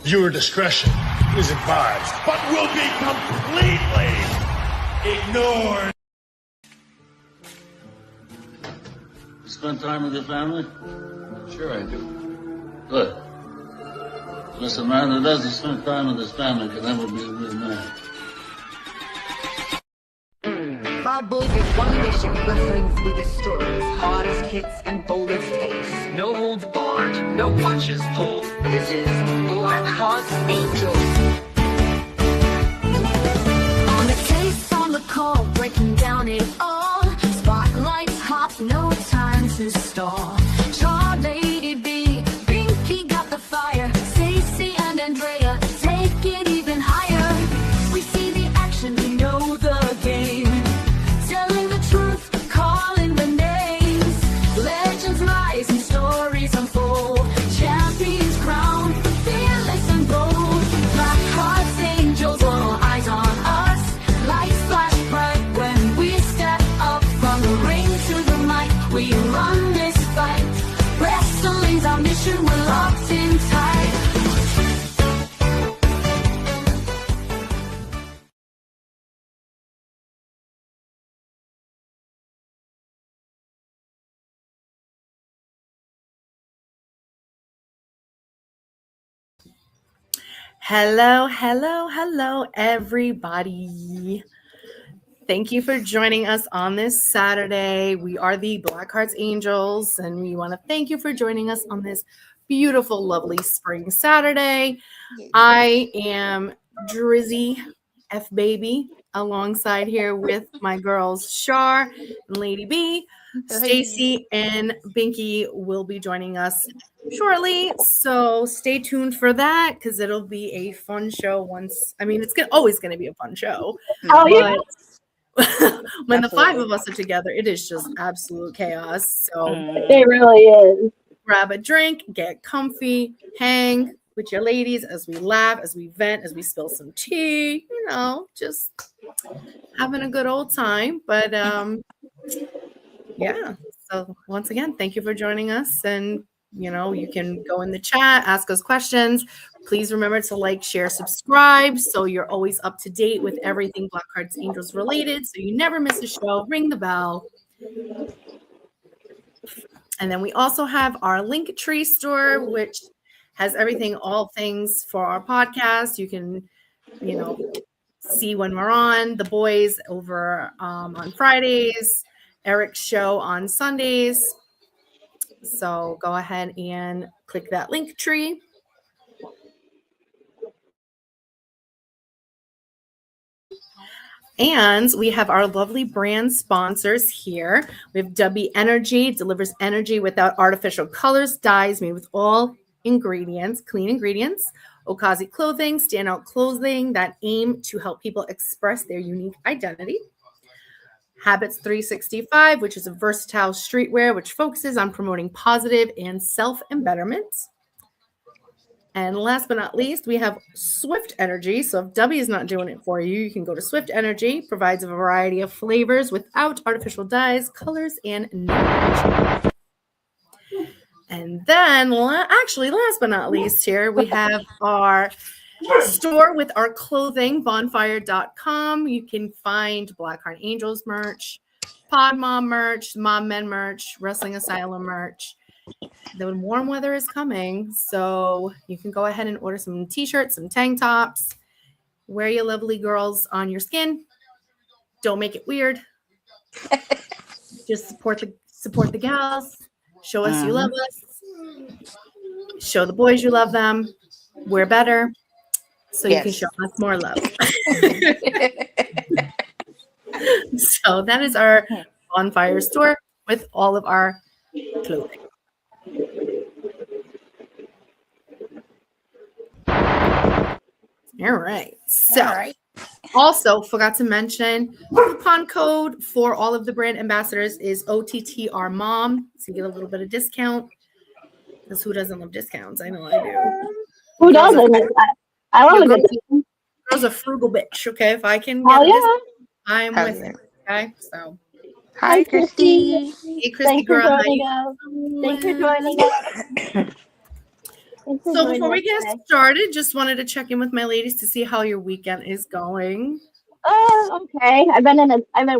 Viewer discretion is advised. But will be completely ignored. Spend time with your family? Sure I do. Good. Because a man who doesn't spend time with his family can never be a real man. Bob Boys is one mission, wrestling through the stories, hardest hits and boldest takes. No holds barred, no punches pulled. This is Blackharts Angels. On the case, on the call, breaking down it all. Spotlights hot, no time to stall. Char, Lady B, Binky got the fire. Stacey and Draya take it even higher. We see the action, we know the game. Telling the truth, calling the names. Legends rise and stories unfold. Champions crowned, fearless and bold. Blackharts Angels, all eyes on us. Lights flash bright when we step up. From the ring to the mic, we run this fight. Wrestling's our mission, we're locked in tight. Hello, everybody. Thank you for joining us on this Saturday. We are the Blackharts Angels, and we want to thank you for joining us on this beautiful, lovely spring Saturday. I am Drizzy F Baby, alongside here with my girls Char and Lady B. Stacey and Binky will be joining us shortly, so stay tuned for that because it'll be a fun show. It's always going to be a fun show. Oh, yeah. When the five of us are together, it is just absolute chaos. So It really is. grab a drink, get comfy, hang with your ladies as we laugh, as we vent, as we spill some tea, just having a good old time. But yeah, so once again, thank you for joining us. And you can go in the chat, ask us questions. Please remember to like, share, subscribe so you're always up to date with everything Blackharts Angels related, so you never miss a show. Ring the bell. And then we also have our Linktree store, which has everything, all things for our podcast. You can, see when we're on. The boys over on Fridays, Eric's show on Sundays. So go ahead and click that Linktree. And we have our lovely brand sponsors here. We have W Energy, delivers energy without artificial colors, dyes, made with all ingredients, clean ingredients. Okaze Clothing, standout clothing that aim to help people express their unique identity. Habits 365, which is a versatile streetwear which focuses on promoting positive and self-embetterment. And last but not least, we have Swift Energy. So if W is not doing it for you, you can go to Swift Energy. Provides a variety of flavors without artificial dyes, colors, and nutrition. And then, actually, last but not least here, we have our store with our clothing, bonfire.com. You can find Blackheart Angels merch, Pod Mom merch, Mom Men merch, Wrestling Asylum merch. The warm weather is coming, so you can go ahead and order some t-shirts, some tank tops. Wear your lovely girls on your skin. Don't make it weird. Just support the gals. Show us you love us. Show the boys you love them. We're better, so you can show us more love. So that is our Bonfire store with all of our clothing. All right. So also forgot to mention coupon code for all of the brand ambassadors is OTTR Mom. So you get a little bit of discount. Because who doesn't love discounts? I know I do. Who doesn't? I love a good discount. Girl's a frugal bitch, okay? If I can get a discount, I'm with it. Okay. So hi, Christy. Hey, Christy girl. Thanks for joining us. It's a So really before we nice get day. started, just wanted to check in with my ladies to see how your weekend is going. Okay. I've been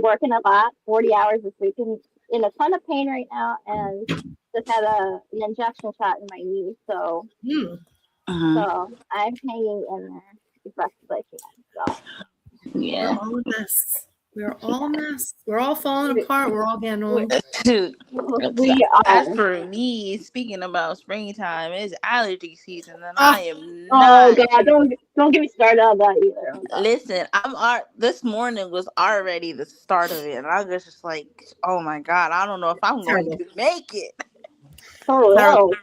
working a lot, 40 hours this week, and in a ton of pain right now, and just had an injection shot in my knee, so Hmm. I'm hanging in there as best as I can. So We're all a mess. We're all a mess. We're all falling apart. We're all getting old. Dude, we as are. for me, speaking about springtime, it's allergy season, and Oh, I am Oh not. God, don't get me started on that either. Oh, God. Listen, this morning was already the start of it, and I was just like, oh my God, I don't know if I'm going terrible. to make it. Oh Terrible. no.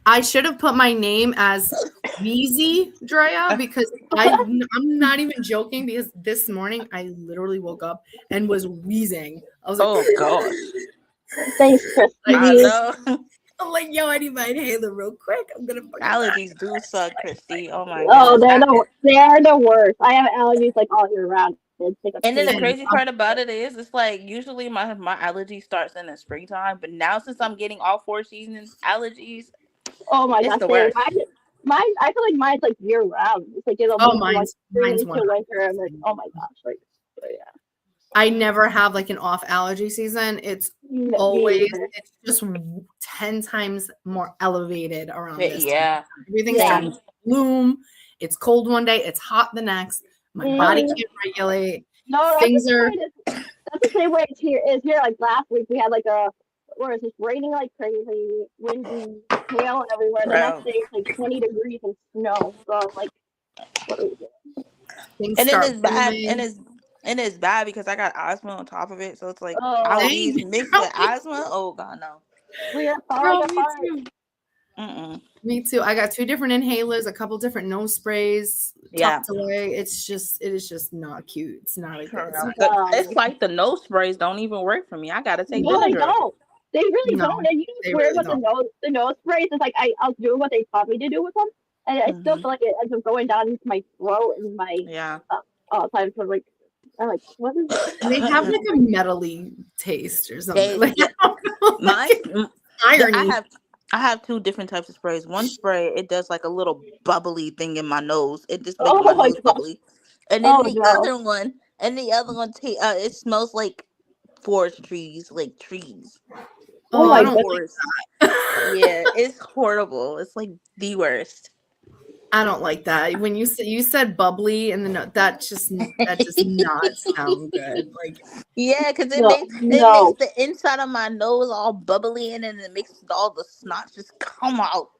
I should have put my name as Wheezy Draya because I'm not even joking because this morning I literally woke up and was wheezing. I was like, Oh gosh, Thanks, Chris. I know. I'm like, yo, I need my inhaler real quick. I'm gonna fucking Allergies do suck, Christy. Oh my Oh, goodness. they are the worst. I have allergies like all year round. It's like a And then the pain. crazy part about it is, it's like usually my allergy starts in the springtime, but now since I'm getting all 4 seasons allergies, Oh my it's gosh, the worst. Mine, I feel like mine's like year round. It's like it'll Oh, be from, like mine's spring into 100%. winter, and like oh my gosh, like so, yeah. I never have like an off allergy season. It's Me always either. it's just 10 times more elevated around this time. Yeah. Everything's Yeah. starting to bloom. It's cold one day, it's hot the next. My body Mhm. can't regulate. No, Things are that's the same way it's here. Is here like last week we had like where it's just raining like crazy, windy, hail everywhere. The next Bro. day it's like 20 degrees and snow. So I'm like, what are we doing? things And start it's bad, blooming. and it's bad because I got asthma on top of it, so it's like Oh, allergies Dang. mixed with asthma. Oh God, no. we are Girl, falling me apart. too. Mm-mm. Me too. I got 2 different inhalers, a couple different nose sprays, Yeah. tucked away. It is just not cute. It's not a good. It's like the nose sprays don't even work for me. I gotta take No, they Benadryl. don't. They really No, don't. And you know they what's weird really about the nose sprays? It's like I was doing what they taught me to do with them, and I still feel like it ends up going down into my throat and my Yeah. all the time. So I'm like, what is it? They have like a metally taste or something. Like, Yeah. I don't know, Mine, like, irony. I have 2 different types of sprays. One spray, it does like a little bubbly thing in my nose. It just makes Oh my my nose God. bubbly. And then Oh the no. other one, it smells like forest trees, like trees. Oh I my don't Forest. Yeah, it's horrible. It's like the worst. I don't like that. When you said bubbly and then that does not sound good. Like, Yeah, because it No, makes no. the inside of my nose all bubbly, and then it makes all the snot just come out.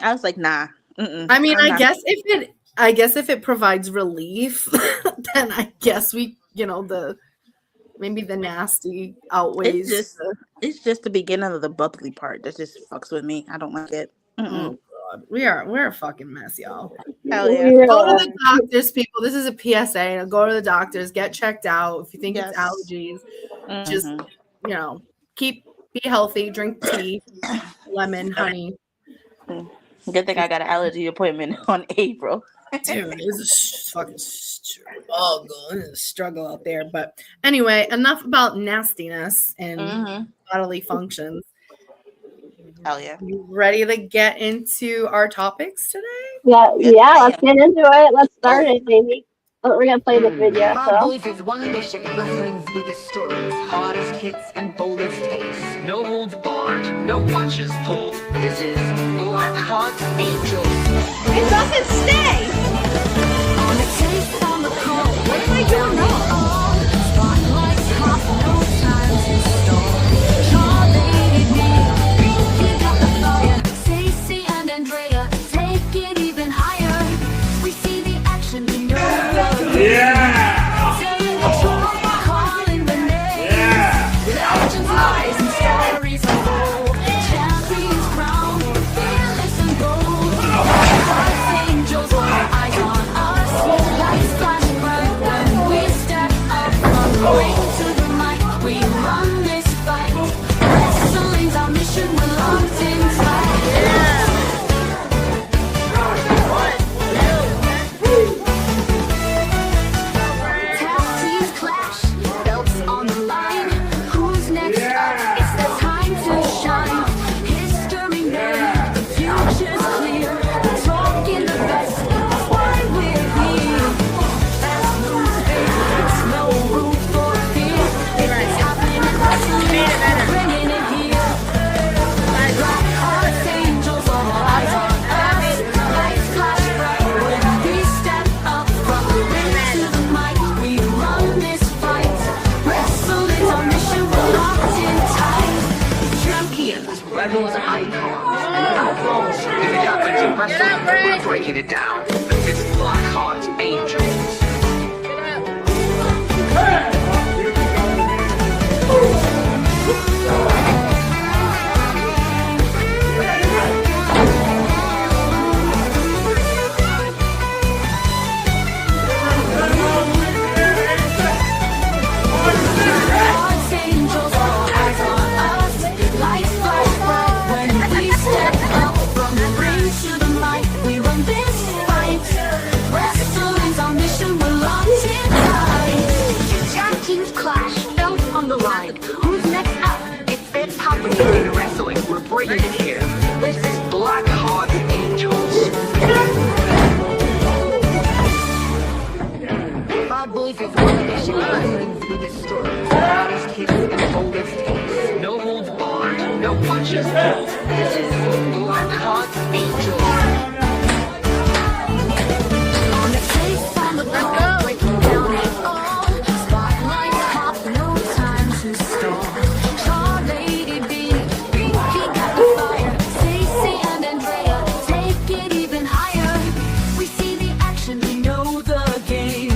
I was like, nah. I mean, I'm I not. guess if it provides relief, then I guess maybe the nasty outweighs. It's just the beginning of the bubbly part that just fucks with me. I don't like it. Oh God, we're a fucking mess, y'all. Hell yeah. We really Go to are. the doctors, people. This is a PSA. Go to the doctors, get checked out. If you think Yes. it's allergies, just Mhm. be healthy, drink tea, lemon, honey. Good thing I got an allergy appointment on April. Dude, it's a fucking struggle. It's a struggle out there. But anyway, enough about nastiness and bodily functions. Hell yeah. You ready to get into our topics today? Yeah, Yes, let's get into it. Let's start it, baby. We're gonna play this video. My So boys is one mission, wrestling biggest stories, hottest hits and boldest takes. No holds barred, no punches pulled. This is Blackheart Angels. It doesn't stay. On the tape, on the call, what am I doing wrong? Spotlights hot, no time to stall. Char, Binky got the fire. Stacey and Draya take it even higher. We see the action, we know Yeah! telling the truth, calling the names. Legends, lies, and stories unfold. Champions crowned, fearless and bold. Us angels, all eyes on us. Lights flash bright when we step up from ring to the mic. We run this Rebels, icons, and outlaws. If it happens in wrestling, we're breaking it down. It's Blackharts, Angels. In wrestling, we're bringing it here. This is Blackheart Angels. Bob Boys is one edition of SNW Draft Night. Hottest hits and boldest takes. No holds barred, no punches pulled. This is Blackheart Angels. On the face, on the call, breaking down it all. Spotlights pop, no time to stall. Char, Lady B, Binky got the fire. Stacey and Draya, take it even higher. We see the action, we know the game.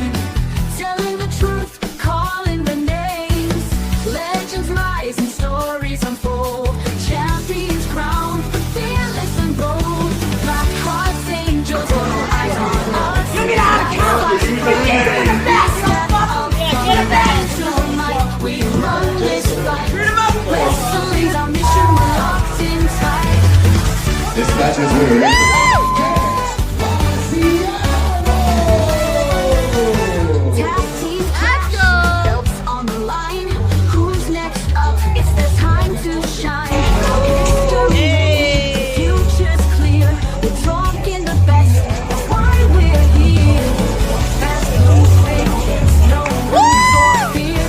Telling the truth, calling the names. Legends rise and stories unfold. Champions crowned, fearless and bold. Blackhearts, Angels, all eyes on us. You get out of town! Get the best! Get the best! We run this fight. Wrestling's our mission, we're locked in tight. This match is weird. Tag team clash, belts on the line. Who's next up? It's their time to shine. History, the future's clear. We're talking the best. That's why we're here. Fast moves, fake kicks, no room for fear.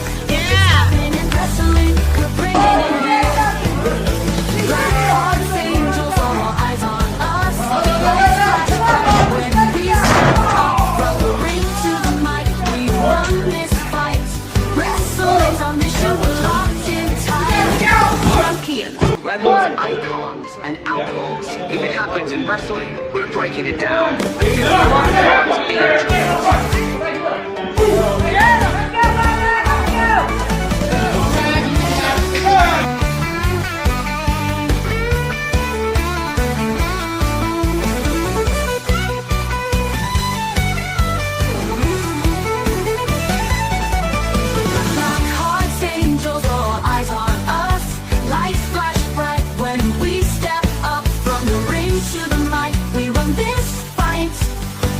In wrestling, we're bringing it here. Blackhearts, Angels, all eyes on us. When we step up from the ring to the mic, we run this fight. Wrestling's our mission, we're locked in tight. From here, rebels, icons, and outlaws. If it happens in wrestling, we're breaking it down. This is Blackhearts, Angels. Blackhearts, Angels, all eyes on us. Lights flash bright when we step up from the ring to the mic. We run this fight.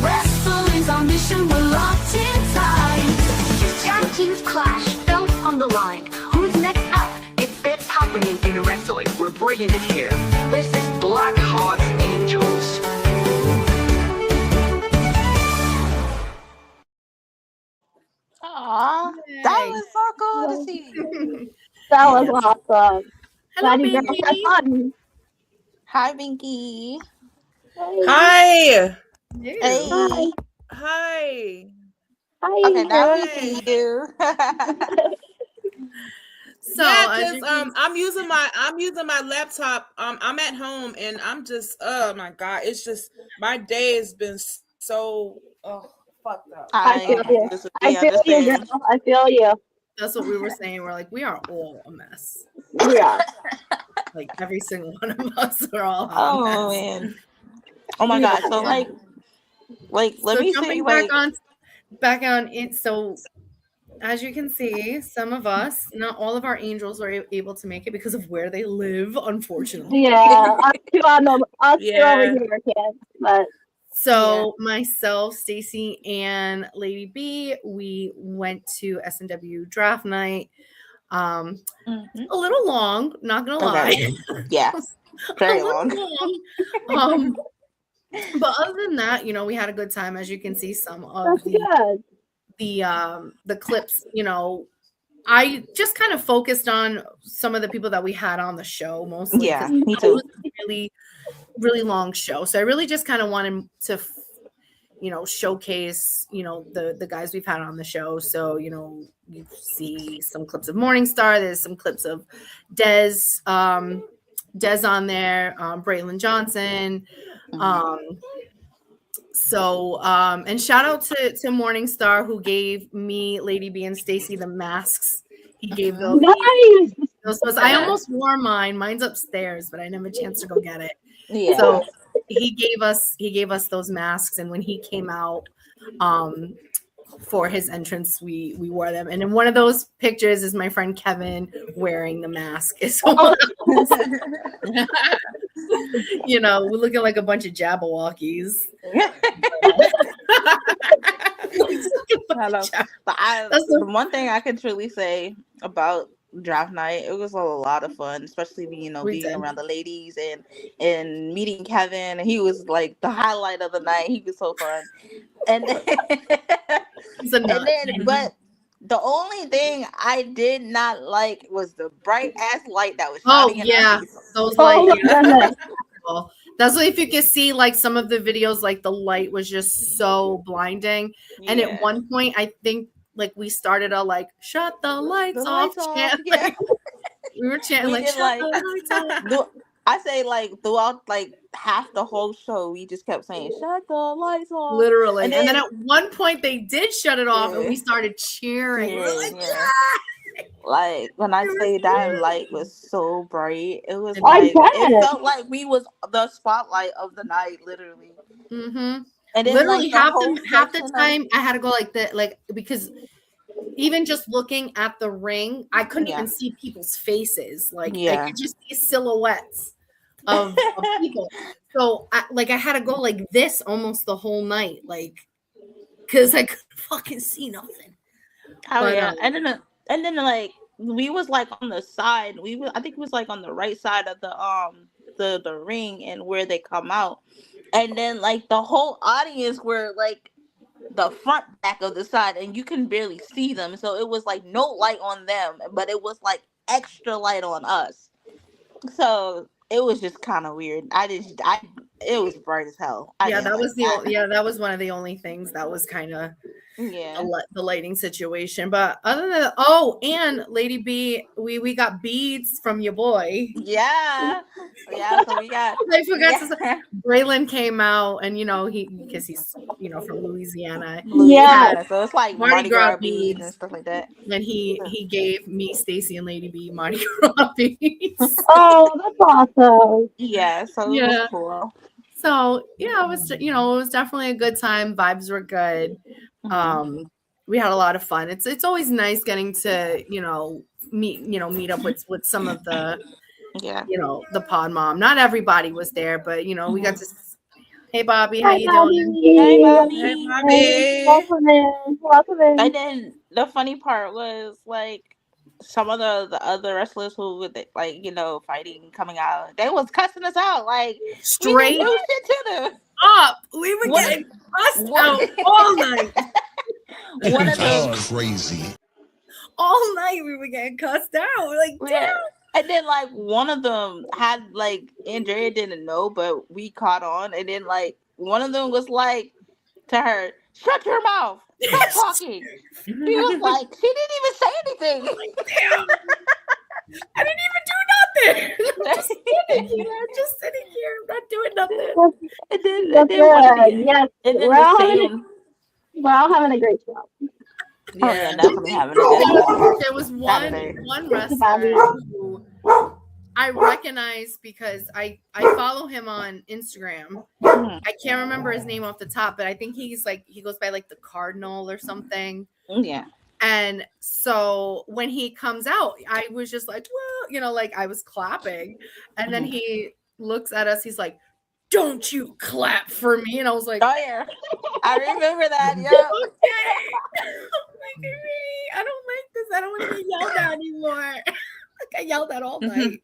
Wrestling's our mission, we're locked in tight. Tag teams clash, belt on the line. Who's next up? It's happening in wrestling, we're bringing it here. This is Blackhearts, Angels. Aw, that was so cool to see. That was awesome. Hello, Glad you guys had baby. fun. Hi, Binky. Hi. Hey. Hi. Hi. Okay, now we see you. So Yeah, as you because can- I'm using my laptop. I'm at home and I'm just oh my god, it's just my day has been so fucked up. I feel you. I feel you, girl. I feel you. that's what we were saying. We're like, we are all a mess. We are. Like every single one of us are all a Oh mess. man. Oh my god. So like let So me jumping see back on it. So as you can see, some of us, not all of our angels were able to make it because of where they live, unfortunately. Yeah, us two over Yeah. here can't. But So myself, Stacey, and Lady B, we went to SNW Draft Night. A little long, not gonna lie. Yes. Very long. But other than that, you know, we had a good time. As you can see, some of that's good. the clips, you know, I just kind of focused on some of the people that we had on the show mostly. Yeah, 'cause me it too. was a really, really long show. So I really just kind of wanted to, you know, showcase, you know, the guys we've had on the show. So, you know, you see some clips of Morningstar. There's some clips of Dez. Des on there, Braylon Johnson. And shout out to Morningstar who gave me, Lady B, and Stacey the masks. He gave those. Nice. I almost wore mine. Mine's upstairs, but I didn't have a chance to go get it. Yeah. So he gave us those masks, and when he came out for his entrance, we wore them. And in one of those pictures is my friend Kevin wearing the mask. So, you know, we're looking like a bunch of Jabberwockies. The one thing I can truly say about draft night, it was a lot of fun, especially being around the ladies and meeting Kevin. He was like the highlight of the night. He was so fun. And then, but the only thing I did not like was the bright ass light that was shining in our face. Those lights. That's why if you can see like some of the videos, like the light was just so blinding. Yeah. And at one point, I think like we started a like shut the lights off chant. Yeah. Like, we were chanting like shut the lights off. I say like throughout like half the whole show, we just kept saying shut the lights off. Literally. And then at one point they did shut it off and we started cheering. We're like, like when I say that light was so bright, it was like it felt like we was the spotlight of the night, literally. Mm-hmm. And then, literally like, half the time I had to go like that, like because even just looking at the ring, I couldn't even see people's faces. Like I could just see silhouettes of people. So I had to go like this almost the whole night, like because I couldn't fucking see nothing. And then like we was like on the side. I think it was like on the right side of the ring and where they come out. And then like the whole audience were like the front back of the side and you can barely see them. So it was like no light on them, but it was like extra light on us. So it was just kind of weird. It was bright as hell. That was one of the only things that was kind of the lighting situation. But other than that, and Lady B, we got beads from your boy. Yeah. So we got. I forgot to say, Braylon came out, and because he's from Louisiana. Yeah. So it's like Mardi Gras beads and stuff like that. And he gave me, Stacey, and Lady B Mardi Gras beads. Oh, that's awesome. Yeah. So it was cool. So it was it was definitely a good time. Vibes were good. We had a lot of fun. It's always nice getting to meet up with some of the the pod mom. Not everybody was there, but we got to. Hey Bobby, how you doing? Hey Bobby. Hey Bobby. Welcome in. And then the funny part was like some of the other wrestlers who were like fighting coming out, they was cussing us out like straight we didn't do shit to them. Up. We were getting cussed out all night. One of them crazy. All night we were getting cussed out. We're like, damn. And then like one of them had like Andrea didn't know, but we caught on. And then like one of them was like to her, "Shut your mouth! Stop talking." He was like, she didn't even say anything. Like, damn. I didn't even do nothing. I'm just sitting here. I'm not doing nothing. We're all having a great show. Yeah, definitely having a good show. There was one wrestler who I recognize because I follow him on Instagram. I can't remember his name off the top, but I think he goes by like the Cardinal or something. Yeah. And so when he comes out, I was just like, well, like I was clapping. And then he looks at us, he's like, "Don't you clap for me?" And I was like, oh yeah, I remember that. Yeah. Okay. I don't like this. I don't want to be yelled at anymore. Like I yelled at all night.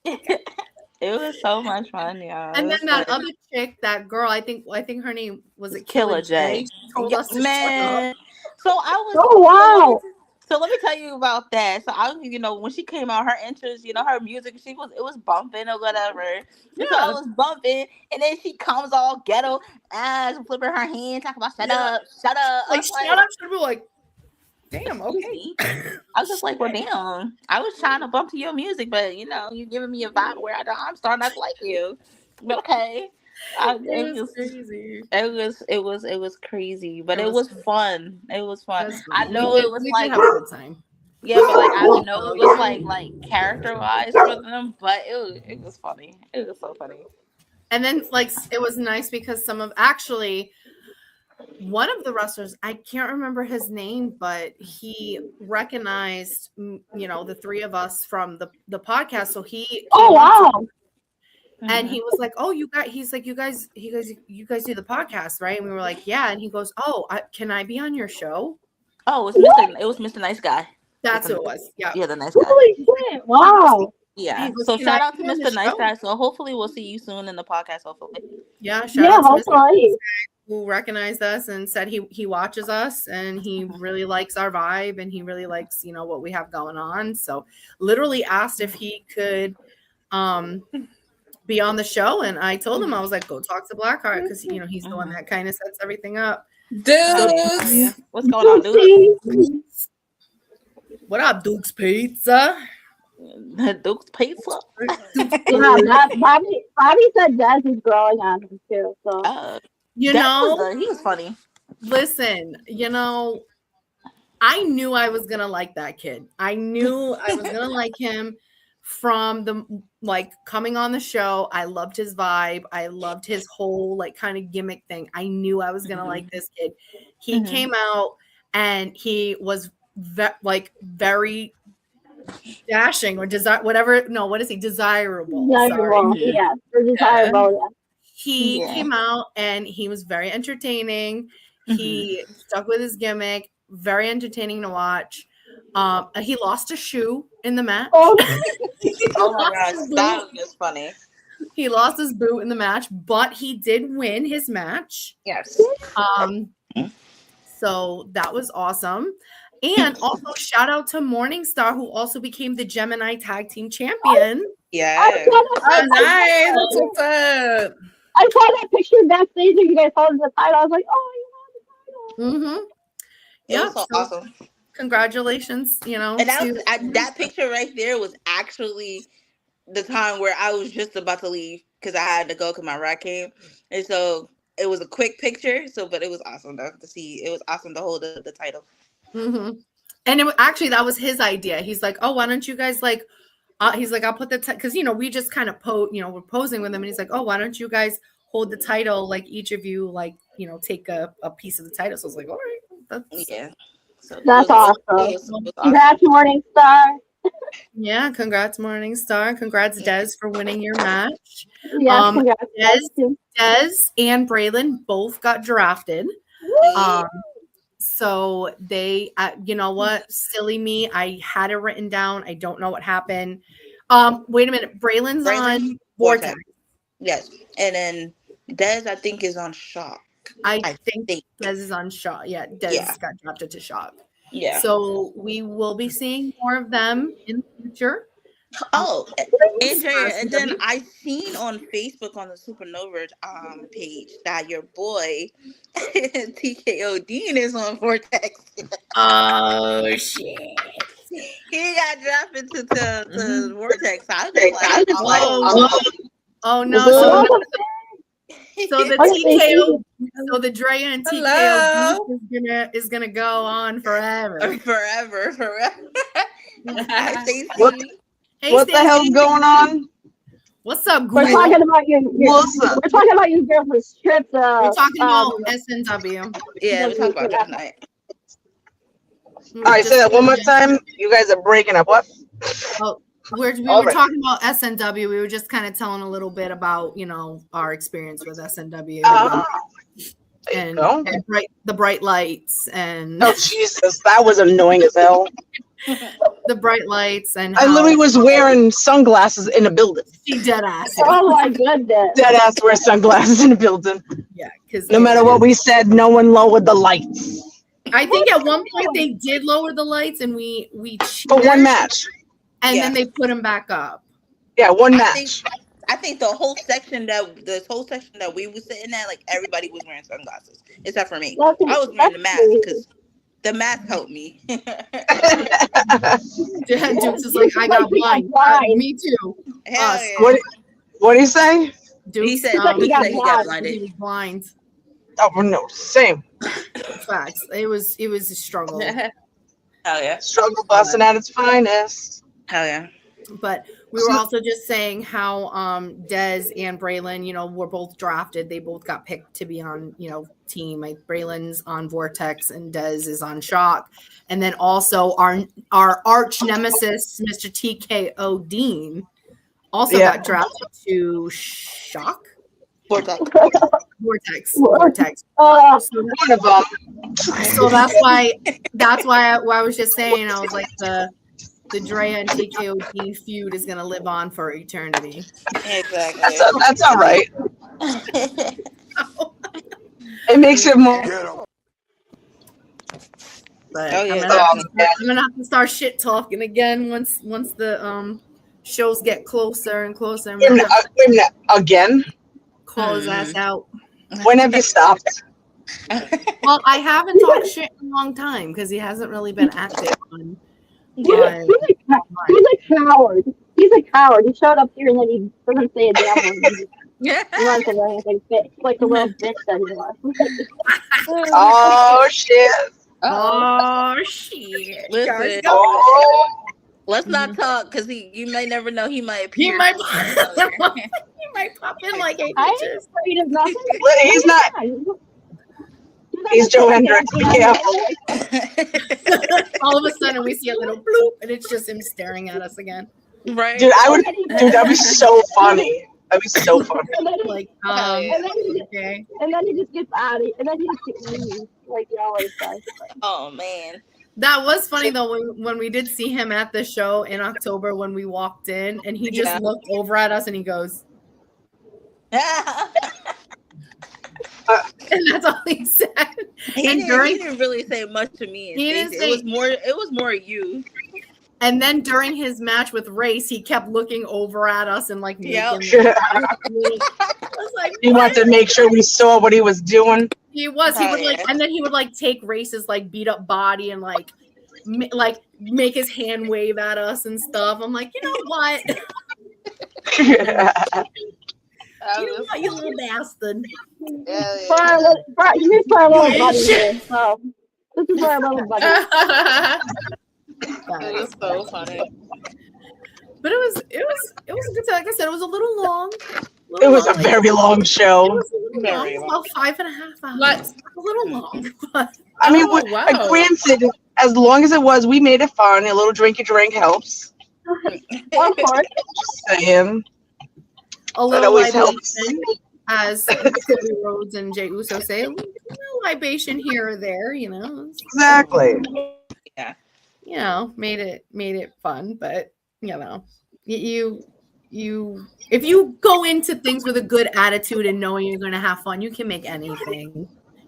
It was so much fun, yeah. And then that other chick, that girl, I think her name was Killer J. Told us to man. So I was. Oh wow. So let me tell you about that. So I, when she came out, her entrance, her music, it was bumping or whatever. Yeah. So I was bumping, and then she comes all ghetto ass, flipping her hand, talking about shut up. Like shut up, should be like. Damn. Okay. See? I was just like, well, damn. I was trying to bump to your music, but you know, you're giving me a vibe where I'm starting not to like you. But okay. It was crazy. It was crazy, but it was fun. It was fun. I We know did, it was we like did have a good time. yeah, but like I know it was like character wise for them, but it was funny. It was so funny. And then like it was nice because one of the wrestlers, I can't remember his name, but he recognized, the three of us from the podcast. So he and he was like, "Oh, you guys," he's like, you guys do the podcast, right?" And we were like, "Yeah." And he goes, "Oh, can I be on your show?" Oh, it was Mr. Nice Guy. That's who it was. Yeah. Yeah, the nice guy. Holy shit! Wow. Yeah. He goes, So "Can shout I out to be on the Mr. Nice show?" Guy. So hopefully we'll see you soon in the podcast. Hopefully. Yeah. Shout out to Mr. Hopefully. who recognized us and said he watches us and he really likes our vibe and he really likes what we have going on. So literally asked if he could be on the show, and I told him, I was like, go talk to Blackheart because he's the one that kind of sets everything up. Dudes, what's going on, dude? What up, Duke's Pizza? Duke's Pizza. Yeah, Bobby said Des is growing on him too. So he was funny. Listen, I knew I was gonna like that kid. I knew I was gonna like him from the coming on the show. I loved his vibe. I loved his whole kind of gimmick thing. I knew I was gonna like this kid. He came out and he was very dashing or whatever. No, what is he? Desirable. Desirable. Yeah, desirable. Yeah. He came out and he was very entertaining. He stuck with his gimmick. Very entertaining to watch. He lost a shoe in the match. Oh my gosh, that was funny. He lost his boot in the match, but he did win his match. Yes. So that was awesome. And also shout out to Morningstar, who also became the Gemini Tag Team Champion. Yeah. nice. That's what's up. I saw that picture backstage and you guys saw the title. I was like, oh, you Mm-hmm. It Yeah. was so awesome. Congratulations, And that picture right there was actually the time where I was just about to leave because I had to go because my ride came. And so it was a quick picture. but it was awesome though to see. It was awesome to hold the title. Mm-hmm. And actually that was his idea. He's like, oh, why don't you guys he's like, I'll put the because we just kind of we're posing with him, and he's like, oh, why don't you guys hold the title, each of you take a piece of the title. So I was like, all right, that's awesome. Congrats, Morningstar. Yeah, congrats, Morningstar. Congrats, Des, for winning your match. Yeah, congrats. Des and Braylon both got drafted. So they, you know what? Silly me. I had it written down. I don't know what happened. Wait a minute. Braylon's on Vortex. Yes. And then Des, I think, is on Shock. I think Des is on Shock. Yeah, Des got drafted to Shock. Yeah. So we will be seeing more of them in the future. Oh, and then I seen on Facebook on the Supernova page that your boy TKO Dean is on Vortex. Oh shit! He got drafted to Vortex. I was like, oh no! So the TKO, so the Draya and TKO is gonna go on forever. Forever. Hi, Stacey. What the hell's going on? What's up, We're talking about we're talking about your girlfriend's trip. We're talking about SNW. Yeah, we're talking about Draft Night. All right, say that one more time. You guys are breaking up. What? Oh, we were talking about SNW. We were just kind of telling a little bit about our experience with SNW and the bright lights and oh Jesus, that was annoying as hell. The bright lights and I literally was wearing sunglasses in a building. She dead ass. Oh my goodness. Dead ass wear sunglasses in a building. Yeah, because no matter what we said, no one lowered the lights. I think at one point they did lower the lights and we for one match. And then they put them back up. Yeah, one match. I think the whole section that we were sitting at, everybody was wearing sunglasses except for me. I was wearing the mask because The math helped me. Duke's is like, I got blind. Me too. Hell Us. yeah. What do you say? Duke He said he got he got blind. blinded. He was blind. Oh no, same. Facts. It was a struggle. Hell yeah. Struggle busting at its finest. Hell yeah. But we were also just saying how Dez and Braylon, you know, were both drafted. They both got picked to be on, you know, team. Like Braylon's on Vortex and Dez is on Shock. And then also our arch nemesis, Mr. TKO Dean, also got drafted to Shock. Vortex. One of them. So that's why I was just saying, I was like the Draya and TKO Dean feud is gonna live on for eternity. Exactly. That's all right. It makes it more. But Oh, yeah. I'm gonna have to start shit talking again once the shows get closer and closer. I'm Wait a gonna have to minute, again? call his ass out. When have you stopped? Well, I haven't talked shit in a long time because he hasn't really been active on. He's a coward. He's a coward. He showed up here and then he doesn't say a damn word. Yeah. He runs into anything fit. Like the little bitch that he was. Oh shit! Oh shit! Listen, Oh, let's not talk because you may never know. He might appear. He might pop in like 8 I bitches. ain't afraid of nothing. he's not. He's Joe Hendricks. Be careful. All of a sudden, we see a little bloop, and it's just him staring at us again. Right. Dude, that'd be so funny. That'd be so funny. Like, okay. And then he just gets out of it. And then he just gets leave, like he always does. Oh man. That was funny though when we did see him at the show in October when we walked in, and he just looked over at us and he goes, and that's all he said. He didn't really say much to me. It was more you. And then during his match with Race, he kept looking over at us and like making. I was like, he wanted to make sure we saw what he was doing. He would and then he would like take Race's like beat up body and like make his hand wave at us and stuff. I'm like, you know what? You know what, you little bastard. Here's for our little buddy here. So this is our little buddy. It was so funny. But it was a good time. Like I said, it was a little long. It was a very long show. It was a little long. It was about 5.5 hours. A little long. But, I mean, granted, as long as it was, we made it fun. A little drinky drink helps. Of course. Just saying. A little that always libation, as Cody Rhodes and Jey Uso say, a little libation here or there, you know. Exactly. Yeah. You know, made it fun, but you know, you if you go into things with a good attitude and knowing you're going to have fun, you can make anything.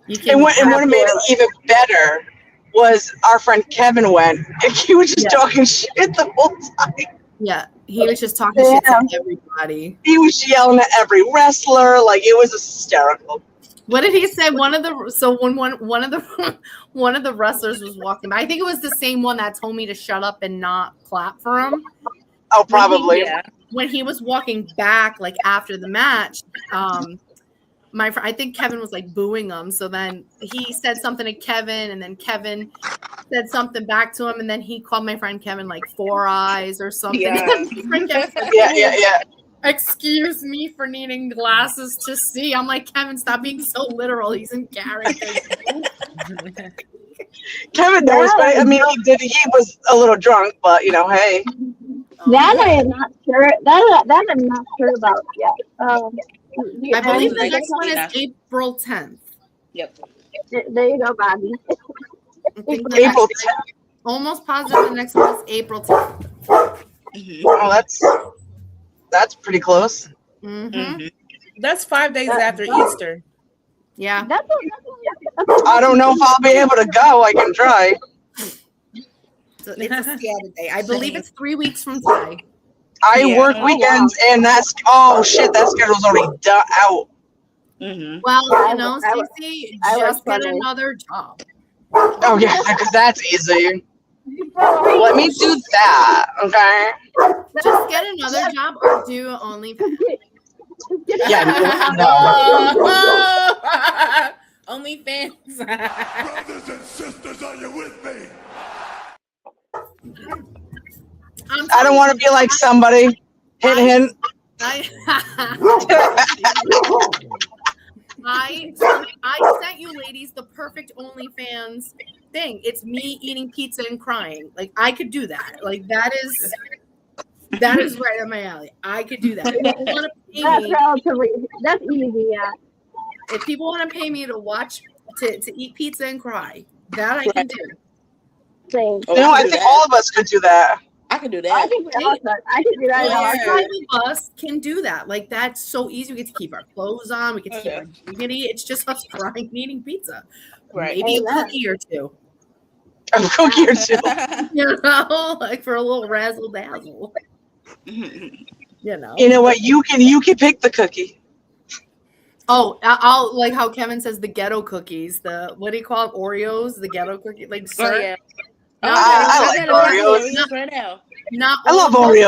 You can. And what made it even better was our friend Kevin went, and he was just talking shit the whole time. Yeah, he was just talking shit to everybody. He was yelling at every wrestler, like it was hysterical. What did he say? One of the wrestlers was walking by. I think it was the same one that told me to shut up and not clap for him. Oh, probably. When he was walking back, like after the match, my friend, I think Kevin was like booing him. So then he said something to Kevin, and then Kevin said something back to him, and then he called my friend Kevin like Four Eyes or something. Yeah. Excuse me for needing glasses to see. I'm like, Kevin, stop being so literal. He's in character. Kevin knows, but I mean, he was a little drunk, but you know, hey. That I am not sure. That I'm not sure about yet. I believe the next one is April 10th. Yep. There you go, Bobby. April 10th. Almost positive the next one is April 10th. Oh, that's pretty close. Mm-hmm. That's 5 days after Easter. Yeah. I don't know if I'll be able to go. I can try. So it's a Saturday. I believe it's 3 weeks from today. I work weekends, and that schedule's already out. Well, you know, Stacey, just get another job. Oh yeah, because that's easy. Let me do that. Okay. Just get another job or do OnlyFans. Yeah. No. OnlyFans. Brothers and sisters, are you with me? I don't want to be like somebody. Hint. I sent you ladies the perfect OnlyFans thing. It's me eating pizza and crying. Like I could do that. Like that is right up my alley. I could do that. If people want to pay That's me, relatively. That's easy. Yeah. if people want to pay me to watch to eat pizza and cry, that I can do. Same. I think all of us could do that. I can do I that. think I can do that. All 5 of us can do that. Like that's so easy. We get to keep our clothes on. We get to keep our dignity. It's just us crying and eating pizza. Right. Maybe Amen. a cookie or two. A cookie or two. You know, like for a little razzle dazzle. You know. You know what? You can pick the cookie. Oh, I'll like how Kevin says the ghetto cookies. The what do you call it? Oreos? The ghetto cookie, like Oh, yeah. I like Oreos. Right now. Not I love all of us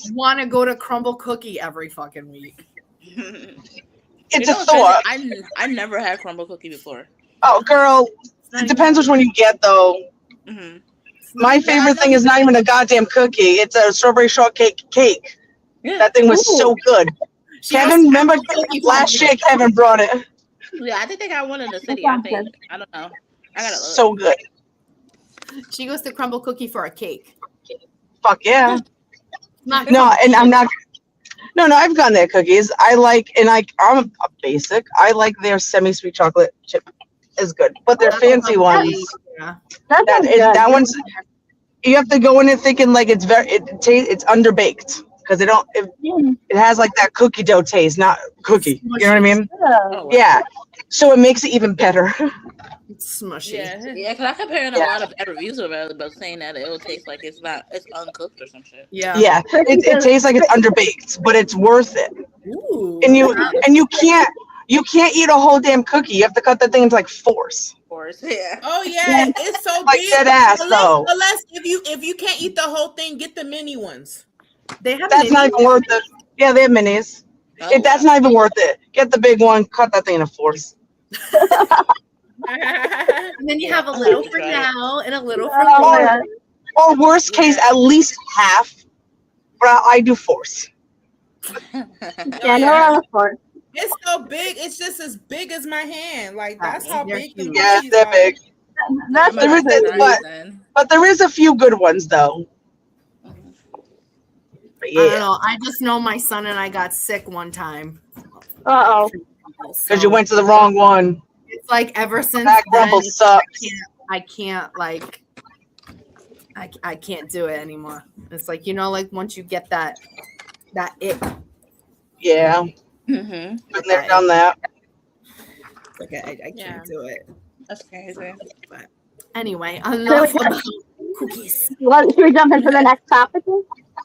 Oreos. Want to go to Crumble Cookie every fucking week? It's a thought. I never had crumble cookie before. Oh, girl. It depends which one you get, though. Mm-hmm. My favorite thing is not even a goddamn cookie. It's a strawberry shortcake cake. Yeah. That thing was so good. Kevin, remember last year Kevin brought it. Yeah, I think they got one in the city. I think. I don't know. I gotta look. So good. She goes to Crumble Cookie for a cake. Fuck yeah. Not No, Crumble and I'm Cookie. not. No, I've gotten their cookies. I'm a basic. I like their semi-sweet chocolate chip is good, but their fancy ones. Yeah. That one's. You have to go in it thinking like it's it's underbaked because it has like that cookie dough taste, not cookie. You know what I mean? Oh, wow. Yeah. So it makes it even better. It's smushy. Yeah, because I'm comparing a lot of bad reviews about it, but saying that it'll taste like it's uncooked or some shit. Yeah. Yeah. It tastes like it's underbaked, but it's worth it. Ooh. And you can't eat a whole damn cookie. You have to cut that thing into like fours. Yeah. Oh yeah, it's so Like big. dead ass, though. Unless if you can't eat the whole thing, get the mini ones. They have That's not even worth it. Yeah, they have minis. Oh, That's not even worth it. Get the big one, cut that thing into fours. And then you have a little for now and a little for Oh, later. yeah. Or worst case, at least half. But I do fours. Yeah, no, I'm for it. It's so big. It's just as big as my hand. Like that's how They're big the huge. Yeah, cookies they're are. big. That's There is but there is a few good ones though. But I don't yeah, know. I just know my son and I got sick one time. Uh-oh. because you went to the wrong one. It's like ever since That then, crumble sucks. I can't I can't do it anymore. It's like, like once you get that ick, Yeah, Mm-hmm. been there, done that. it's like I can't do it. That's crazy. But anyway, enough about cookies. Should we jump into the next topic?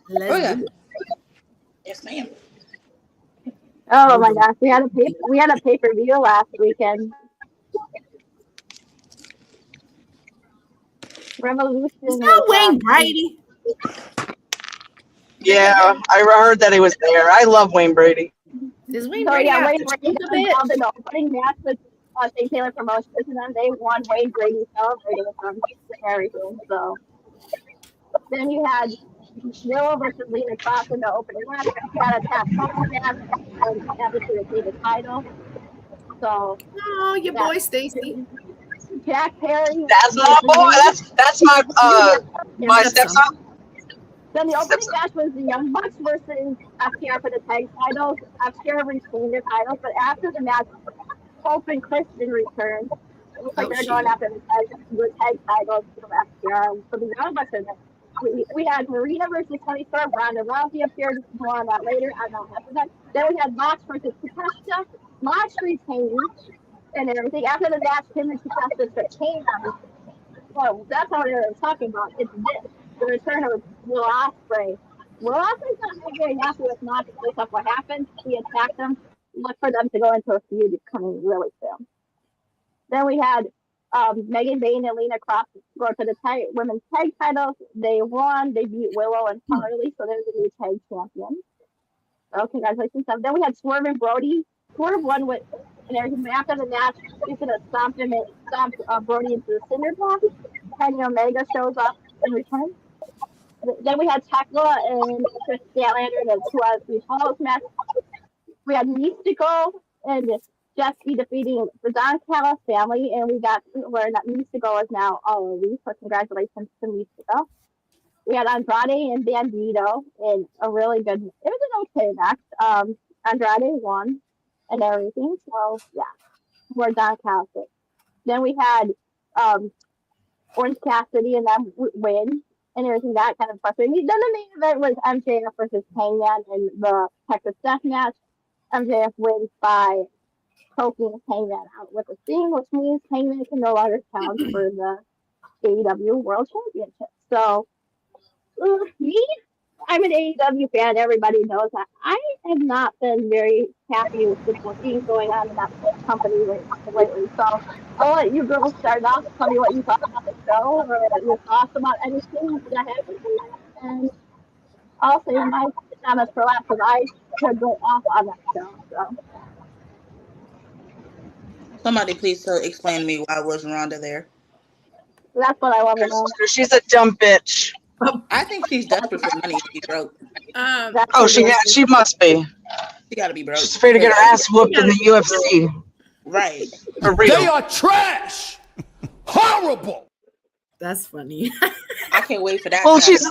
Let's Oh, yeah. do it. Yes, ma'am. Oh my gosh, we had a pay-per-view last weekend. Revolution. Is that Wayne Brady? Yeah, I heard that he was there. I love Wayne Brady. Is Wayne So Brady? yeah, have Wayne to Brady choke got a bit? involved in the opening match with St. Taylor Promotions, and then they won Wayne Brady celebrating with them and everything. So then you had Willow versus Lena Cross in the opening match. You had a tap match and obviously they the title. So Oh, your boy Stacey. Jack Perry. That's my boy. That's my my stepson. Then the opening match was the Young Bucks versus FTR for the tag titles. FTR retained the titles, but after the match, Hope and Christian returned. It looks like they're going after the tag titles from FTR. So the Young Bucks are there. We had Marina versus Tony Storm. Ronda Rousey appeared. More on that later. I'm not after that. Then we had Mox versus Takeshita. Mox retained and everything. After the match, him and Takeshita retained them. Well, that's what they were talking about. It's this. The return of Will Ospreay. Will Ospreay's not very happy with Mox based off what happened. He attacked them. Look for them to go into a feud coming really soon. Then we had Megan Bayne and Lena Cross go to the women's tag titles. They won. They beat Willow and Carly, so they're the new tag champions. So congratulations to them. Then we had Swerve and Brody. Swerve won with and everything. But after the match, he's gonna stomp Brody into the cinder block. Kenny Omega shows up in return. Then we had Tekla and Chris Statlander in a 2 out of 3 falls match. We had Mystico and Jesse defeating the Don Callis family, and we got to learn that Mystico is now all elite. So congratulations to Mystico. We had Andrade and Bandito in a really good. It was an okay match. Andrade won and everything. So yeah, more Don Callis. Then we had Orange Cassidy and them win and everything. That kind of frustrating. Then the main event was MJF versus Hangman in the Texas Death Match. MJF wins by choking Hangman out with a sting, which means Hangman can no longer challenge for the AEW World Championship. So, me, I'm an AEW fan. Everybody knows that. I have not been very happy with the booking going on in that company lately. So, I'll let you girls start off. Tell me what you thought about the show or your thoughts about anything that happened. And I'll say my comments for last because I could go off on that show. So. Somebody please explain to me why wasn't Ronda there? That's what I want to know. She's a dumb bitch. I think she's desperate for money to be broke. She must be. She got to be broke. She's afraid to get her ass whooped in the UFC. Right. For real. They are trash. Horrible. That's funny. I can't wait for that. Well, she's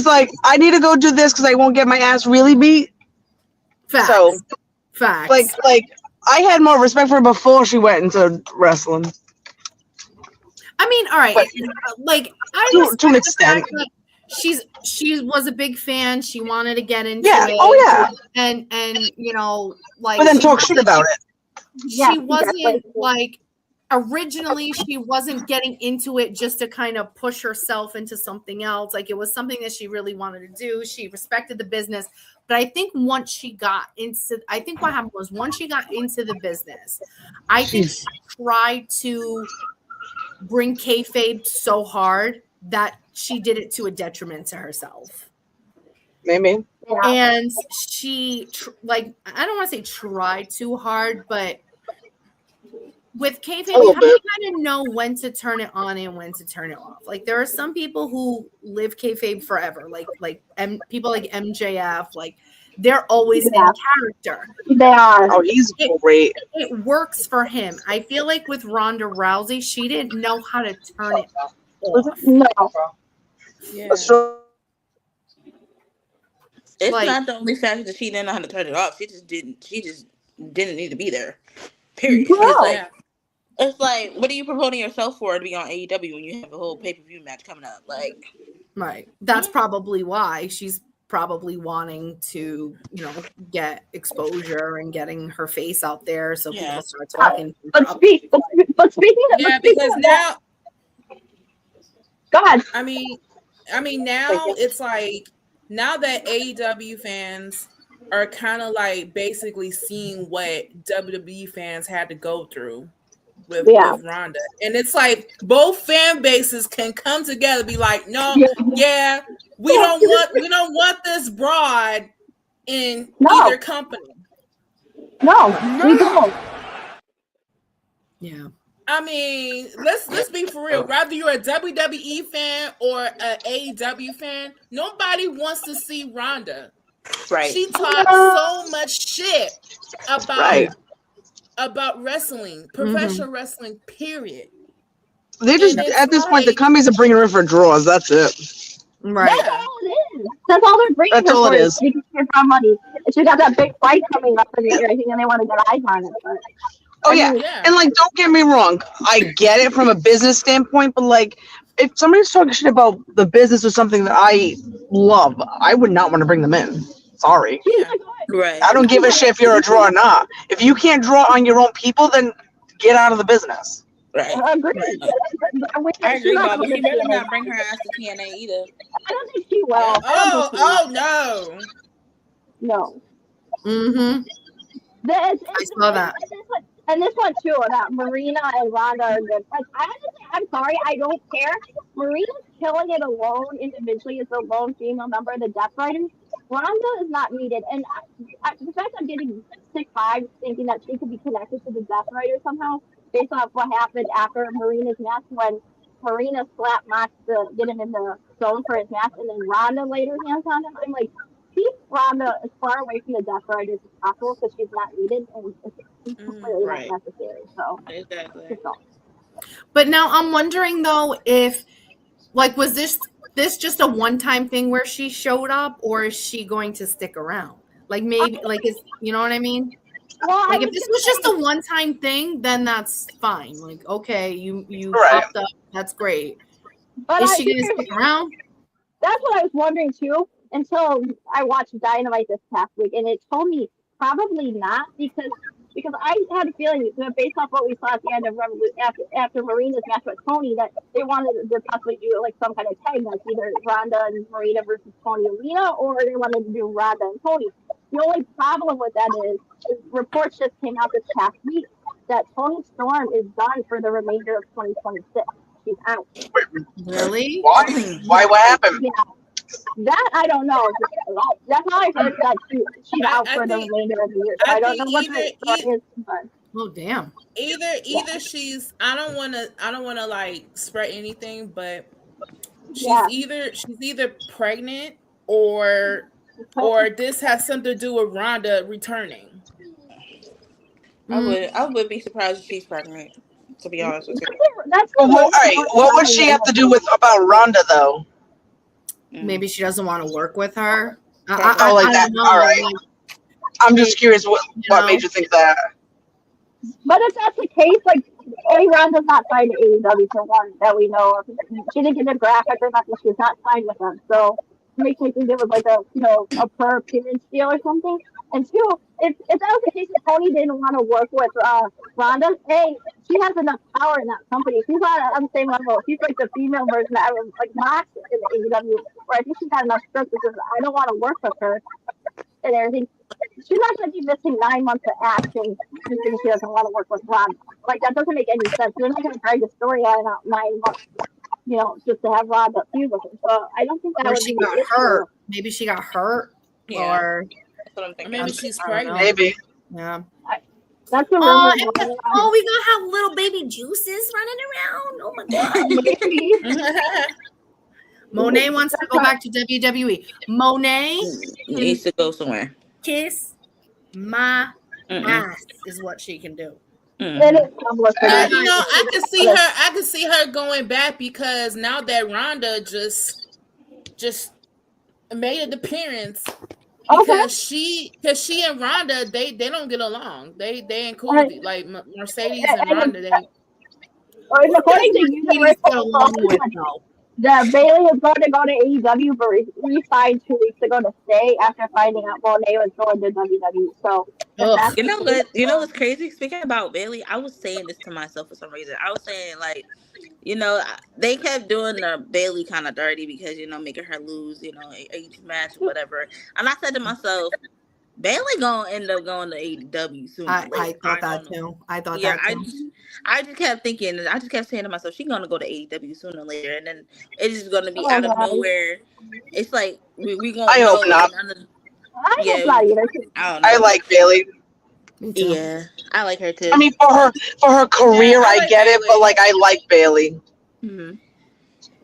like, I need to go do this because I won't get my ass really beat. Facts. So, facts. Like, I had more respect for her before she went into wrestling. I mean, all right. Like, to an extent. She was a big fan. She wanted to get into it. Oh yeah. And you know, like, but then talk shit about it. She wasn't like originally she wasn't getting into it just to kind of push herself into something else. Like, it was something that she really wanted to do. She respected the business. But I think what happened was once she got into the business, I think she tried to bring kayfabe so hard that she did it to a detriment to herself. Maybe. And she, I don't want to say tried too hard, but with kayfabe, you have to kind of know when to turn it on and when to turn it off. Like, there are some people who live kayfabe forever, like people like MJF, like they're always in character. They are. Oh, he's great. It works for him. I feel like with Ronda Rousey, she didn't know how to turn it off. No. Yeah. It's not the only fact that she didn't know how to turn it off. She just didn't need to be there. Period. No. It's like, what are you promoting yourself for to be on AEW when you have a whole pay-per-view match coming up? Like, right. That's probably why she's probably wanting to, get exposure and getting her face out there so people start talking. But speaking of, because now, go ahead. I mean, now it's like, now that AEW fans are kind of like basically seeing what WWE fans had to go through with Ronda, and it's like both fan bases can come together, be like, no, we don't want this broad in either company. No, we don't. Yeah. I mean, let's be for real. Whether you're a WWE fan or an AEW fan, nobody wants to see Ronda. Right. She talks so much shit about wrestling, professional wrestling, period. They just, at this point, the companies are bringing her for draws. That's it. Right. That's all it is. That's all they're bringing That's her all for. it is. She can get her money. And she got that big fight coming up and everything, and they want to get eyes on it. But, Oh, yeah. And, like, don't get me wrong. I get it from a business standpoint, but, like, if somebody's talking shit about the business or something that I love, I would not want to bring them in. Sorry. Right. I don't give a shit if you're a draw or not. If you can't draw on your own people, then get out of the business. Right. I agree. I agree, Bob, but she better not bring her ass to TNA either. I don't think she will. No. No. Mm-hmm. I saw that. And this one too, that Marina and Ronda are good. Like, I'm sorry, I don't care. Marina's killing it alone individually as a lone female member of the Death Riders. Ronda is not needed, and the fact I'm getting sick vibes thinking that she could be connected to the Death Riders somehow, based off what happened after Marina's match when Marina slapped Mox to get him in the zone for his match, and then Ronda laid her hands on him. I'm like, keep Ronda as far away from the Death Riders as possible because she's not needed and it's completely not necessary. So exactly. But now I'm wondering though, if like, was this just a one-time thing where she showed up, or is she going to stick around? Like, maybe, like, is, you know what I mean? Well, like, if this was just a one-time thing, then that's fine. Like, okay, you popped up, that's great. But is she going to stick around? That's what I was wondering too, until I watched Dynamite this past week, and it told me probably not, because I had a feeling that based off what we saw at the end of Revolution, after Marina's match with Tony, that they wanted to possibly do like some kind of tag match, either Ronda and Marina versus Tony and Lena, or they wanted to do Ronda and Tony. The only problem with that is reports just came out this past week that Tony Storm is done for the remainder of 2026. She's out. Really? Why? What happened? Yeah. That I don't know. That's how I heard that she's out for the remainder of the year. So I don't know what the story is. But. Oh damn. Either she's I don't wanna like spread anything, but she's either pregnant or this has something to do with Ronda returning. I would be surprised if she's pregnant, to be honest with you. All right. What would she have to do with about Ronda though? Maybe she doesn't want to work with her. I like that. All right. I'm just curious what made you think that. But if that's the case, like, Ronda's not signed to AEW for one that we know of. She didn't get a graphic or nothing. She's not signed with them. So it makes me think it was like a per appearance deal or something. And two, if that was the case, if Tony didn't want to work with Ronda, she has enough power in that company. She's not on the same level. She's like the female version of like Mox in the AEW, where I think she's got enough strength because I don't want to work with her and everything. She's not going to be missing 9 months of action because she doesn't want to work with Ronda. Like, that doesn't make any sense. They're not going to drag the story out 9 months, just to have Ronda feud with her. So I don't think that would she be got hurt. Maybe she got hurt. Yeah. Or maybe she's pregnant. Maybe. Yeah. That's a rumor. We gonna have little baby juices running around. Oh my god. Monet wants to go back to WWE. Monet needs to go somewhere. Kiss my ass is what she can do. I can see her going back, because now that Ronda just made an appearance. Because she and Ronda, they don't get along. They ain't cool. Like Mercedes and Ronda, according to you, that Bailey is going to go to AEW, but re-signed 2 weeks ago to stay after finding out Monet was going to WWE. So you know what's crazy? Speaking about Bailey, I was saying this to myself for some reason. I was saying, like, they kept doing the Bailey kind of dirty because, making her lose, each match or whatever. And I said to myself, Bailey gonna end up going to AEW soon. I thought that too. I just kept thinking, I just kept saying to myself, she's gonna go to AEW sooner or later, and then it's just gonna be out of nowhere. It's like we gonna. I hope not. I like Bailey. Yeah, I like her too. I mean, for her career, I get it, but like, I like Bailey. Mm-hmm.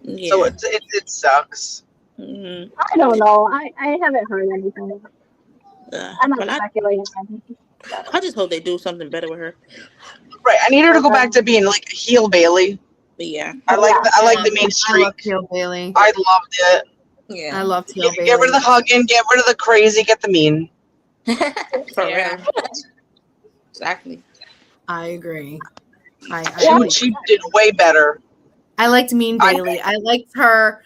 Yeah. So it sucks. Mm-hmm. I don't know. I haven't heard anything. I'm not speculating. I just hope they do something better with her. Right, I need her to go back to being like heel Bailey. Yeah, I like the mean streak. I love heel Bailey. I loved it. Yeah, I loved heel Bailey. Get rid of the hugging, get rid of the crazy, get the mean. For real. Exactly. I agree. She did way better. I liked Mean Bailey. I liked her.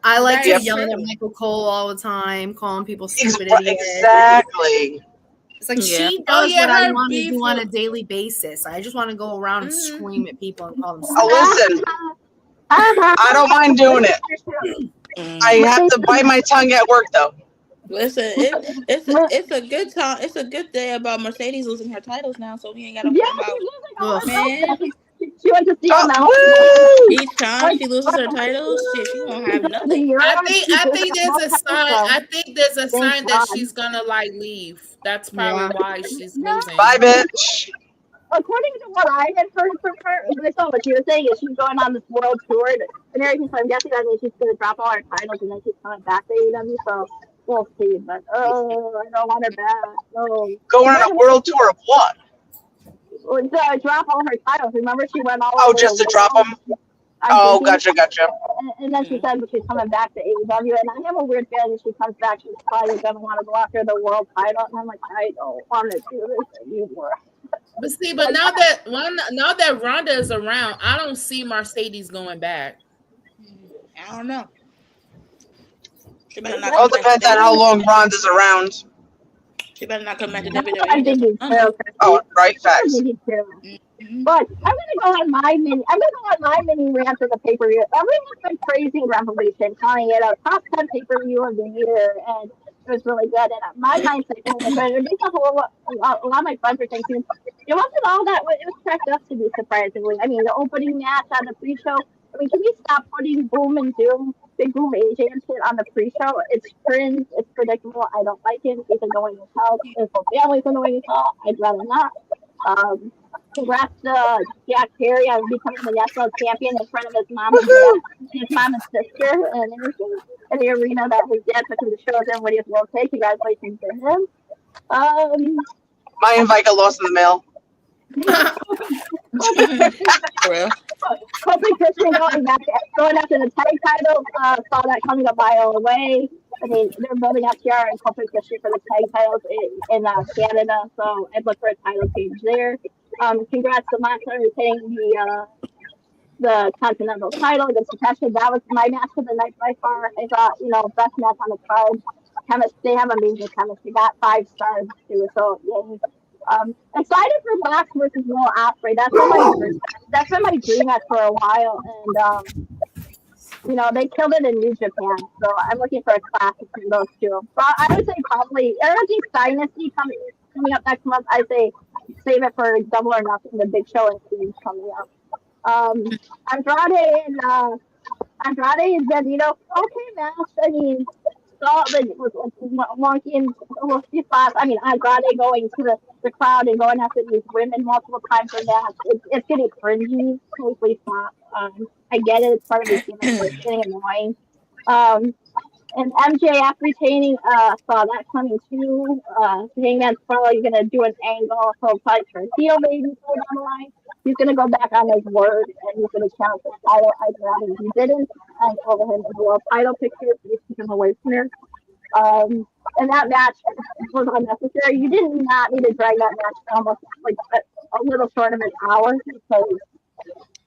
I liked her yelling at true. Michael Cole all the time, calling people stupid idiots. Exactly. It's like she does what I want to do on a daily basis. I just want to go around and scream at people and call them stupid. Listen, I don't mind doing it. I have to bite my tongue at work though. Listen, it's a good time. It's a good day about Mercedes losing her titles now, so we ain't got to worry about. Man, she went to see him out. each time she loses her titles, she won't have nothing. I think there's a sign. I think there's a sign that she's gonna like leave. That's probably why she's losing. Bye, bitch. According to what I had heard from her, I saw what she was saying is she's going on this world tour and everything. So I'm guessing that means she's going to drop all her titles and then she's coming back to AEW. So we'll see. But I don't want her back. No. Going on a world tour of what? To drop all her titles. Remember, she went all. Oh, just to drop them. Oh, gotcha. And then she said that she's coming back to AEW, and I have a weird feeling if she comes back, she's probably going to want to go after the world title. And I'm like, I don't want to do this anymore. But see, now that Ronda is around, I don't see Mercedes going back. I don't know. It all depends on how long Ronda's around. She better not come back to WWE. Oh, right, facts. But I'm gonna go on my mini rant for the pay-per-view. Everyone's been praising Revolution, calling it a top 10 pay-per-view of the year, and it was really good. And my mindset was good. Because a lot of my friends were thinking it wasn't all that. It was cracked up to be surprisingly. I mean, the opening match on the pre-show. I mean, can we stop putting Boom and Doom, Big Boom AJ and shit on the pre-show? It's cringe. It's predictable. I don't like it. It's annoying as hell. His whole family's annoying as hell. I'd rather not. Congrats to Jack Perry on becoming the national champion in front of his mom and sister and everything in the arena that his dad took him to show everybody his world take. Congratulations to him. My invite got lost in the mail. Hoping Christian going after the tag titles. Saw that coming a mile away. I mean, they're building up Char and Corporate Christian for the tag titles in Canada, so I'd look for a title change there. Congrats to Monster retaining the Continental title against Takeshita. That was my match of the night by far. I thought, best match on the card. They have amazing chemistry. Got 5 stars too, so yeah. Excited for Mox versus Will Ospreay. That's been my dream match for a while, and they killed it in New Japan, so I'm looking for a classic from those two. But I would say probably, I don't think Dynasty coming up next month. I say save it for Double or Nothing, the Big Show and Siege coming up. Andrade and Bandito, okay match. I mean, solid with wonky and wonky spots. I mean, Andrade going to the crowd and going after these women multiple times a match. It's getting cringy. Totally stop. I get it. It's part of the game. It's getting annoying. And MJF retaining, saw that coming too. Hangman's probably going to do an angle. He'll probably turn heel maybe down the line. He's going to go back on his word and he's going to challenge the title. I'd rather he didn't. And over him in the world title picture. He's taken away from here. And that match was unnecessary. You did not need to drag that match for almost like a little short of an hour because,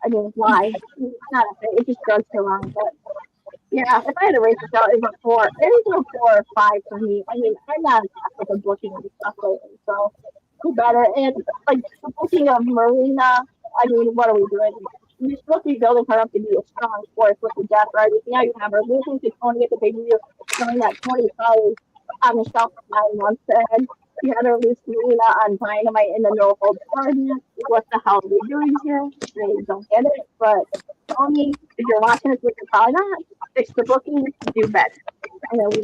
I mean, why? It just goes too long. But yeah, if I had to rate the show, it was a 4. It was a 4 or 5 for me. I mean, I'm not with the booking and stuff lately, so who better? And like the booking of Marina, I mean, what are we doing? You're supposed to be building her up to be a strong force with the death, right? Now you have her losing to Tony at the pay-per-view, knowing that Tony probably on the shelf for 9 months ahead. You had her lose Marina on Dynamite in the no holds barred. What the hell are we doing here? I don't get it. But Tony, if you're watching this, which you're probably not, fix the booking, do better. I know we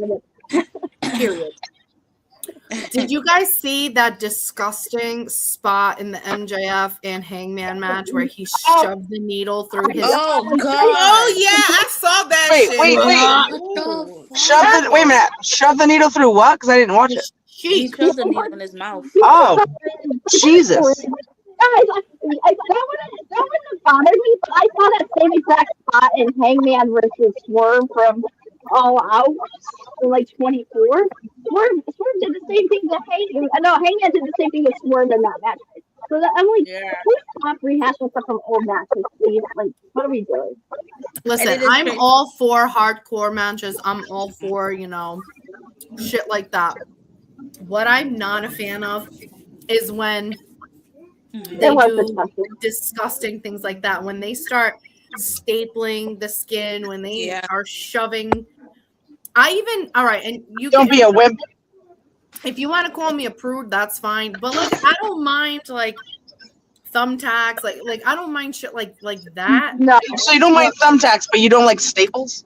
Period. Did you guys see that disgusting spot in the MJF and Hangman match where he shoved the needle through his? Oh god! Oh yeah, I saw that. Wait. Wait a minute. Shove the needle through what? Because I didn't watch it. He shoved the needle in his mouth. Oh, Jesus. That wouldn't have bothered me, but I saw that same exact spot in Hangman versus Swerve from All Out in like 24. Swerve did the same thing to Hangman. No, Hangman did the same thing to Swerve in that match. So I'm like, please stop rehashing stuff from old matches, please. Like, what are we doing? Listen, I'm all for hardcore matches. I'm all for, shit like that. What I'm not a fan of is when they do disgusting things like that. When they start stapling the skin, when they are shoving all right, and you Don't be a wimp. If you want to call me a prude, that's fine. But like, I don't mind like thumbtacks, like I don't mind shit like that. No. So you don't mind thumbtacks, but you don't like staples?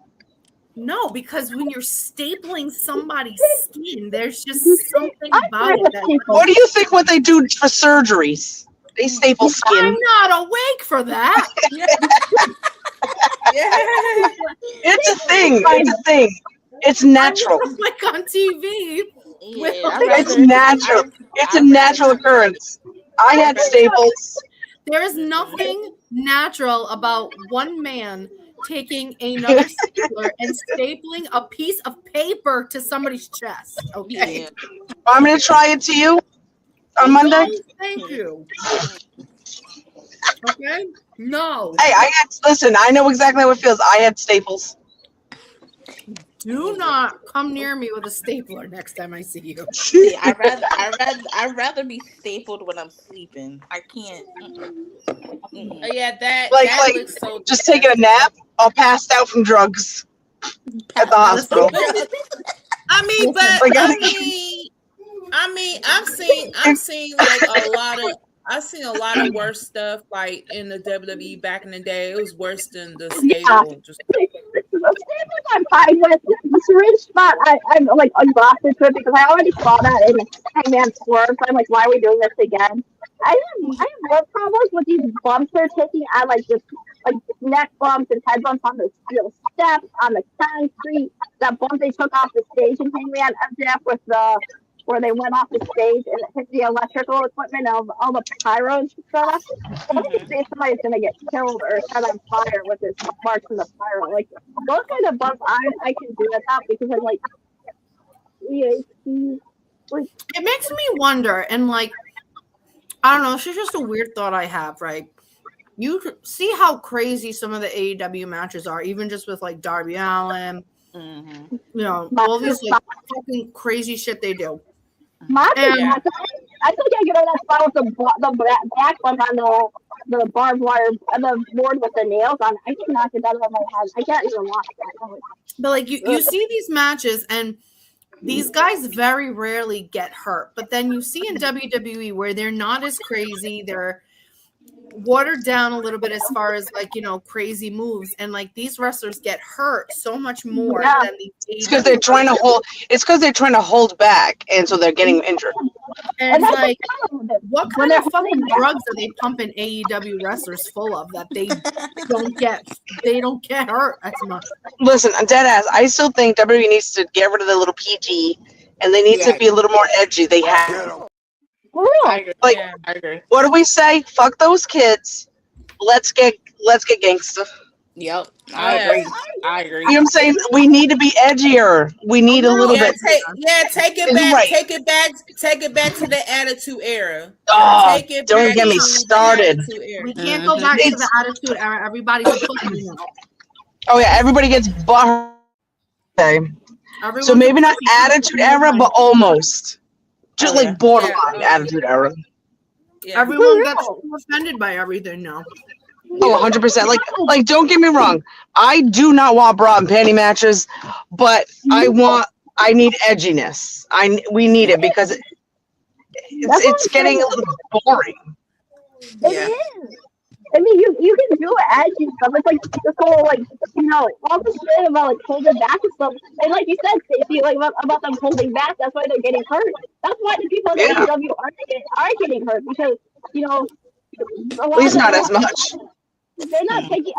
No, because when you're stapling somebody's skin, there's just something about it. What do you think what they do for surgeries? They staple skin. I'm not awake for that. It's a thing. It's a thing. It's natural. Like on TV. It's natural. It's a natural occurrence. I had staples. There is nothing natural about one man taking another stapler and stapling a piece of paper to somebody's chest. Okay. I'm gonna try it to you on Monday. No, thank you. Okay. No. Hey, listen. I know exactly how it feels. I had staples. Do not come near me with a stapler next time I see you. See, I'd rather be stapled when I'm sleeping. I can't. Yeah, that like looks so just taking a nap or passed out from drugs at the hospital. I mean, but I mean, I've seen like I've seen a lot of worse stuff like in the WWE back in the day. It was worse than the staple. I'm fine with the syringe spot. I'm like exhausted to it because I already saw that in Hangman Swerve. So I'm like, why are we doing this again? I have more problems with these bumps they're taking. I like just like neck bumps and head bumps on the steel steps, on the concrete. That bump they took off the stage in Hangman MJF with where they went off the stage and it hit the electrical equipment of all the pyros and stuff. Somebody's gonna get killed or set on fire with this mark from the pyro. Like those kind of bumps I can do without because I'm like, it makes me wonder, and like I don't know, it's just a weird thought I have, right? You see how crazy some of the AEW matches are, even just with like Darby Allin, you know, all these like fucking crazy shit they do. I think I get on that spot with the back bump on the barbed wire and the board with the nails on. I can knock it out of my head. I can't even watch that. But like you see these matches and these guys very rarely get hurt. But then you see in WWE where they're not as crazy, they're watered down a little bit as far as like, you know, crazy moves, and like these wrestlers get hurt so much more than these. It's because they're trying to hold back, and so they're getting injured. And it's like, what kind of fucking drugs are they pumping AEW wrestlers full of that they don't get hurt as much? Listen, I'm dead ass. I still think WWE needs to get rid of the little PG, and they need to be a little more edgy. They have. I agree. What do we say? Fuck those kids. Let's get gangsta. Yep, I agree. You know what I'm saying? We need to be edgier. We need a little bit. Take it back. Right. Take it back to the Attitude Era. Oh, don't get me started. We can't go back to the Attitude Era. Everybody's a pussy now. Oh yeah, everybody gets butt. Okay. So maybe not Attitude Era, but almost. Just like borderline Attitude Era. Yeah. Everyone gets offended by everything now. Oh, 100%. Like, don't get me wrong. I do not want bra and panty matches, but I need edginess. We need it because it's getting a little boring. It is. I mean, you can do edgy stuff. It's like this whole like all this shit about like holding back and stuff. And like you said, Stacey, like about them holding back, that's why they're getting hurt. That's why the people in AEW are getting hurt because at least not as much. They're not taking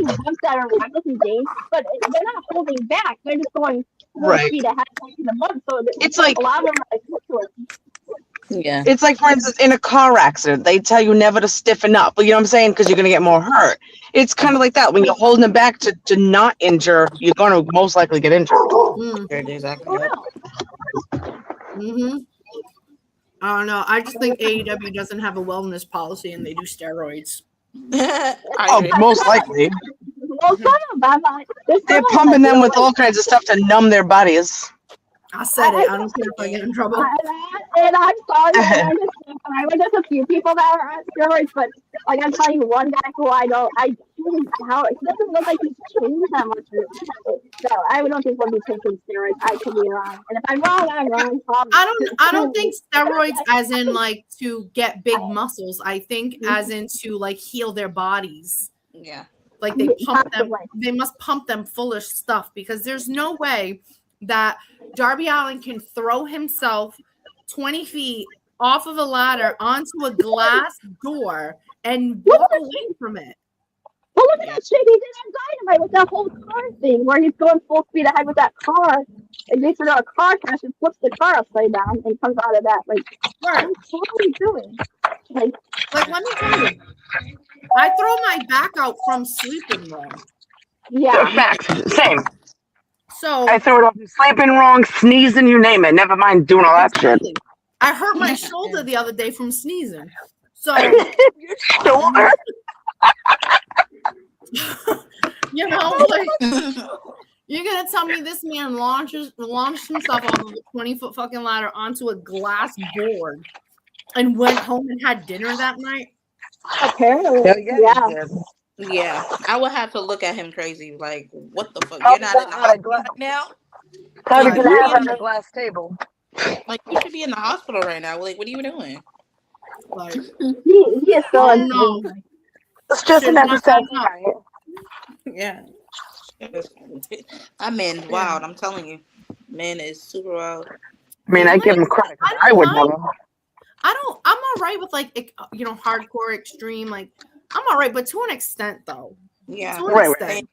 bumps that are reckless and dangerous, but they're not holding back. They're just going speed ahead taking the bump. So it's like a lot of them are like yeah. It's like, for instance, in a car accident, they tell you never to stiffen up. You know what I'm saying? Because you're going to get more hurt. It's kind of like that. When you're holding them back to not injure, you're going to most likely get injured. Exactly. I don't know. I just think AEW doesn't have a wellness policy and they do steroids. Most likely. Well, they're pumping them with all kinds of stuff to numb their bodies. I said it. I don't care if I get in trouble. And I'm sorry. I know there's a few people that are on steroids, but like I'm telling you, one guy who I know, how it doesn't look like he's changed that much. So I don't think we'll be taking steroids. I could be wrong, and if I'm wrong, I'm wrong. I don't think steroids as in like to get big muscles. I think as in to like heal their bodies. Yeah. Like they pump them, they must pump them full of stuff because there's no way that Darby Allin can throw himself 20 feet off of a ladder onto a glass door and walk away from it. But look at that shit he did on Dynamite with that whole car thing where he's going full speed ahead with that car and makes it a car crash and flips the car upside down and comes out of that. Like, what are you doing? Like, let me tell you, I throw my back out from sleeping wrong. Yeah. Facts. Same. So I throw it off sleeping wrong, sneezing, you name it. Never mind doing all that shit. I hurt my shoulder the other day from sneezing. So your shoulder? You know, like you're gonna tell me this man launched himself off of a 20-foot fucking ladder onto a glass board and went home and had dinner that night? Apparently, yeah. I would have to look at him crazy. Like, what the fuck? You're not in the hospital right now. How did Like, you have on a glass table? Like, you should be in the hospital right now. Like, what are you doing? Like, he is so no. It's just an episode, right? Yeah. That man wild. I'm telling you, man is super wild. I mean, I give him credit. I would never. I'm all right with like hardcore extreme. Like I'm all right, but to an extent though. Yeah. To an extent.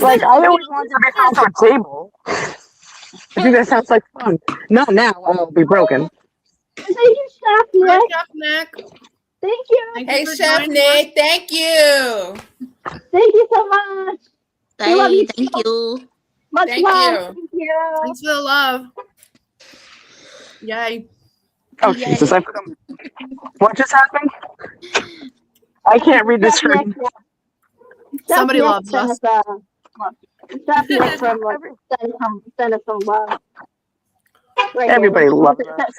Like I always wanted to be found to a table. I think that sounds like fun. Not now. I'll be broken. Thank you, Chef Nick. Chef Nick. Thank you. Hey, Chef Nick. Thank you. Thank you so much. Hey, love you thank you. Much Thank love. you. Thank you. Thanks for the love. Yay. Oh Jesus! I forgot. What just happened? I can't read the screen. Somebody loves us. Chef Nick from send us some love. Right Everybody here. loves us.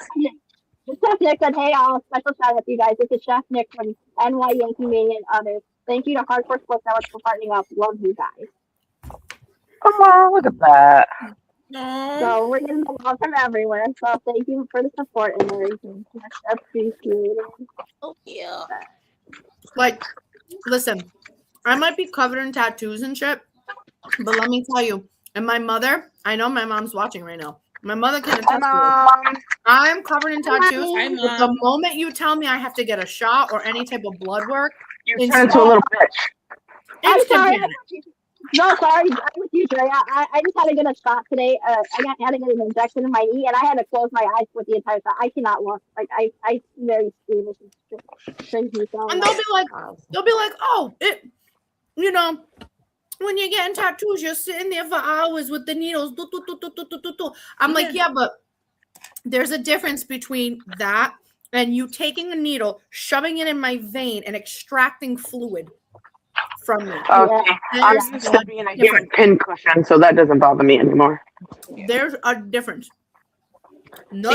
Chef Nick said, "Hey, all special shout out to you guys. This is Chef Nick from NY Yankee Mania and others. Thank you to Hardcore Sports Network for partnering up. Love you guys." Come on, look at that. So we're getting the love from everywhere. So thank you for the support and everything. Much appreciated. Oh yeah. Like, listen, I might be covered in tattoos and shit, but let me tell you, and my mother, I know my mom's watching right now. My mother can attest to it. I'm covered in tattoos. But the moment you tell me I have to get a shot or any type of blood work, you turn into a little bitch. I'm sorry. Panic. No, sorry. I'm with you, Draya. I just had to get a shot today. I had to get an injection in my knee, and I had to close my eyes with the entire time. I cannot look. Like I very squeamish and crazy. So And they'll be like, oh, it, when you're getting tattoos, you're sitting there for hours with the needles. I'm like, yeah, but there's a difference between that and you taking a needle, shoving it in my vein, and extracting fluid from me. Okay. I'm used to being a human pin-cushion, so that doesn't bother me anymore. There's a difference. No,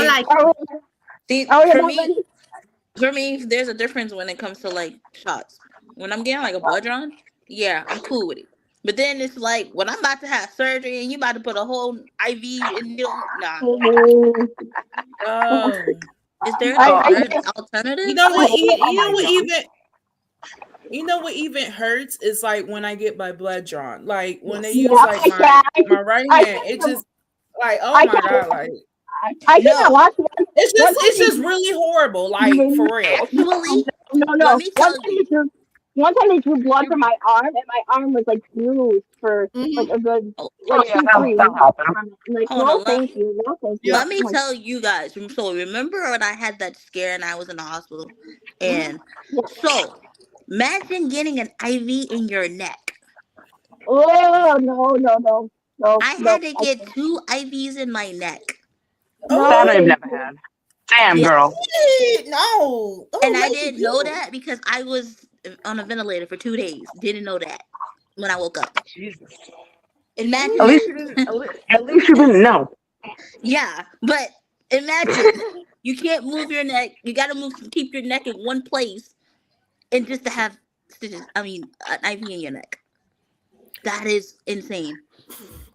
for me, there's a difference when it comes to like shots. When I'm getting like a blood drawn, yeah, I'm cool with it. But then it's like when I'm about to have surgery and you about to put a whole IV in needle. Nah. Is there an alternative? You know what even hurts is like when I get my blood drawn. Like when they use like my right hand, it just like oh my god, like I cannot watch one. It's just really horrible, like for real. No. One time they drew blood from my arm, and my arm was like bruised for like a good like 2-3 weeks. Like, no, thank you. Let me tell you guys. So remember when I had that scare and I was in the hospital, and so imagine getting an IV in your neck. Oh no! I had to get 2 IVs in my neck. That I've never had. Damn, girl. No. And I didn't know that because I was on a ventilator for 2 days. Didn't know that when I woke up. Jesus. Imagine. At least you didn't know. Yeah, but imagine you can't move your neck. You got to keep your neck in one place, and just to have stitches. I mean, an IV in your neck. That is insane.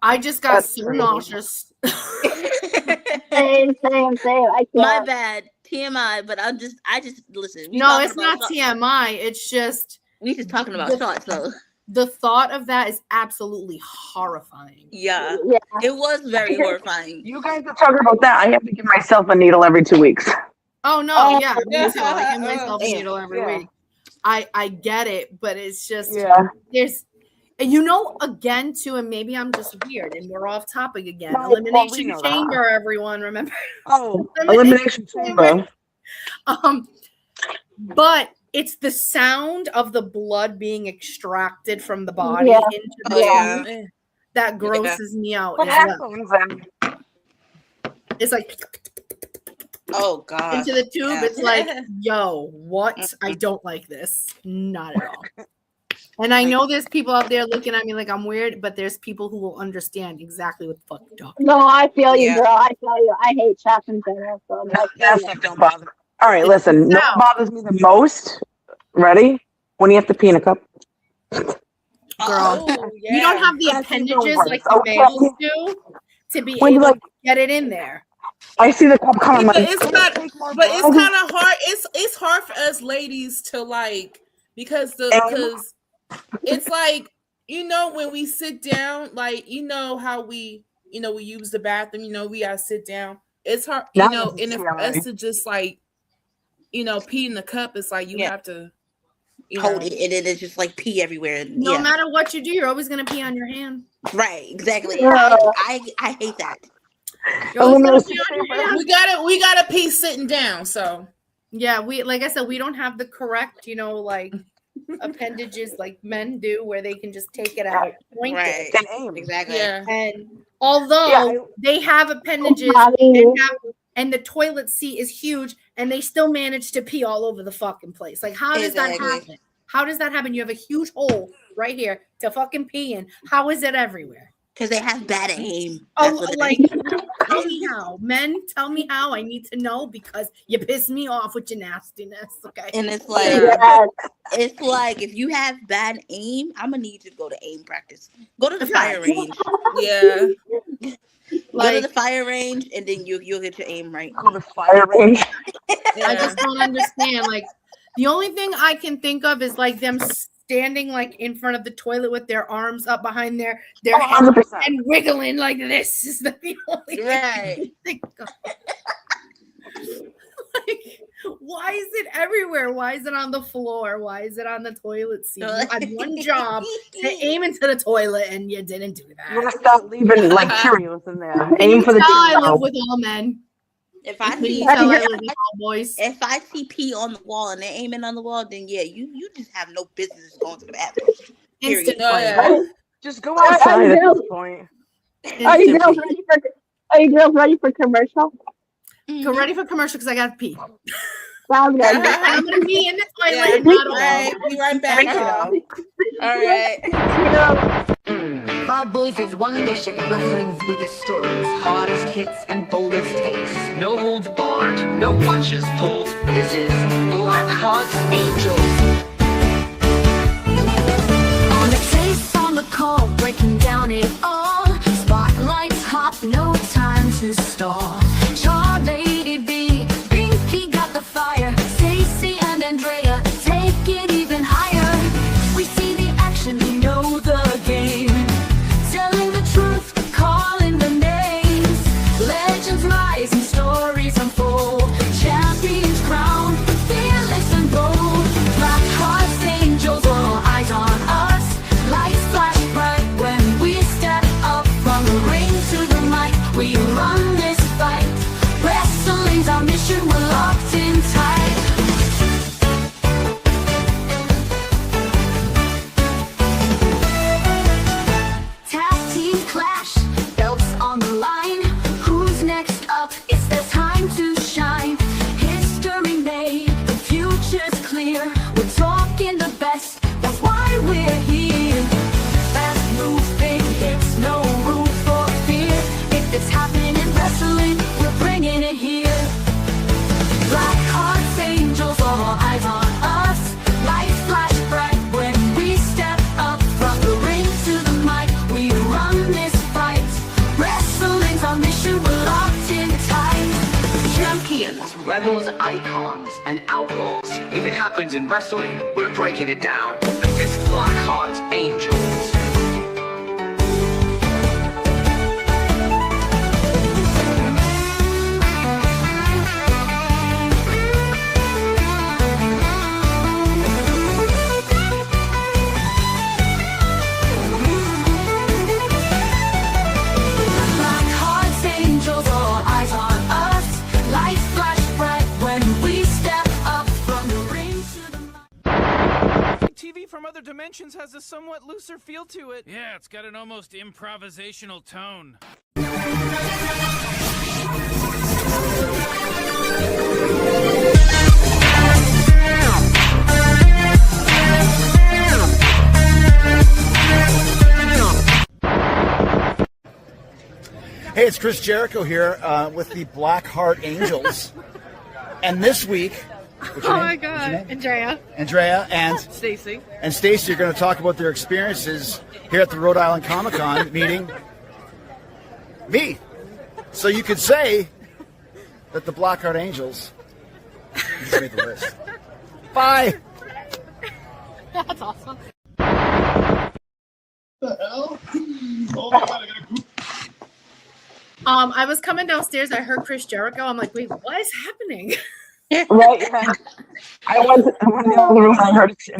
I just got so nauseous. Same. I can't. My bad. TMI, but I just listen. No, it's not TMI. It's just we just talking about shots, though. The thought of that is absolutely horrifying. Yeah, it was very horrifying. You guys are talking about that. I have to give myself a needle every 2 weeks. Oh no, yeah, me too. I give myself a needle every week. I get it, but it's just there's. And again, too, and maybe I'm just weird and we're off topic again. No, Elimination Chamber, everyone, remember? Oh, Elimination Chamber. But it's the sound of the blood being extracted from the body into the tube that grosses me out as well. It's like, oh god, into the tube. It's like, yo, what? I don't like this. Not at all. And I know there's people out there looking at me like I'm weird, but there's people who will understand exactly what the fuck you're talking about. No, I feel you, girl. I feel you. I hate shots in general. So That's not don't bother. All right, listen. No what bothers me the most. Ready? When you have to pee in a cup. Girl, you don't have the appendages like the males do to be able to get it in there. I see the cup coming. But it's not. But it's kind of hard. It's hard for us ladies to like because it's like, when we sit down, like, how we use the bathroom, we gotta sit down. It's hard, and if us to just like, pee in the cup, it's like you have to hold it, and it's just like pee everywhere. No matter what you do, you're always gonna pee on your hand. Right, exactly. I hate that. We gotta pee sitting down, so yeah, like I said, we don't have the correct, like appendages like men do where they can just take it out, point it, and aim. Exactly. Yeah. And although they have appendages and the toilet seat is huge and they still manage to pee all over the fucking place. Like, how does that happen? How does that happen? You have a huge hole right here to fucking pee in. How is it everywhere? Because they have bad aim. Tell me how. Men, tell me how. I need to know because you piss me off with your nastiness. Okay. And it's like, if you have bad aim, I'm gonna need you to go to aim practice. Go to the fire range. Yeah. Go to the fire range, and then you'll get your aim right. Go to the fire range. I just don't understand. Like, the only thing I can think of is like them standing like in front of the toilet with their arms up behind their head and wiggling like this is the only thing I can think of. Like, why is it everywhere? Why is it on the floor? Why is it on the toilet seat? You had one job to aim into the toilet and you didn't do that. You're gonna start leaving like Cheerios in there. Aim for the I live with all men. If I see boys, if I see pee on the wall and they're aiming on the wall, then you just have no business going to the bathroom. Instant Just go outside at this point. Are you girls ready for commercial? Go ready for commercial because I got to pee. I'm gonna pee in the toilet. Be right back. All right. Bad Boys is one edition, wrestling's biggest stories, hottest hits and boldest takes. No holds barred, no punches pulled. This is Blackharts Angels. On the case, on the call, breaking down it all. Spotlights hot, no time to stall. Char, Lady B, Binky got the fire. Stacey and Draya take it even higher. We see the action, we know the game. Telling the truth, calling the names. Legends rise and stories unfold. Champions crowned, fearless and bold. Blackharts, angels, all eyes on us. Lights flash bright when we step up from the ring to the mic. We run this fight. Wrestling's our mission, we're locked in tight. Tag team clash, belts on the line. Who's next up? It's their time to shine. History made, the future's clear. We're talking the best, that's why we're here. Fast moves, big hits, no room for fear. If it's happening in wrestling, we're bringing it here. Blackharts, angels, all eyes on us. Lights champions, rebels, icons, and outlaws. If it happens in wrestling, we're breaking it down. It's Blackheart Angels. Blackharts, angels, all eyes on us. Lights flash bright when we step up from the ring to the TV from other dimensions has a somewhat looser feel to it. Yeah, it's got an almost improvisational tone. Hey, it's Chris Jericho here with the Blackheart Angels. And this week, what's your name? my God. Andrea. Andrea and Stacey. and Stacey are going to talk about their experiences here at the Rhode Island Comic Con meeting me. So you could say that the Blackheart Angels just made the list. Bye. That's awesome. The hell? Oh my God, I got a group. I was coming downstairs. I heard Chris Jericho. I'm like, wait, what is happening? Right. Yeah. I went in the other room and I heard it too.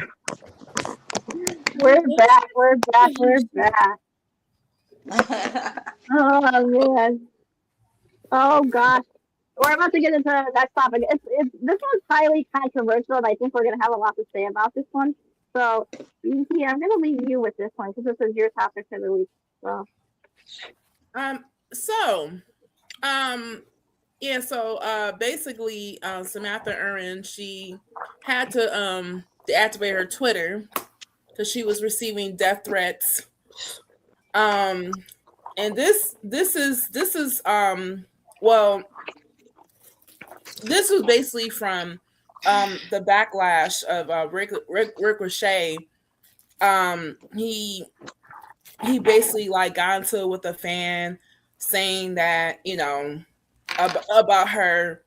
We're back. We're back. We're back. Oh man. Oh gosh. We're about to get into the next topic. This one's highly controversial, and I think we're gonna have a lot to say about this one. So, yeah, I'm gonna leave you with this one because this is your topic for the week. So. Basically, Samantha Erin, she had to deactivate her Twitter because she was receiving death threats. And this was basically from the backlash of Ricochet. He basically like got into it with a fan saying that, about her,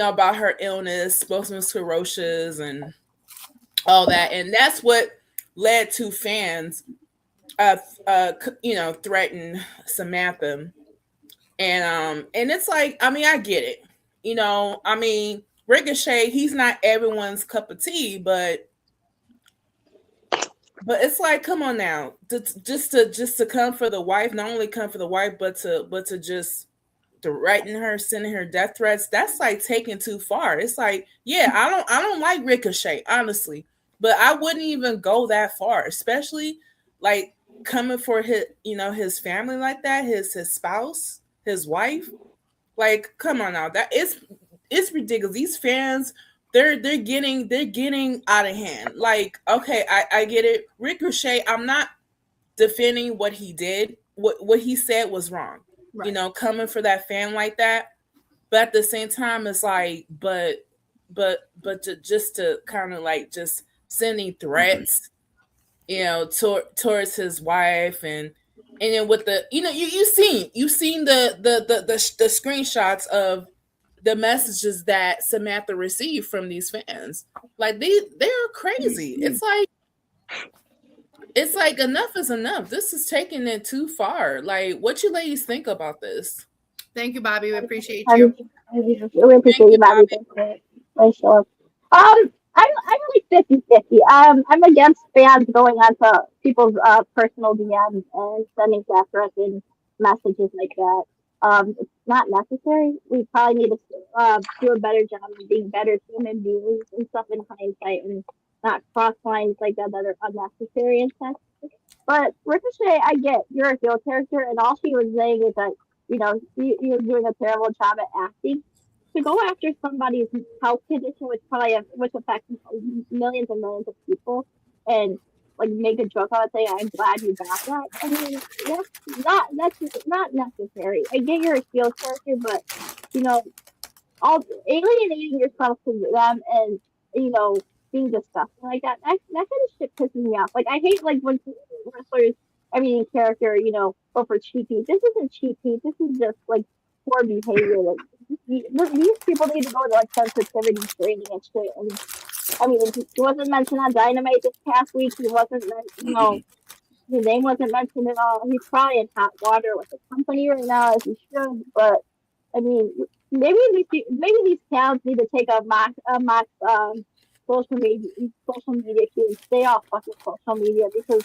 about her illness, multiple sclerosis and all that. And that's what led to fans, threaten Samantha. And it's like, I mean, I get it. Ricochet, he's not everyone's cup of tea, but it's like, come on now, just to come for the wife, not only come for the wife, but to just threaten her, sending her death threats. That's like taking too far. It's like, yeah, I don't like Ricochet, honestly, but I wouldn't even go that far, especially like coming for his family like that, his spouse, his wife. Like, come on now, that it's ridiculous. These fans, they're getting out of hand. Like, okay, I get it. Ricochet, I'm not defending what he did. What he said was wrong. Right. Coming for that fan like that. But at the same time, it's like, but to kind of like just sending threats, towards his wife, and then with the, you've seen the screenshots of the messages that Samantha received from these fans. Like, they're crazy. It's like enough is enough. This is taking it too far. Like, what you ladies think about this? Thank you, Bobby. We appreciate you. We appreciate you, Bobby. Thanks, Sean. I'm like 50-50. I'm against fans going onto people's personal DMs and sending death threats and messages like that. It's not necessary. We probably need to do a better job of being better human beings and stuff in hindsight, and not cross lines like that are unnecessary and such. But Ricochet, I get, you're a heel character, and all she was saying is that, you were doing a terrible job at acting. To go after somebody's health condition, which affects millions and millions of people, and like make a joke out of saying, "I'm glad you got that." I mean, that's not necessary. I get you're a heel character, but all alienating yourself to them and being disgusting like that kind of shit pisses me off. Like, I hate like when wrestlers, character, go for cheap heat. This isn't cheap heat. This is just like poor behavior. Like these people need to go to like sensitivity training and shit. And I mean, he wasn't mentioned on Dynamite this past week. He wasn't, his name wasn't mentioned at all. He's probably in hot water with the company right now, as he should. But I mean, maybe these towns need to take a mock social media cue and stay off fucking social media, because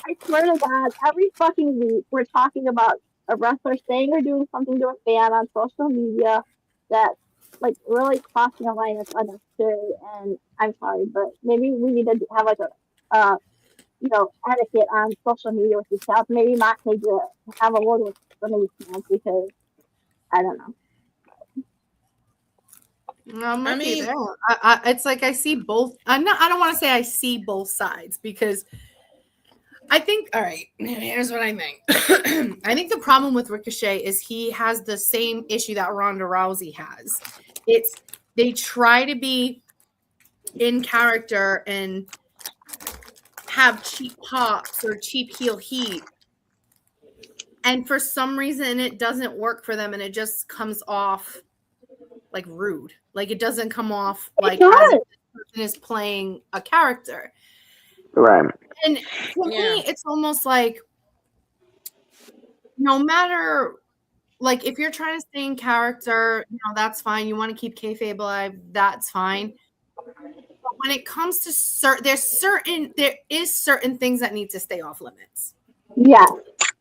I swear to God, every fucking week we're talking about a wrestler saying or doing something to a fan on social media that's like really crossing a line that's unnecessary. And I'm sorry, but maybe we need to have like a etiquette on social media with yourself. Maybe Max need to have a word with some of these fans, because I don't know. I mean, it's like I see both. I don't want to say I see both sides, because I think, all right, here's what I think. I think the problem with Ricochet is he has the same issue that Ronda Rousey has. It's they try to be in character and have cheap pops or cheap heel heat, and for some reason it doesn't work for them, and it just comes off like rude. Like it doesn't come off like as if this person is playing a character. Right. And for me, it's almost like no matter, like if you're trying to stay in character, that's fine. You want to keep kayfabe alive, that's fine. But when it comes to there is certain things that need to stay off limits. Yeah.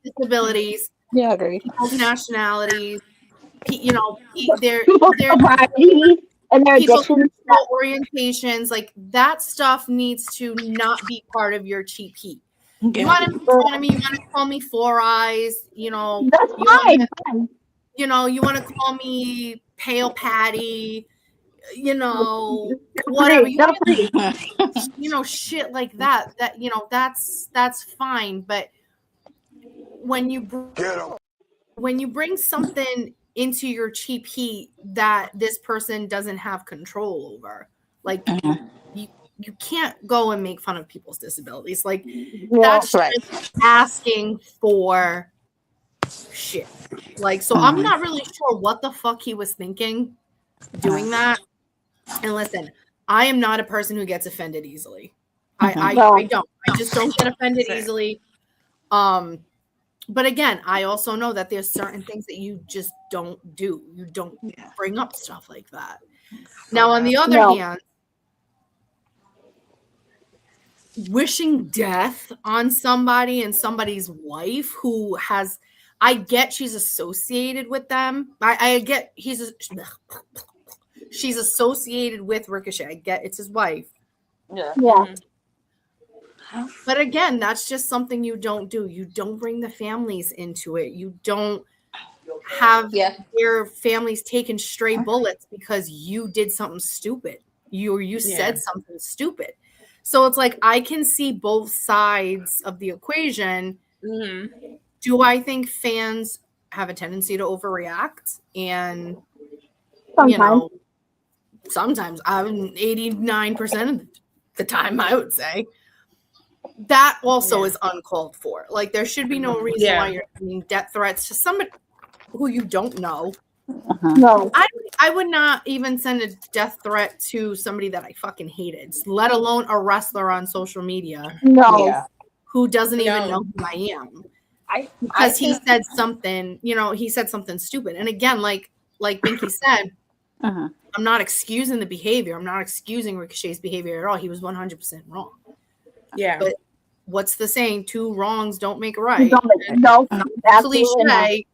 Disabilities. Yeah, I agree. People's nationalities. Their and their people's addictions, orientations, like that stuff needs to not be part of your cheap heat. Yeah. You want to make fun of me? You want to call me Four Eyes? That's fine. You want to call me Pale Patty? Whatever. Shit like that. That's fine. But when you bring something into your cheap heat that this person doesn't have control over, like you can't go and make fun of people's disabilities. Like that's right. just asking for shit. Like, so I'm not really sure what the fuck he was thinking doing that. And listen, I am not a person who gets offended easily. I don't. I just don't get offended easily. But again, I also know that there's certain things that you just don't do. You don't bring up stuff like that. Now, on the other hand, wishing death on somebody and somebody's wife who has, I get she's associated with them. I get she's associated with Ricochet. I get it's his wife. Yeah. But again, that's just something you don't do. You don't bring the families into it. You don't have your families taking stray bullets because you did something stupid. You said something stupid. So it's like I can see both sides of the equation. Mm-hmm. Do I think fans have a tendency to overreact? And sometimes I'm 89% of the time, I would say. That also is uncalled for. Like there should be no reason why you're sending death threats to somebody who you don't know. No, I would not even send a death threat to somebody that I fucking hated, let alone a wrestler on social media. No, who doesn't even know who I am. Because he said something, he said something stupid. And again, like Binky said, I'm not excusing the behavior. I'm not excusing Ricochet's behavior at all. He was 100% wrong. Yeah. But what's the saying? Two wrongs don't make a right. No, cliche.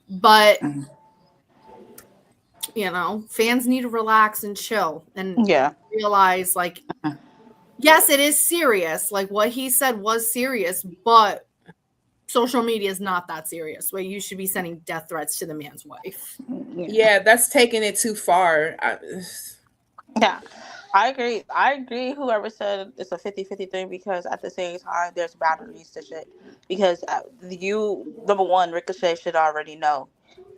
But fans need to relax and chill and realize, like, yes, it is serious. Like what he said was serious, but social media is not that serious. Where you should be sending death threats to the man's wife. Yeah, that's taking it too far. I agree. Whoever said it's a 50-50 thing, because at the same time, there's boundaries to shit. Because number one, Ricochet should already know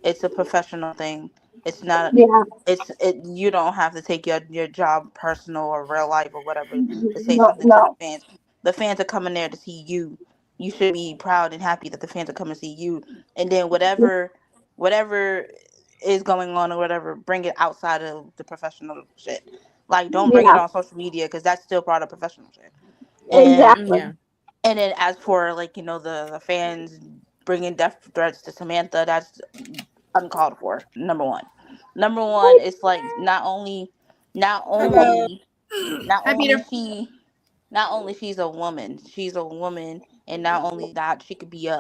it's a professional thing. It's not. You don't have to take your job personal or real life or whatever to say something to the fans. The fans are coming there to see you. You should be proud and happy that the fans are coming to see you. And then whatever is going on or whatever, bring it outside of the professional shit. Like, don't bring it on social media because that's still part of professional shit. And Exactly. and then as for like the fans bringing death threats to Samantha, that's uncalled for. Number one, it's like not only Hi, Peter. not only she's a woman, and not only that, she could be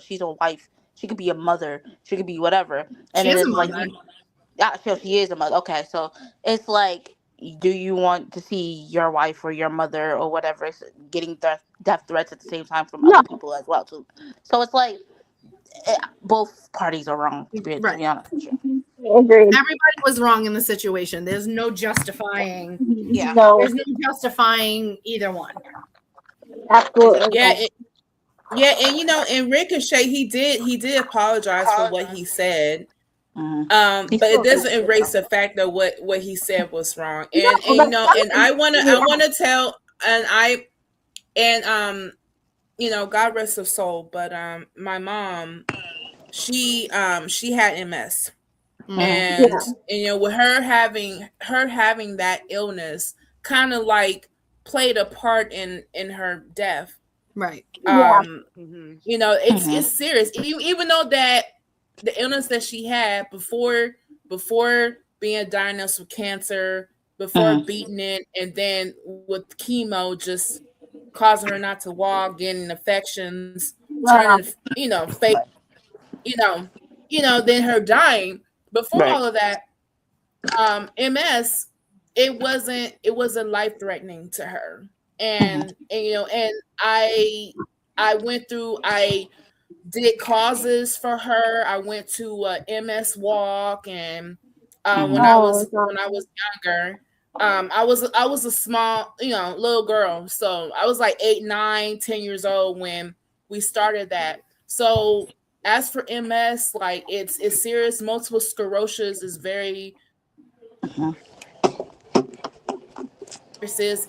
she's a wife, she could be a mother, she could be whatever, and She it is a is like mother. yeah, so she is a mother. Okay, so it's like, do you want to see your wife or your mother or whatever getting death threats at the same time from other people as well too? So it's like both parties are wrong. To be honest with you. Everybody was wrong in the situation. There's no justifying. Yeah. There's no justifying either one. Absolutely. Yeah, and and Ricochet, he did apologize for what he said. But it doesn't erase the fact that what he said was wrong. And I wanna tell, God rest her soul, but my mom, she had MS. And with her having that illness kind of like played a part in her death. Right. It's serious. Even though that the illness that she had before being diagnosed with cancer, before beating it, and then with chemo just causing her not to walk, getting infections, turning fake, then her dying. Before all of that, MS, it wasn't life threatening to her, and I did causes for her. I went to MS walk, and when I was younger, I was a small little girl, so I was like 8, 9, 10 years old when we started that. So as for MS, like it's serious. Multiple sclerosis is very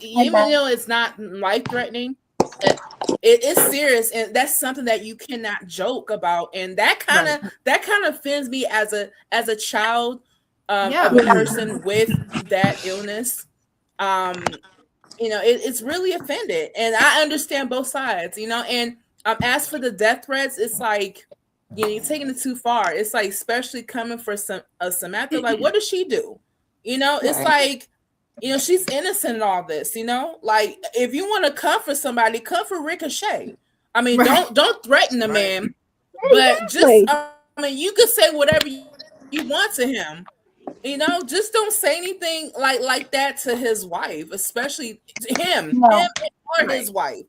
even though it's not life threatening, it is serious, and that's something that you cannot joke about. And that kind of offends me as a child of a person with that illness. It's really offended, and I understand both sides. And as for the death threats, it's like you're taking it too far. It's like, especially coming for Samantha, like, what does she do? It's like, she's innocent in all this. Like, if you want to come for somebody, come for Ricochet. I mean, don't threaten the man, but just you could say whatever you want to him. Just don't say anything like that to his wife, especially to him or his wife,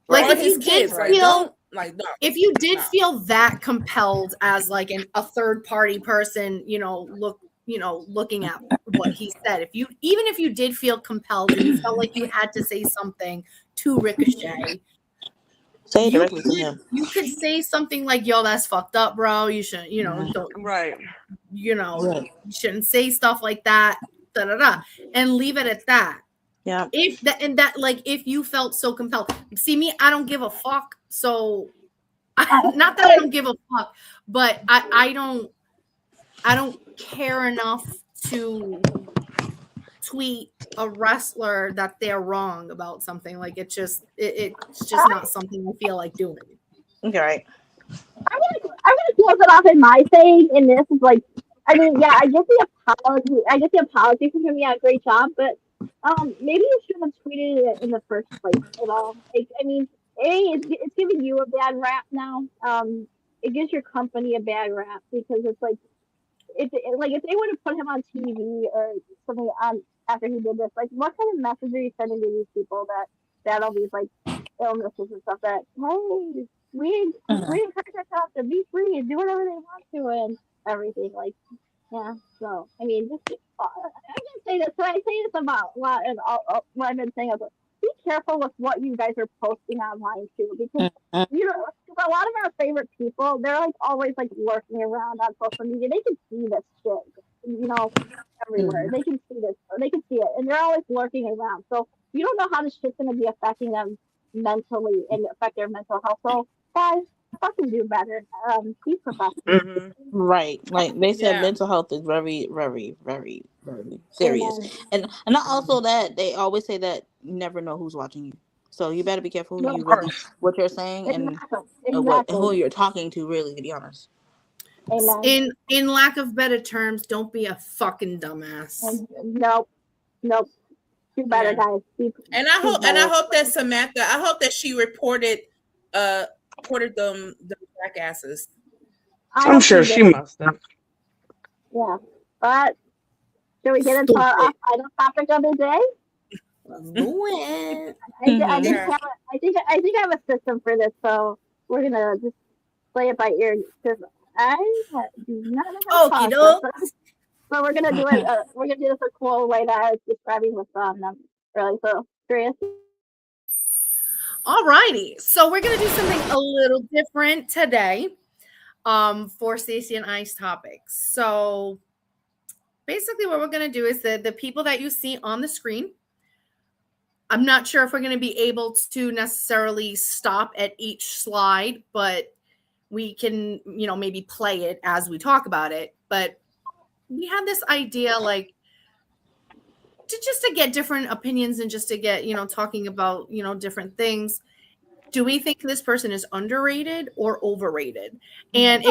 like or if his you kids. did feel no. If you did feel that compelled as like a third party person, looking at what he said, even if you did feel compelled and you felt like you had to say something to Ricochet, say it directly to him. You could say something like, "Yo, that's fucked up, bro. You shouldn't, don't, you shouldn't say stuff like that." And leave it at that. Yeah. If you felt so compelled, see me, I don't give a fuck. So, not that I don't give a fuck, but I don't care enough to tweet a wrestler that they're wrong about something. Like, it's just not something I feel like doing. Okay, right. I'm gonna close it off in my saying, and this is like, I mean, yeah, I get the apology for him. Yeah, great job, but maybe you shouldn't have tweeted it in the first place at all. Like, I mean, it's giving you a bad rap now. It gives your company a bad rap because it's like, if they would have put him on TV or something on after he did this, like, what kind of message are you sending to these people that all these like illnesses and stuff, that hey, we encourage ourselves to be free and do whatever they want to and everything, like, yeah. So I mean, just I'm gonna say this. So I say this about a lot, and what I've been saying is, be careful with what you guys are posting online too, because a lot of our favorite people, they're like always like lurking around on social media. They can see this shit, everywhere. They can see this, or they can see it, and they're always lurking around. So you don't know how this shit's gonna be affecting them mentally and affect their mental health. So guys, fucking do better. He's professional. Right. Like they said, Yeah. mental health is very, very, very, very serious. And not also that they always say that you never know who's watching you. So you better be careful who you really what you're saying and who you're talking to, really, to be honest. Amen. In lack of better terms, don't be a fucking dumbass. Nope. Do better, guys. And I hope that Samantha, I hope that she reported them the jackasses. I'm sure she must have. Yeah, but should we get into our final topic of the day? Let's do it. I think I have a system for this, so we're gonna just play it by ear because I do not know how to process. So we're gonna do it. We're gonna do this a cool way that I was describing with them earlier. So curious. Alrighty, so we're gonna do something a little different today, for Stacey and I's topics. So basically, what we're gonna do is the people that you see on the screen. I'm not sure if we're gonna be able to necessarily stop at each slide, but we can, maybe play it as we talk about it. But we had this idea, like, to get different opinions and just to get, talking about, different things. Do we think this person is underrated or overrated? And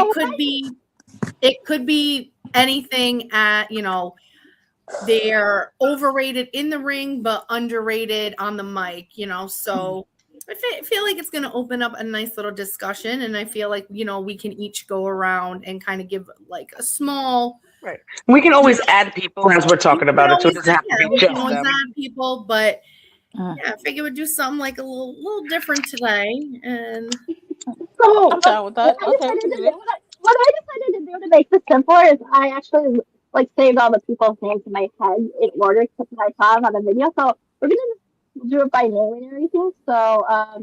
it could be anything at, they're overrated in the ring, but underrated on the mic, so I feel like it's going to open up a nice little discussion. And I feel like, we can each go around and kind of give like a small. Right. We can always add people as we're talking about it. So it doesn't have to be just always them. add people, but I figure we'd do something like a little different today. And I'm down with that. What I decided to do to make this simpler is I actually saved all the people's names in my head in order that I saw them on the video. So we're gonna do it by name and everything. So I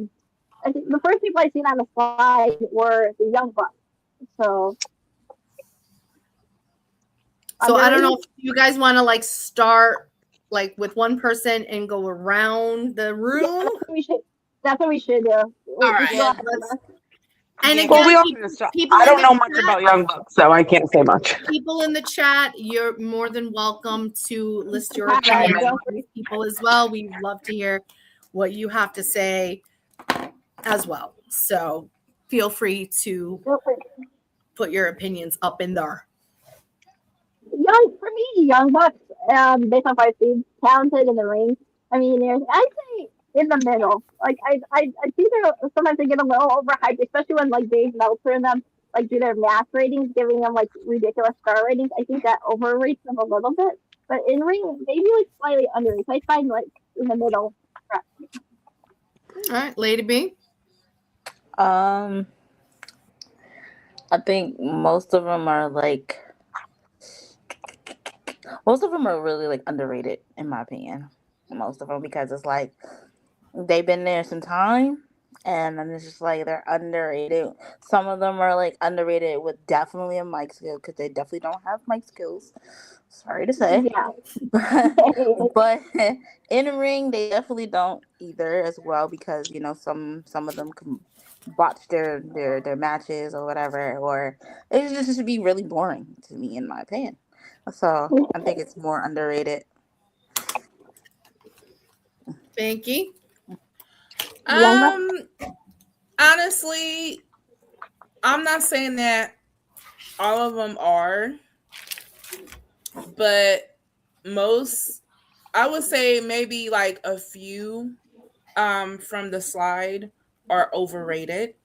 think the first people I seen on the slide were the Young Bucks. So I don't know if you guys want to start with one person and go around the room. Yeah, that's what we should do. All right. And again, I don't know much about Young Bucks, so I can't say much. People in the chat, you're more than welcome to list your opinions on these people as well. We'd love to hear what you have to say as well. So feel free to put your opinions up in there. For me, Young Bucks, based on what I've seen, talented in the ring. I mean, I'd say in the middle. I think sometimes they get a little overhyped, especially when Dave Meltzer and them do their math ratings, giving them ridiculous star ratings. I think that overrates them a little bit. But in ring, maybe slightly underrated. I find in the middle. All right, Lady B. I think most of them are really underrated in my opinion. Most of them, because it's they've been there some time, and then it's just they're underrated. Some of them are underrated with definitely a mic skill because they definitely don't have mic skills. Sorry to say, but in the ring they definitely don't either as well, because some of them can botch their matches or whatever, or it just be really boring to me in my opinion. So I think it's more underrated. Binky. Honestly, I'm not saying that all of them are, but most, I would say maybe a few from the slide are overrated.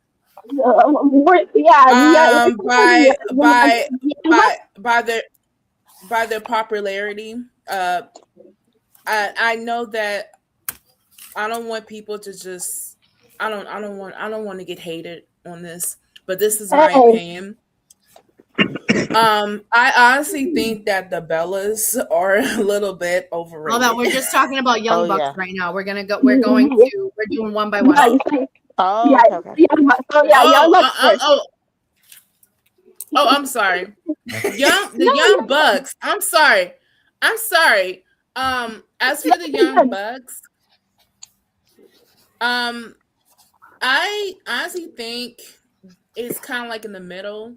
By their popularity. I know that I don't want people to just I don't want to get hated on this, but this is my opinion. I honestly think that the Bellas are a little bit overrated. Hold on, we're just talking about Young Bucks right now. We're doing one by one. Okay. I'm sorry. The Young Bucks. I'm sorry. As for the Young Bucks, I honestly think is kind of like in the middle.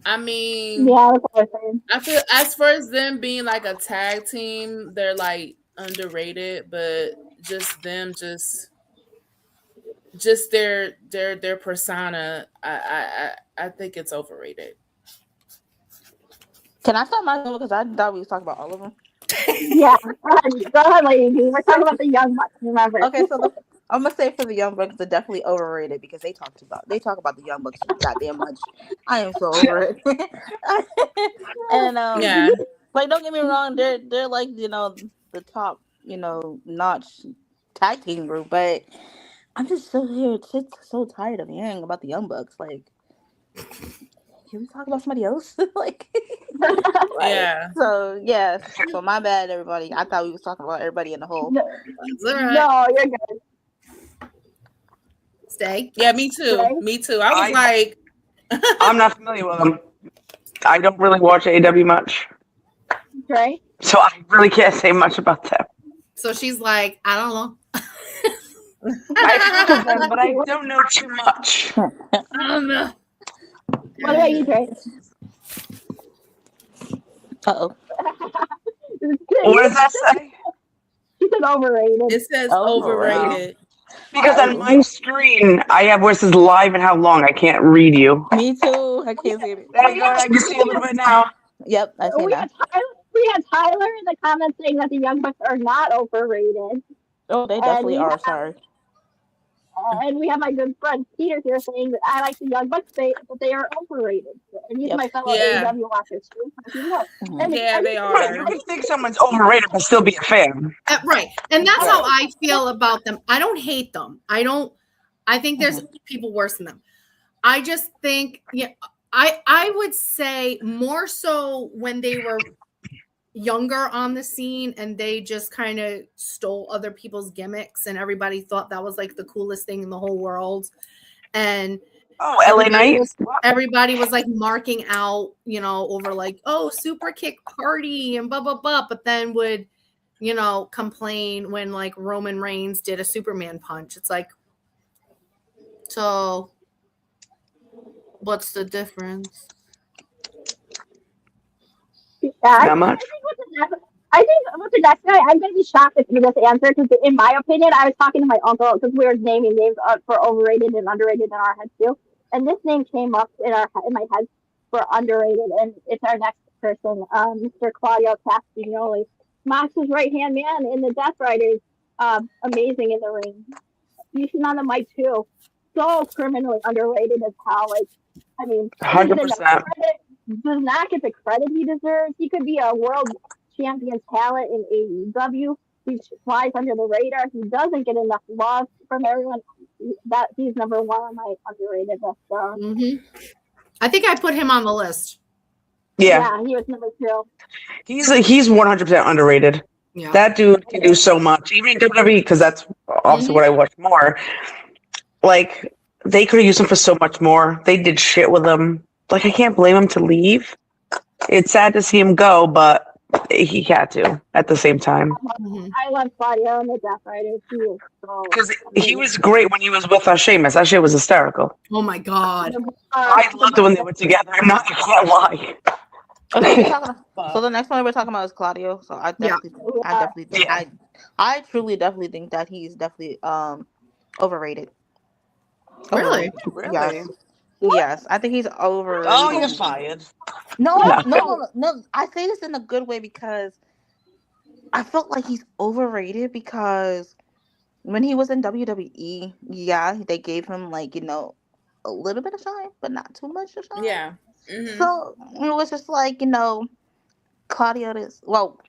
I mean, Yeah, that's what I'm saying. I feel as far as them being like a tag team, they're like underrated, but just them, just their persona, I think it's overrated. Can I start my number because I thought we was talking about all of them? Yeah, go ahead, Lady B. We're talking about the Young Bucks, remember? Okay, so I'm gonna say for the Young Bucks, they're definitely overrated because they talk about the Young Bucks too goddamn much. I am so over it. And Yeah. like don't get me wrong, they're like the top notch tag team group, but I'm just so tired of hearing about the Young Bucks. Like, can we talk about somebody else? like, Yeah. So yeah. So my bad, everybody. I thought we was talking about everybody in the whole. No, you're good. Stay. Yeah, me too. Me too. I was like, I'm not familiar with them. I don't really watch AEW much, Right? so I really can't say much about them. So she's like, I don't know. I've heard of them, but I don't know too much. I don't know. What about you, Dre? Uh-oh. What does that say? She said overrated. It says overrated. Because on my screen, I have where it says live and how long. I can't read you. Me too. I can't see it. There you go. I can see a little bit now. Yep, I see that. We had Tyler in the comments saying that the Young Bucks are not overrated. Oh, they definitely are. Sorry. And we have my good friend Peter here saying that I like the Young Bucks, but they are overrated. And he's my fellow AEW watcher too. Yeah, they are. You can think someone's overrated but still be a fan. Right. And that's how I feel about them. I don't hate them. I think there's people worse than them. I just think, I would say more so when they were younger on the scene and they just kind of stole other people's gimmicks and everybody thought that was like the coolest thing in the whole world. And LA Knight. Everybody was like marking out, over like, oh, super kick party and blah, blah, blah. But then would, complain when like Roman Reigns did a Superman punch. It's like, so what's the difference? Not much. I think with the next guy, I'm going to be shocked if you just answer because, in my opinion, I was talking to my uncle because we were naming names for overrated and underrated in our heads too, and this name came up in my head for underrated, and it's our next person, Mr. Claudio Castagnoli, Mox's right hand man in the Death Riders, amazing in the ring, decent on the mic too, so criminally underrated as how 100%. Does not get the credit he deserves. He could be a world champion talent in AEW. He flies under the radar. He doesn't get enough love from everyone. That he's number one on my underrated list. I think I put him on the list. Yeah, he was number 2. He's 100% underrated. Yeah. That dude can do so much. Even in WWE, because that's also what I watch more. Like, they could have used him for so much more. They did shit with him. Like, I can't blame him to leave. It's sad to see him go, but he had to at the same time. I love Claudio and the Death Riders. Because he was great when he was with Sheamus. That shit was hysterical. Oh my God. I loved it when they were together. I can't lie. Okay, so the next one we're talking about is Claudio. So I truly definitely think that he's definitely overrated. Really? Yes. Yes, I think he's overrated. Oh, you're fired. No. I say this in a good way because I felt like he's overrated because when he was in WWE, they gave him a little bit of shine, but not too much of shine. Yeah. Mm-hmm. So it was just like, Claudio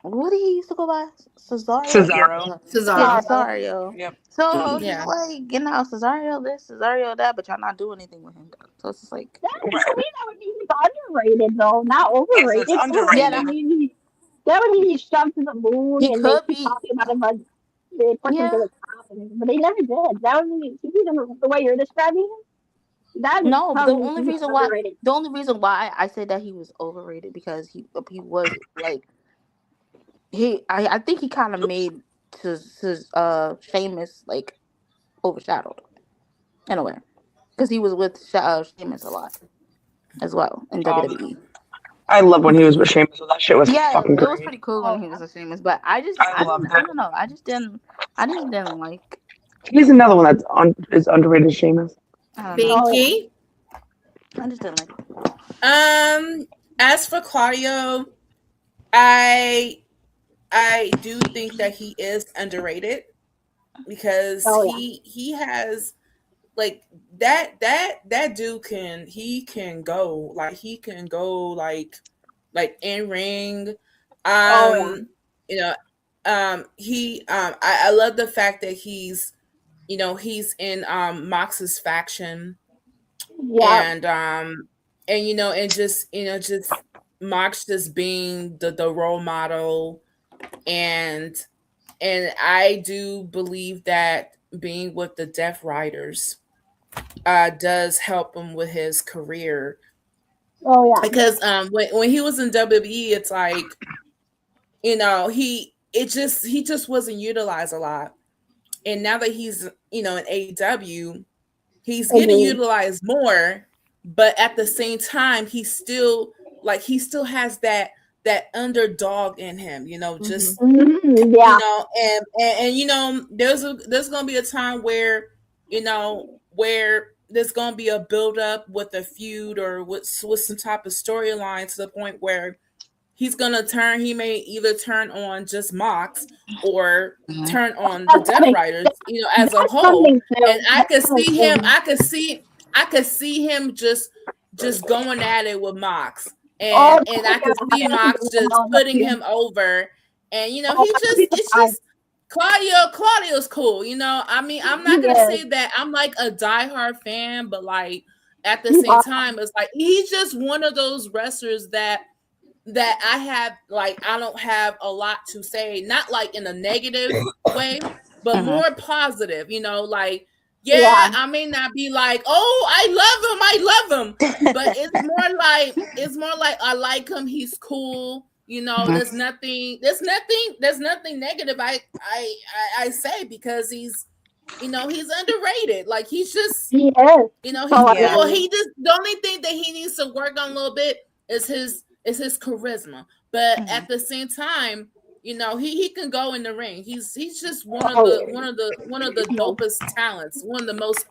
what did he used to go by? Cesaro. Yep. So he's like, Cesaro this, Cesaro that, but y'all not doing anything with him. So it's just like that would mean he's underrated though, not overrated. Yes, underrated. Yeah, that would mean he's shoved to the moon he and could they keep talking about him, but they put him to the top, but they never did. That would mean the way you're describing him. No, the only reason why I said that he was overrated because he was like I think he kind of made his Sheamus overshadowed in a way. because he was with Sheamus a lot as well in WWE. I love when he was with Sheamus. So that shit was Yeah, fucking it great. was pretty cool when he was with Sheamus, but I loved don't it. know. I just didn't like. He's another one that's is underrated. Sheamus. Binky. I just didn't like it. As for Claudio, I do think that he is underrated because he has like that dude can go like in ring. You know, I love the fact that he's in Mox's faction. And just Mox just being the role model, and I do believe that being with the Death Riders does help him with his career. Because when he was in WWE, it's like he just wasn't utilized a lot, and now that he's in AEW, he's getting utilized more, but at the same time, he still has that underdog in him, just and there's gonna be a time where where there's gonna be a build up with a feud or with some type of storyline to the point where he may either turn on just Mox or turn on the Death Riders, as a whole. And I could see him just going at it with Mox. And I could see Mox just putting him over. And it's just Claudio's cool. I mean, I'm not gonna say that I'm like a diehard fan, but like at the same time, it's like he's just one of those wrestlers that I have, like, I don't have a lot to say, not like in a negative way, but more positive, I may not be like, oh, I love him, but it's more like I like him, he's cool, there's nothing negative I say, because he's underrated. Like, he's just he's cool. He just, the only thing that he needs to work on a little bit is his charisma, but at the same time, he can go in the ring. He's just one of the dopest talents, one of the most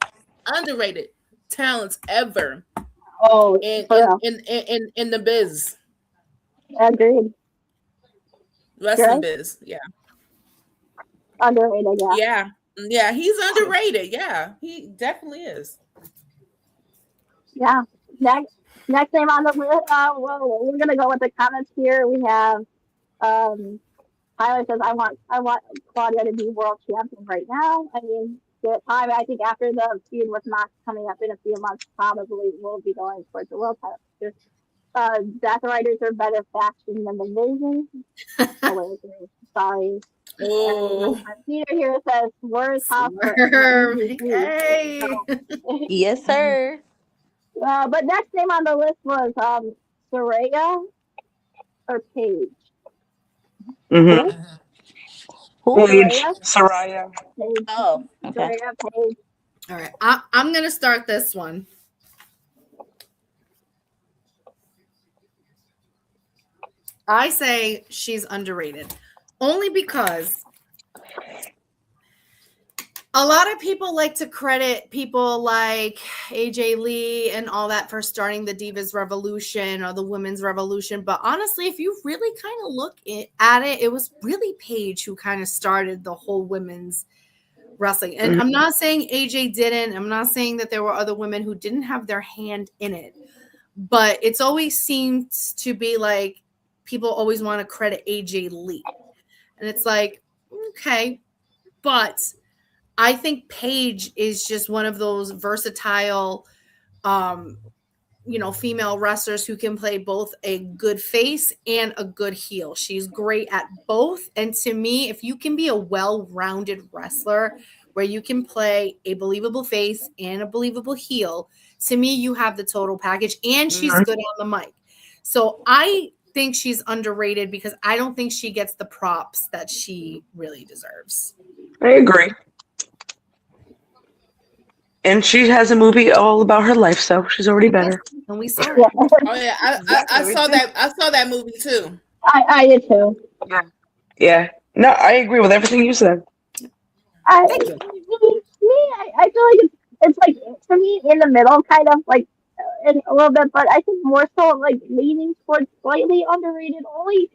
underrated talents ever. In the biz. Agreed. Wrestling biz, yeah. Underrated, yeah. Yeah, he's underrated. Yeah, he definitely is. Yeah. Next name on the list, we're gonna go with the comments here. We have Tyler says, I want Claudia to be world champion right now. I mean, I think after the feud with Mox coming up in a few months, probably will be going towards the world title. Death Riders are better faction than the Vision. Sorry. Oh. Peter here says, where's Hopper? Hey. Yes, sir. But next name on the list was Draya or Paige. Mm-hmm. Saraya. Oh, okay. Draya, Paige. All right, I'm gonna start this one. I say she's underrated, only because a lot of people like to credit people like AJ Lee and all that for starting the Divas Revolution or the Women's Revolution. But honestly, if you really kind of look at it, it was really Paige who kind of started the whole women's wrestling. And I'm not saying AJ didn't. I'm not saying that there were other women who didn't have their hand in it. But it's always seemed to be like people always want to credit AJ Lee. And it's like, okay, but I think Paige is just one of those versatile, female wrestlers who can play both a good face and a good heel. She's great at both. And to me, if you can be a well-rounded wrestler where you can play a believable face and a believable heel, to me, you have the total package, and she's good on the mic. So I think she's underrated because I don't think she gets the props that she really deserves. I agree. And she has a movie all about her life, so she's already better. And we saw it. Oh yeah, I saw that. I saw that movie too. I did too. Yeah. No, I agree with everything you said. I feel like it's like for me in the middle, kind of like in a little bit, but I think more so like leaning towards slightly underrated, only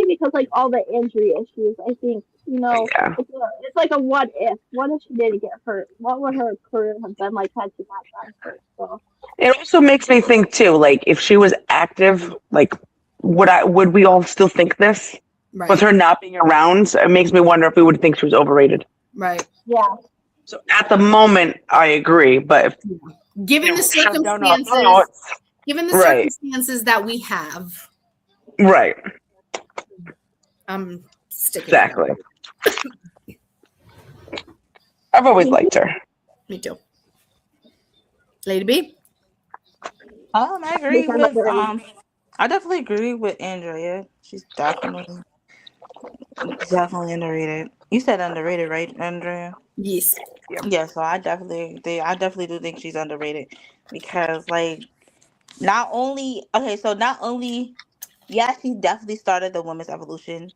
because like all the injury issues. I think Yeah. it's like a what if? What if she didn't get hurt? What would her career have been like had she not gotten hurt? So It also makes me think too, like if she was active, like would we all still think this? Right. With her not being around, it makes me wonder if we would think she was overrated. Right. yeah. So at the moment, I agree, but if, Given the shut down our circumstances, thoughts. given the Right. circumstances that we have, Right. I'm sticking. Exactly. I've always liked her. Me too. Lady B. I agree with I definitely agree with Andrea. She's definitely underrated. You said underrated, right, Andrea? Yes. Yeah, so I definitely do think she's underrated because like not only yeah, she definitely started the women's evolution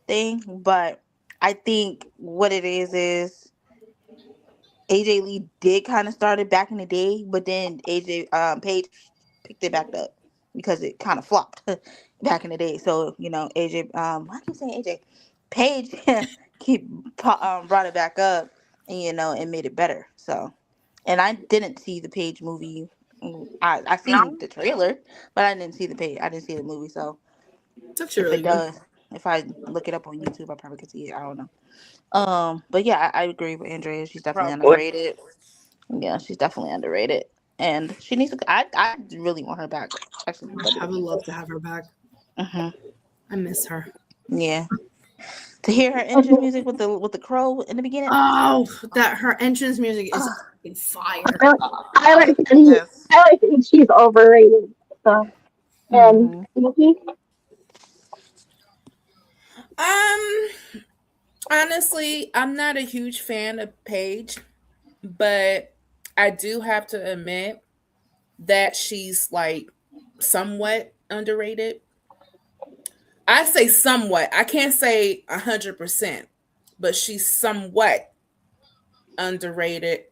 thing, but I think what it is AJ Lee did kind of start it back in the day, but then Paige picked it back up because it kind of flopped back in the day. So AJ, I keep saying AJ, Paige brought it back up and and made it better. So, and I didn't see the Paige movie. I seen the trailer, but I didn't see the Paige. I didn't see the movie. So It's actually really good. if I look it up on YouTube, I probably could see it. I don't know. But yeah, I agree with Andrea. She's definitely underrated. Yeah, she's definitely underrated, and she needs to. I really want her back. Actually, I would love to have her back. I miss her. Yeah, to hear her entrance music with the crow in the beginning. Oh, that her entrance music is fucking fire. I like think she's overrated. So and Binky? Honestly, I'm not a huge fan of Paige, but I do have to admit that she's like somewhat underrated. I say somewhat. I can't say 100%, but she's somewhat underrated.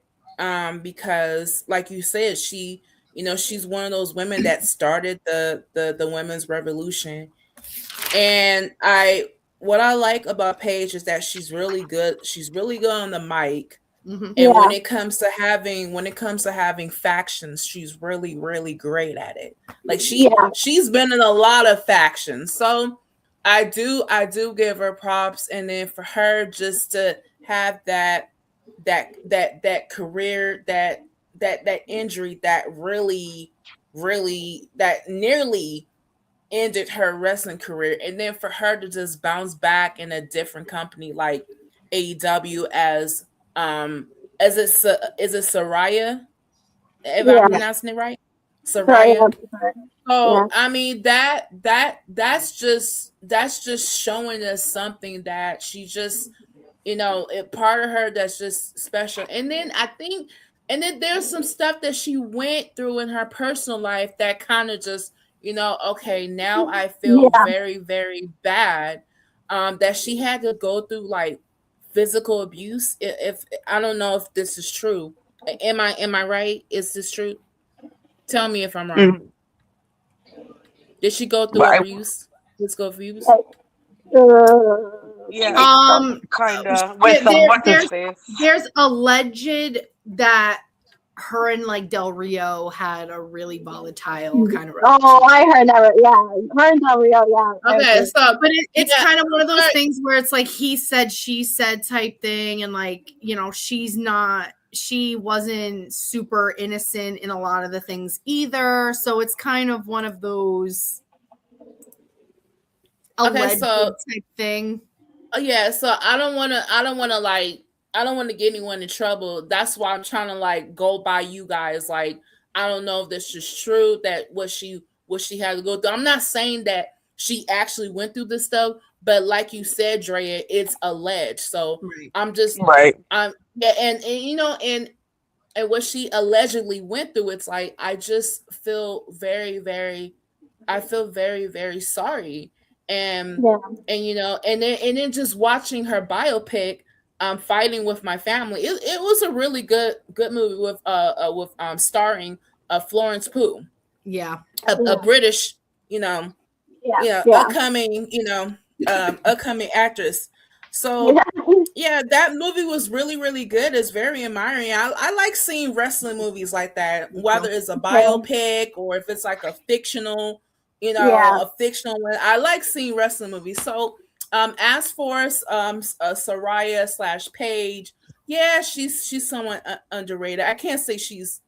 Because like you said, she's one of those women that started the women's revolution. And what I like about Paige is that she's really good. She's really good on the mic. And when it comes to having factions, she's really, really great at it. Like she's been in a lot of factions. So I do give her props. And then for her just to have that career, that injury that really, really that nearly ended her wrestling career, and then for her to just bounce back in a different company like AEW as is it Saraya? If I'm pronouncing it right, Saraya. So I mean that's just showing us something that she just part of her that's just special. And then there's some stuff that she went through in her personal life that kind of just okay, now I feel very, very bad that she had to go through like physical abuse. If I don't know if this is true. Am I right? Is this true? Tell me if I'm wrong. Did she go through abuse? Physical abuse? Yeah. Kind of. There's alleged that her and like Del Rio had a really volatile kind of relationship. Oh, I heard that. Yeah, her and Del Rio. Yeah. Okay, so but it's kind of one of those things where it's like he said, she said type thing, and like she wasn't super innocent in a lot of the things either. So it's kind of one of those alleged type thing. Yeah, so I don't want to get anyone in trouble. That's why I'm trying to like go by you guys. Like, I don't know if this is true, that what she had to go through. I'm not saying that she actually went through this stuff, but like you said, Draya, it's alleged. So I'm just and what she allegedly went through, it's like I just feel very, very sorry. And and then just watching her biopic, Fighting with My Family, it was a really good movie with starring Florence Pugh. Yeah. A British, upcoming, upcoming actress. So yeah, that movie was really, really good. It's very admiring. I like seeing wrestling movies like that, whether it's a biopic or if it's like a fictional, a fictional one. I like seeing wrestling movies. So as for Saraya / Paige, yeah, she's somewhat underrated. I can't say she's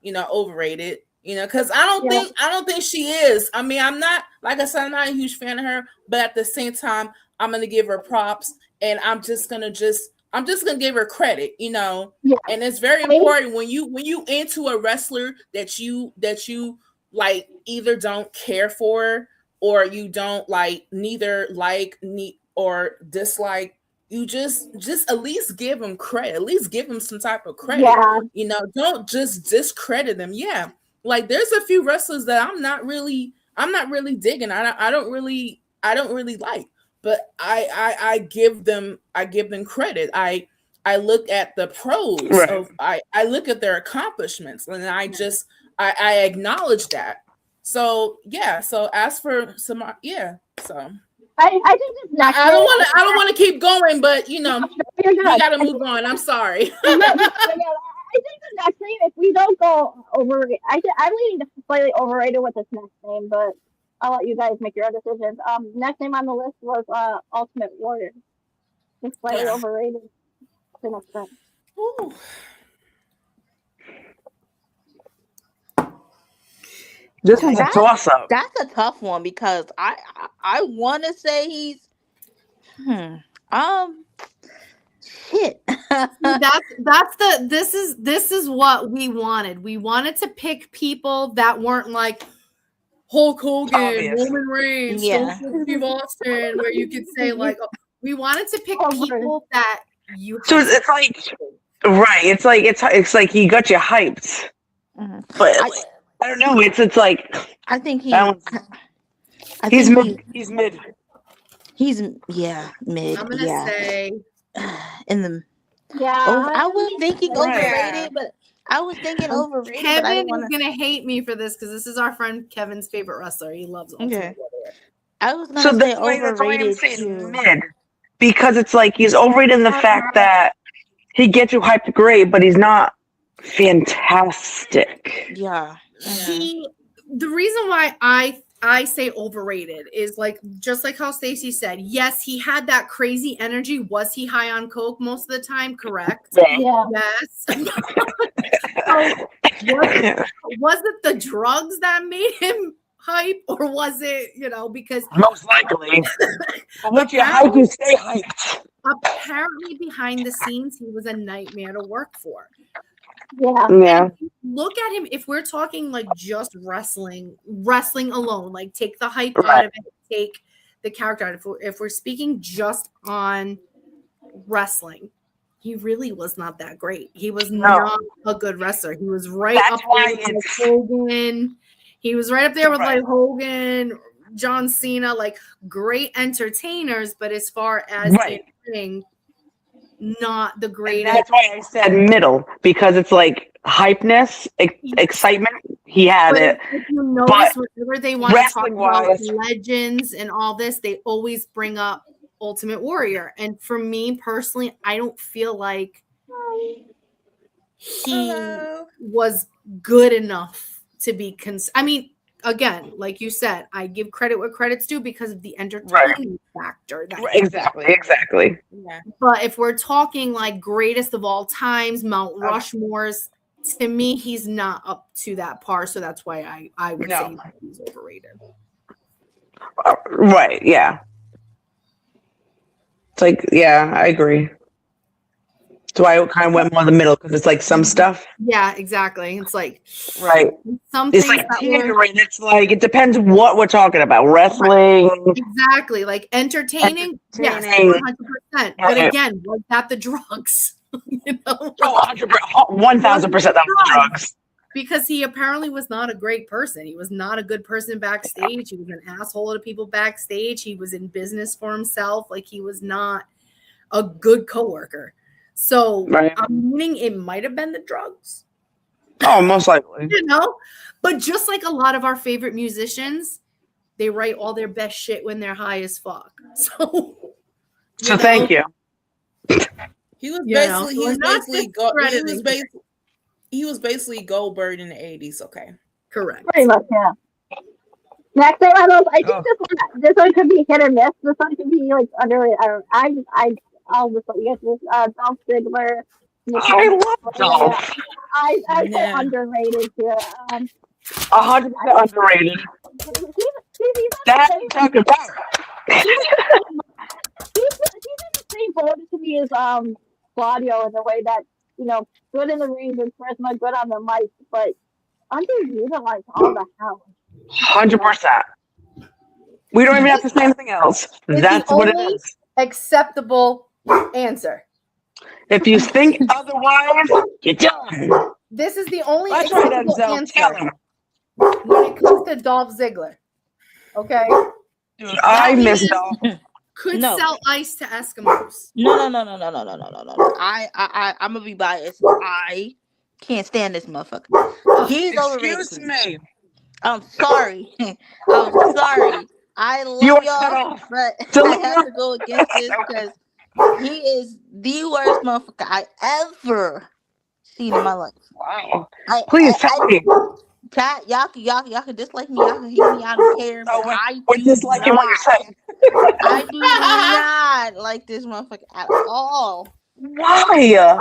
overrated, because I don't think she is. I mean, I'm not, like I said, I'm not a huge fan of her, but at the same time, I'm gonna give her props, and I'm just gonna give her credit, And it's very important when you into a wrestler that you like either don't care for or you don't neither or dislike. You just at least give them credit. At least give them some type of credit. Yeah. Don't just discredit them. Yeah. Like there's a few wrestlers that I'm not really digging. I don't really like, but I give them credit. I look at the pros of I look at their accomplishments, and I acknowledge that. So yeah. So as for some, so. I think this next. I don't want to keep going, but we got to move on. I'm sorry. I think the next name, if we don't go overrated, I'm leaning to slightly overrated with this next name, but I'll let you guys make your own decisions. Next name on the list was Ultimate Warrior. It's slightly overrated to an extent. Ooh. This one's a toss-up. That's a tough one because I want to say he's shit. This is what we wanted. We wanted to pick people that weren't like Hulk Hogan, Roman Reigns, Steve Austin, where you could say like, we wanted to pick people that you. So it's like, right? It's like he got you hyped, but I don't know. It's like I think he's mid. He's mid. I'm gonna say in the I was thinking overrated, but I was thinking overrated. Kevin is gonna hate me for this because this is our friend Kevin's favorite wrestler. He loves Ultimate Warrior. I was gonna say overrated too. Mid, because it's like he's overrated in the fact that he gets you hyped great, but he's not fantastic. Yeah. The reason why I say overrated is like just like how Stacey said, yes, he had that crazy energy. Was he high on coke most of the time? Correct. Yeah. Yes. Was it the drugs that made him hype, or was it, because most likely once you hype, you stay hyped. Apparently behind the scenes he was a nightmare to work for. Yeah. Look at him. If we're talking like just wrestling alone, like take the hype out of it, take the character out. If we're speaking just on wrestling, he really was not that great. He was not a good wrestler. He was up there with Hogan. He was right up there with like Hogan, John Cena, like great entertainers, but as far as anything, not the greatest. That's why I said middle, because it's like hypeness, excitement. He had it. If you notice, whenever they want to talk about legends and all this, they always bring up Ultimate Warrior. And for me personally, I don't feel like he was good enough to be I mean, again, like you said, I give credit where credit's due because of the entertainment factor. Exactly. Yeah. But if we're talking like greatest of all times, Mount Rushmore's, to me, he's not up to that par. So that's why I would say that he's overrated. Right. Yeah. It's like, I agree. So I kind of went more in the middle because it's like some stuff. Yeah, exactly. It's like some things. It's like it's like it depends what we're talking about. Wrestling. Exactly. Like entertaining. Yes, 100%. But again, was that the drugs? You know, 1,000% that was the drugs. Because he apparently was not a great person. He was not a good person backstage. He was an asshole to people backstage. He was in business for himself. Like, he was not a good coworker. So I'm meaning it might have been the drugs. Oh, most likely. You know? But just like a lot of our favorite musicians, they write all their best shit when they're high as fuck. So thank you. He was basically Goldberg in the 80s. Okay, correct. Pretty much, yeah. Next thing I know, I think this one could be hit or miss. This one could be like underrated. I'll just let you guys know. Dolph Ziggler. I love Dolph. I say underrated here. 100% underrated. That's talking about. He's in the same boat to me as Claudio in the way that, you know, good in the ring, good charisma, good on the mic, but underutilized all the hell. 100%. We don't even have to say anything else. That's what it is. Acceptable answer. If you think otherwise, you're done. This is the only That's right, acceptable Enzo. answer when it comes to Dolph Ziggler. Okay? Dude, I miss Dolph. Could sell ice to Eskimos. No. I'm gonna be biased. I can't stand this motherfucker. He's overrated. Excuse me. I'm sorry. I'm sorry. I love y'all, but I have to go against this because he is the worst motherfucker I ever seen in my life. Wow. Please tell me. Chat, y'all can dislike me, y'all can hate me, I don't care. We're disliking what you're saying. I do not like this motherfucker at all. Why?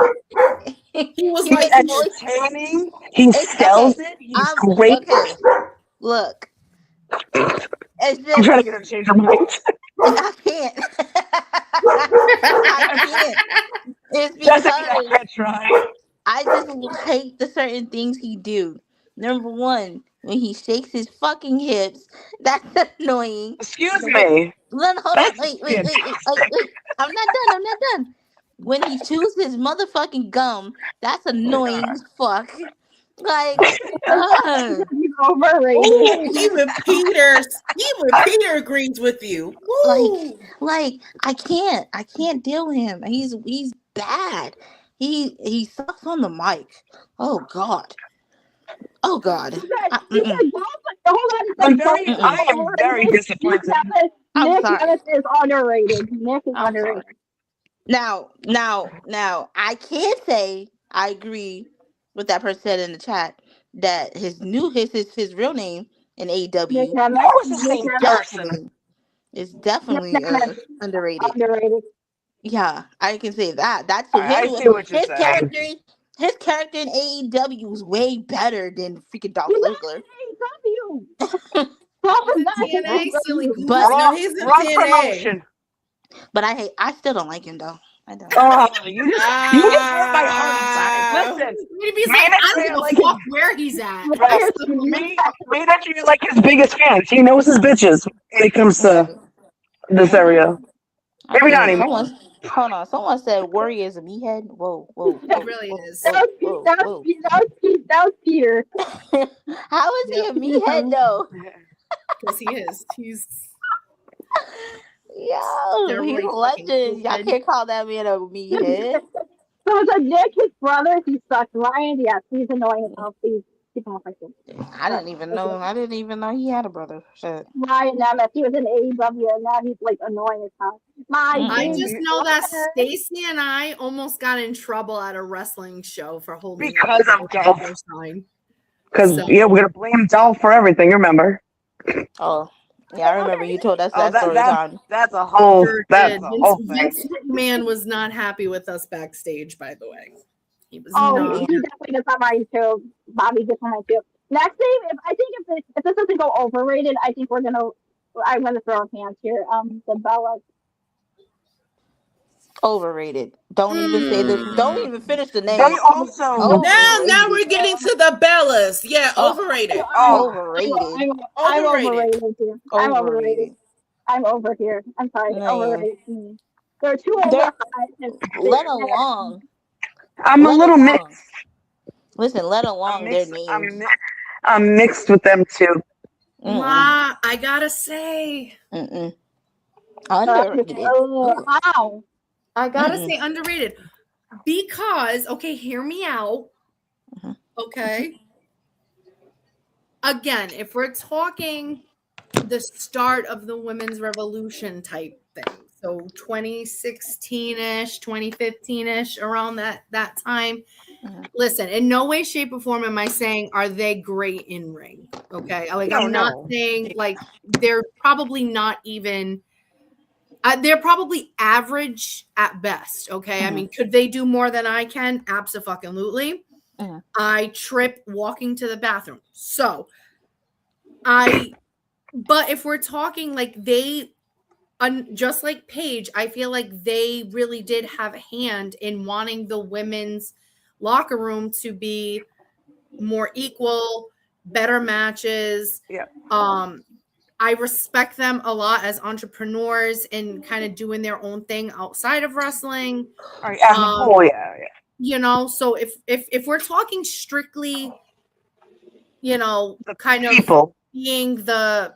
He was He's entertaining. He sells it. He's great. Okay. Look. It's just, I'm trying to get her to change her mind. I can't. I can't. It's because I just hate the certain things he do. Number one, when he shakes his fucking hips, that's annoying. Excuse me. Hold on, wait. I'm not done. When he chews his motherfucking gum, that's annoying as fuck. Like, he's overrated. Even Peter agrees with you. Like I can't deal with him. He's bad. He sucks on the mic. Oh God. I am very disappointed. Nick is underrated. Nick is underrated. Now, I can't say I agree with that person said in the chat that his real name in AEW is definitely underrated. Yeah, I can say that. That's his character in AEW was way better than freaking Dolph Ziggler. He's in TNA. But I still don't like him though. I don't. You just hurt my heart inside. Listen, I don't give a fuck where he's at. Me that you're like his biggest fan. He knows his bitches when it comes to this area. Maybe not anymore. Hold on. Someone said Worry is a meathead. Whoa. It really is. That was Peter. How is he a meathead though? Because he is. He's he's a legend. Y'all can't call that man a meathead. So it's Nick, his brother, he sucks. Ryan, yes, he's annoying as hell. Please keep him off my thing. I didn't even know he had a brother. Shit. Ryan, he was in AEW, and now he's like annoying as hell. I just know that Stacey and I almost got in trouble at a wrestling show for holding because of Dolph. Because we're gonna blame Dolph for everything. Remember? Oh. Yeah, I remember you told us that story time. That's a whole thing. Vince McMahon was not happy with us backstage, by the way. He was he definitely gets on mine too. Bobby gets on mine too. Next thing, if this doesn't go overrated, I think I'm gonna throw a hands here. The Bellas. Overrated. Don't even say this. Don't even finish the name. They also now we're getting to the Bellas. Yeah, overrated. Overrated. I'm overrated here. I'm overrated. I'm over here. I'm sorry. Man. Overrated. There are two overhyped. Let alone I'm a little mixed. Listen, let alone their names. I'm mixed with them too. Ma, I gotta say, underrated. How? I gotta say underrated because hear me out. Okay. Again, if we're talking the start of the women's revolution type thing, so 2016-ish, 2015-ish, around that time. Listen, in no way, shape, or form am I saying are they great in ring. Okay. Like I'm not saying like they're probably not even they're probably average at best. Okay. I mean, could they do more than I can? Absolutely. I trip walking to the bathroom. So but if we're talking like just like Paige, I feel like they really did have a hand in wanting the women's locker room to be more equal, better matches. Yeah. I respect them a lot as entrepreneurs and kind of doing their own thing outside of wrestling. All right, as a whole, yeah. You know, so if we're talking strictly, you know, kind of being the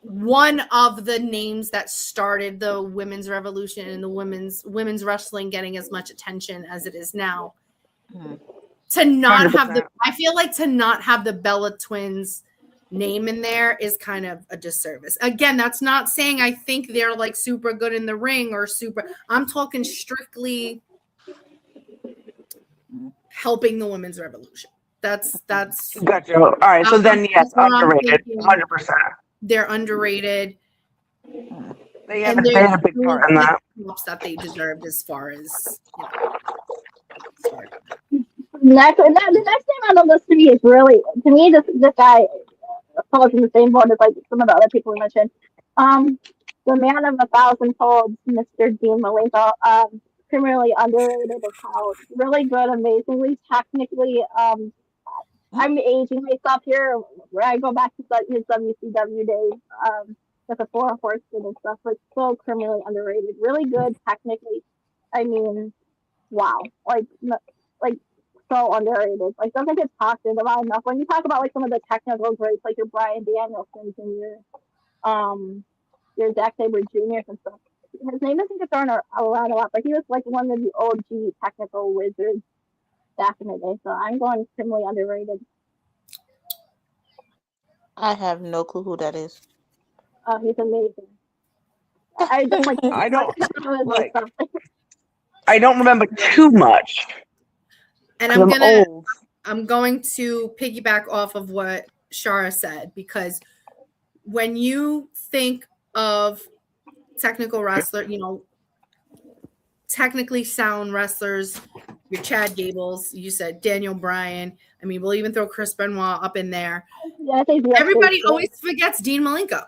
one of the names that started the women's revolution and the women's wrestling getting as much attention as it is now. To not 100%. Have I feel like to not have the Bella Twins name in there is kind of a disservice. Again, that's not saying I think they're like super good in the ring or I'm talking strictly helping the women's revolution. That's gotcha. All right, so then yes, underrated, 100%. They're underrated. They have a big part in that. That they deserved as far as the next name on the list to me is really, to me, this guy falls in the same boat as like some of the other people we mentioned. The man of 1,000 folds, Mr. Dean Malenko, criminally underrated as how really good, amazingly technically. I'm aging myself here where I go back to his WCW days with the Four Horsemen and stuff, but so criminally underrated. Really good technically. I mean, wow, like so underrated. Like doesn't get talked about enough. When you talk about like some of the technical greats, like your Bryan Danielsons and your Zack Sabre Jr. and stuff, his name doesn't get thrown around a lot, but he was like one of the OG technical wizards back in the day. So I'm going criminally underrated. I have no clue who that is. Oh, he's amazing. I don't remember too much. And I'm going to piggyback off of what Shara said, because when you think of technical wrestler, you know, technically sound wrestlers, your Chad Gables, you said Daniel Bryan. I mean, we'll even throw Chris Benoit up in there. Yeah, everybody always forgets Dean Malenko.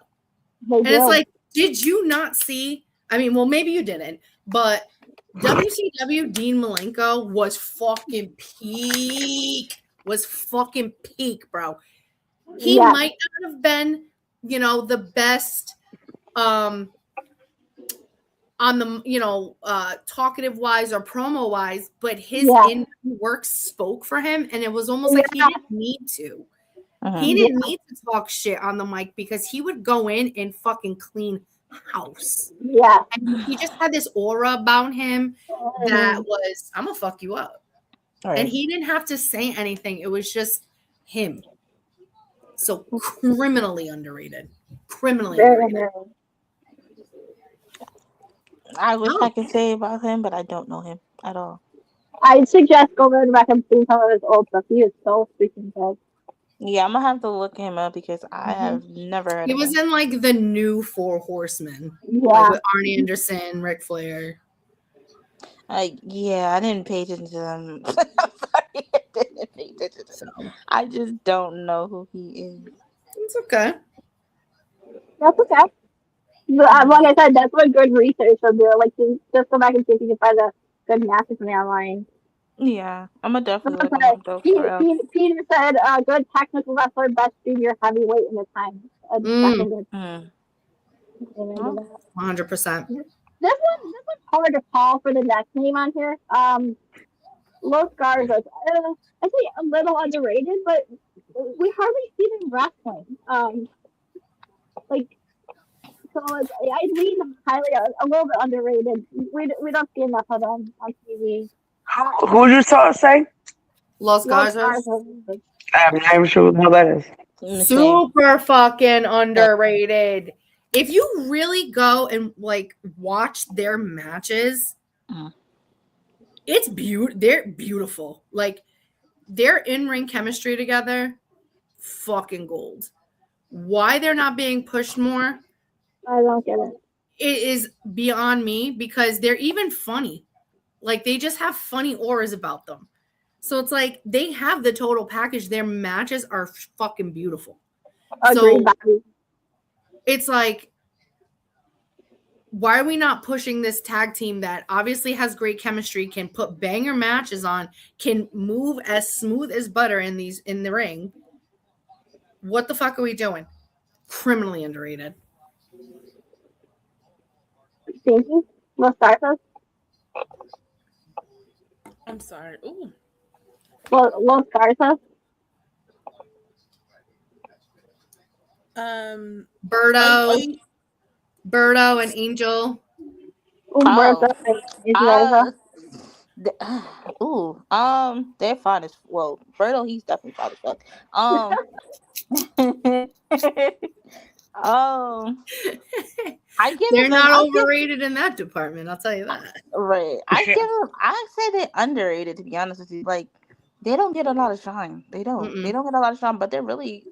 And it's like, did you not see? I mean, well, maybe you didn't, but WCW Dean Malenko was fucking peak. Bro. He might not have been, you know, the best on the, you know, talkative wise or promo wise, but his in work spoke for him, and it was almost like he didn't need to. He didn't need to talk shit on the mic because he would go in and fucking clean house. Yeah. And he just had this aura about him that was, I'm gonna fuck you up. Right. And he didn't have to say anything. It was just him. So criminally underrated. Underrated. I wish I could say about him, but I don't know him at all. I'd suggest going back and seeing some of his old stuff. He is so freaking good. Yeah, I'm gonna have to look him up because I have never heard of him. He was in like the new Four Horsemen. Yeah. Like with Arn Anderson, Ric Flair. Yeah, I didn't pay attention to them. I'm sorry, I didn't pay attention to them. I just don't know who he is. It's okay. That's okay. But, like I said, that's what good research will do. Like, just go back and see if you can find a good matches from the online. Yeah, I'm gonna definitely look him up though. Peter said, good technical wrestler, best junior heavyweight in the time. 100%. This one's hard to call for the next name on here. Los Garza. I say a little underrated, but we hardly see them wrestling. Like so, I read them highly a little bit underrated. We don't see enough of them on TV. Who you say? Los Garzas. I'm not even sure who that is. Super fucking underrated. If you really go and like watch their matches, it's they're beautiful. Like their in-ring chemistry together, fucking gold. Why they're not being pushed more? I don't get it. It is beyond me because they're even funny. Like they just have funny auras about them. So it's like they have the total package. Their matches are fucking beautiful. Agreed, So it's like, why are we not pushing this tag team that obviously has great chemistry, can put banger matches on, can move as smooth as butter in the ring? What the fuck are we doing? Criminally underrated. Binky? Los Garza? I'm sorry. Ooh. Los Garza? Berto and Angel. They're fine as Berto, he's definitely fine as fuck. They're not overrated in that department. I'll tell you that. Right. I say they're underrated, to be honest with you. Like they don't get a lot of shine. They don't. Mm-mm. They don't get a lot of shine, but they're really.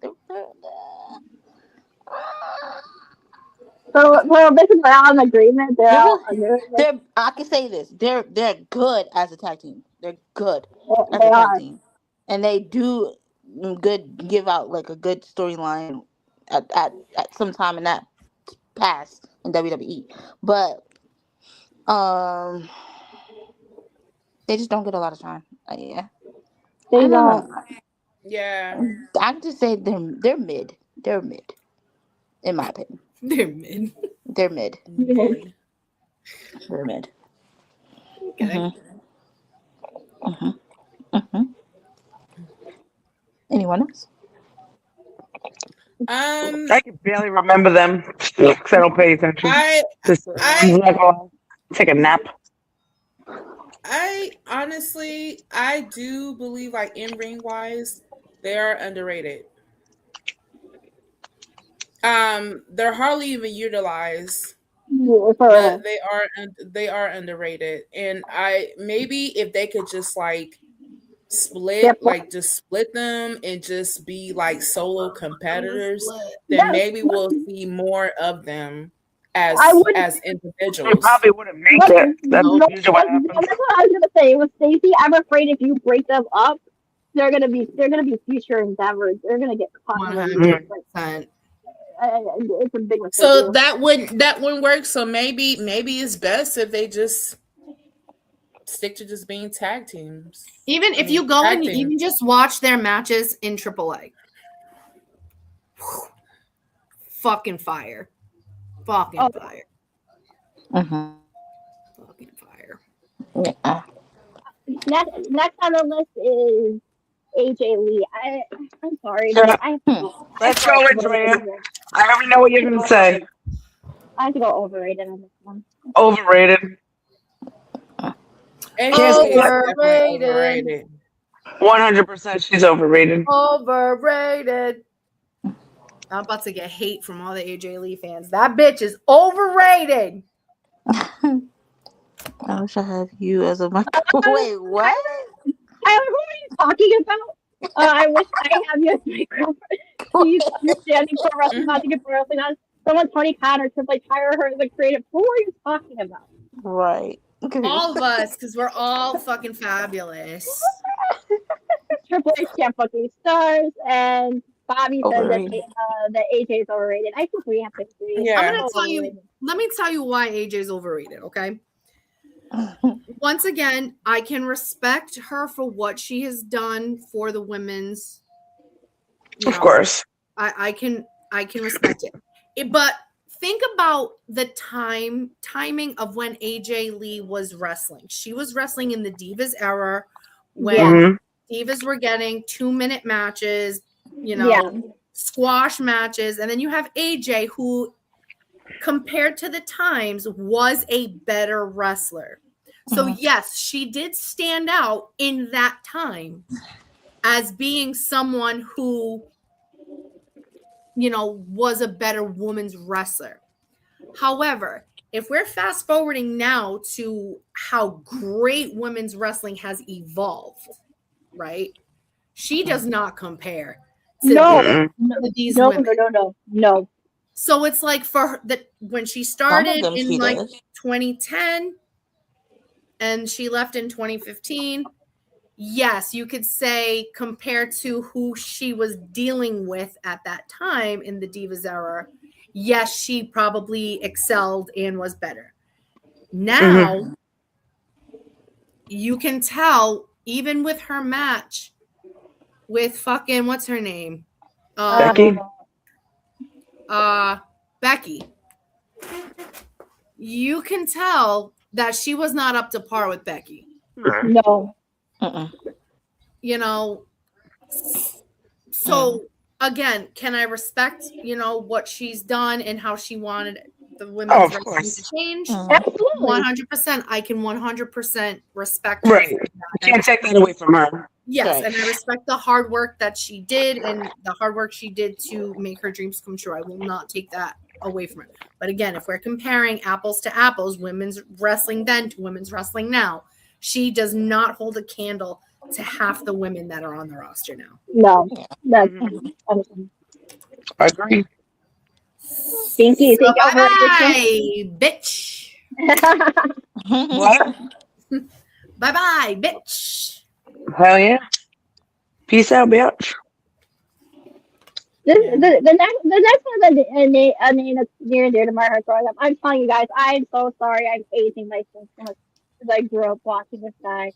So basically, we're all in agreement. I can say this: they're good as a tag team. They're good as a tag team, and they do give out like a good storyline at some time in that past in WWE. But they just don't get a lot of time. Yeah, they don't. Yeah, I can just say they're mid. They're mid, in my opinion. They're mid. They're mid. Okay. They're mid. Okay. Anyone else? I can barely remember them because I don't pay attention. I'm not gonna take a nap. I honestly, I do believe like in ring wise, they are underrated. They're hardly even utilized. But they are underrated, and maybe if they could just like split them and just be like solo competitors, then maybe we'll see more of them as individuals. They probably wouldn't make it. That's usually what happens. That's what I was gonna say. With Stacey, I'm afraid if you break them up, they're gonna be future endeavors. They're gonna get caught. 100%. It's a big mistake. So that wouldn't work. So maybe it's best if they just stick to just being tag teams. Even if you go and even just watch their matches in AAA. Fucking fire. Fucking fire. Fucking fire. Yeah. Next on the list is AJ Lee. I'm sorry. Let's go with Draya. I already know what you're going to say. I have to go overrated on this one. Overrated. Overrated. 100% she's overrated. Overrated. I'm about to get hate from all the AJ Lee fans. That bitch is overrated. I wish I had you as a Wait, what? Who are you talking about? I wish I had you as my girlfriend. You're standing for wrestling, not to get for wrestling. Someone Tony Khan or Triple H hire her as a creative. Who are you talking about? Right. All of us, because we're all fucking fabulous. Triple H can't book these stars, and Bobby says that AJ is overrated. I think we have to agree. Yeah. I'm gonna tell you. Let me tell you why AJ is overrated. Okay. Once again, I can respect her for what she has done for the women's. Of course. I can respect it. But think about the timing of when AJ Lee was wrestling. She was wrestling in the Divas era when divas were getting 2-minute matches, squash matches, and then you have AJ, who compared to the times was a better wrestler. So yes, she did stand out in that time as being someone who, was a better women's wrestler. However, if we're fast forwarding now to how great women's wrestling has evolved, right? She does not compare to these women. No. So it's like when she started in 2010 and she left in 2015, yes, you could say compared to who she was dealing with at that time in the Divas era, yes, she probably excelled and was better. Now, you can tell, even with her match with fucking, what's her name? Becky? Becky. You can tell that she was not up to par with Becky. No. So again, can I respect, what she's done and how she wanted the women's wrestling to change? Absolutely. 100%. I can 100% respect her. Right. You can't take that away from her. Yes, and I respect the hard work that she did and the hard work she did to make her dreams come true. I will not take that away from her. But again, if we're comparing apples to apples, women's wrestling then to women's wrestling now, she does not hold a candle to half the women that are on the roster now. No. I agree. Binky, so bye-bye, bitch. What? Bye-bye, bitch. Hell yeah. Peace out, bitch. The next one that that's near and dear to my heart growing up. I'm telling you guys, I'm so sorry. I'm aging myself so much because I grew up watching this guy.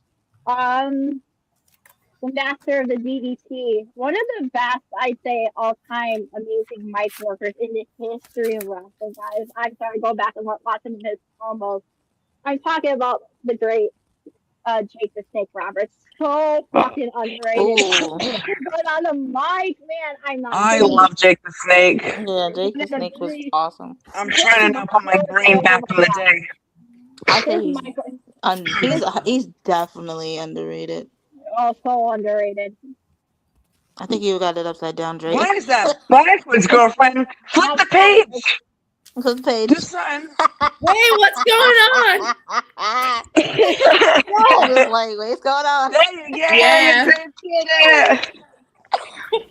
The master of the DDT, one of the best, I'd say, all-time amazing mic workers in the history of wrestling, guys. I'm sorry, go back and watch him in his promos. I'm talking about the great Jake the Snake Roberts. So fucking underrated. But on the mic, man, I'm not. I love Jake the Snake. Yeah, Jake the Snake was awesome. I'm trying to put my brain back in the day. I think he's definitely underrated. Oh, so underrated. I think you got it upside down, Drake. Why is that backwards, girlfriend? Flip the page. Flip the page. Do something. Wait, what's going on? I was like, what's going on? Yeah.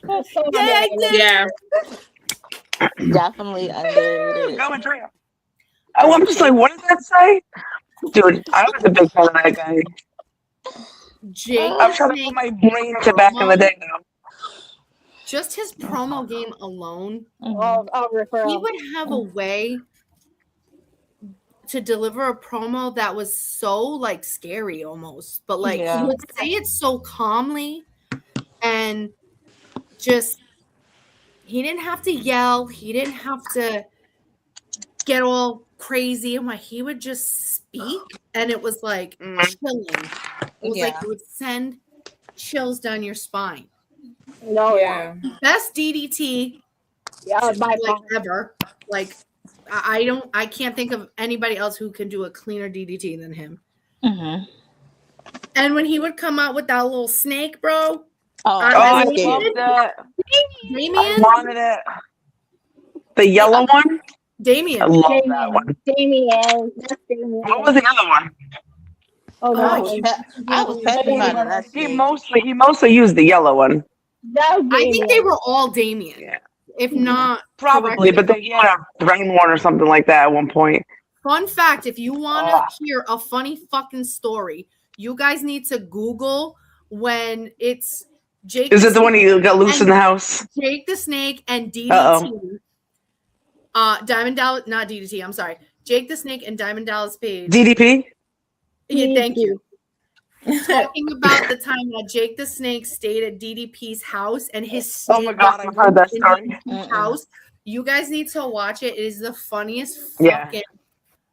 I did. Yeah. Definitely underrated. Go and Draya. Oh, I'm just like, what does that say? Dude, I was a big fan of that guy. Jake I'm trying to put my brain to back in the day now. Just his promo game alone, he referral. would have a way to deliver a promo that was so like scary almost, but like he would say it so calmly and just he didn't have to yell, he didn't have to get all crazy, and he would just speak and it was like chilling. It was like it would send chills down your spine. Best DDT ever. Like I can't think of anybody else who can do a cleaner DDT than him. And when he would come out with that little snake, bro. I love that. Damien? I wanted it. The yellow one? Damien. I love that one. Damien. What was the other one? I was petrified of that. He mostly used the yellow one. I think they were all Damien. Yeah. If not, probably, but then you had a brown one or something like that at one point. Fun fact: if you want to hear a funny fucking story, you guys need to Google when it's Jake. Is it the one you got loose in the house? Jake the Snake and DDT. Diamond Dallas, not DDT. I'm sorry, Jake the Snake and Diamond Dallas Page. DDP. Yeah, thank you. Talking about the time that Jake the Snake stayed at DDP's house and his snake. Oh my god, I've heard that story. House. You guys need to watch it. It is the funniest fucking.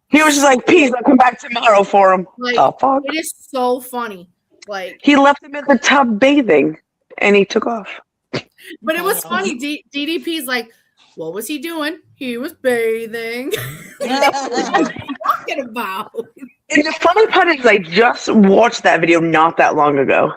He was just like, "Peace, I'll come back tomorrow for him." Like, oh fuck! It is so funny. Like he left him in the tub bathing, and he took off. But it was funny. DDP's like, what was he doing? He was bathing. What are you talking about? And the funny part is, I just watched that video not that long ago.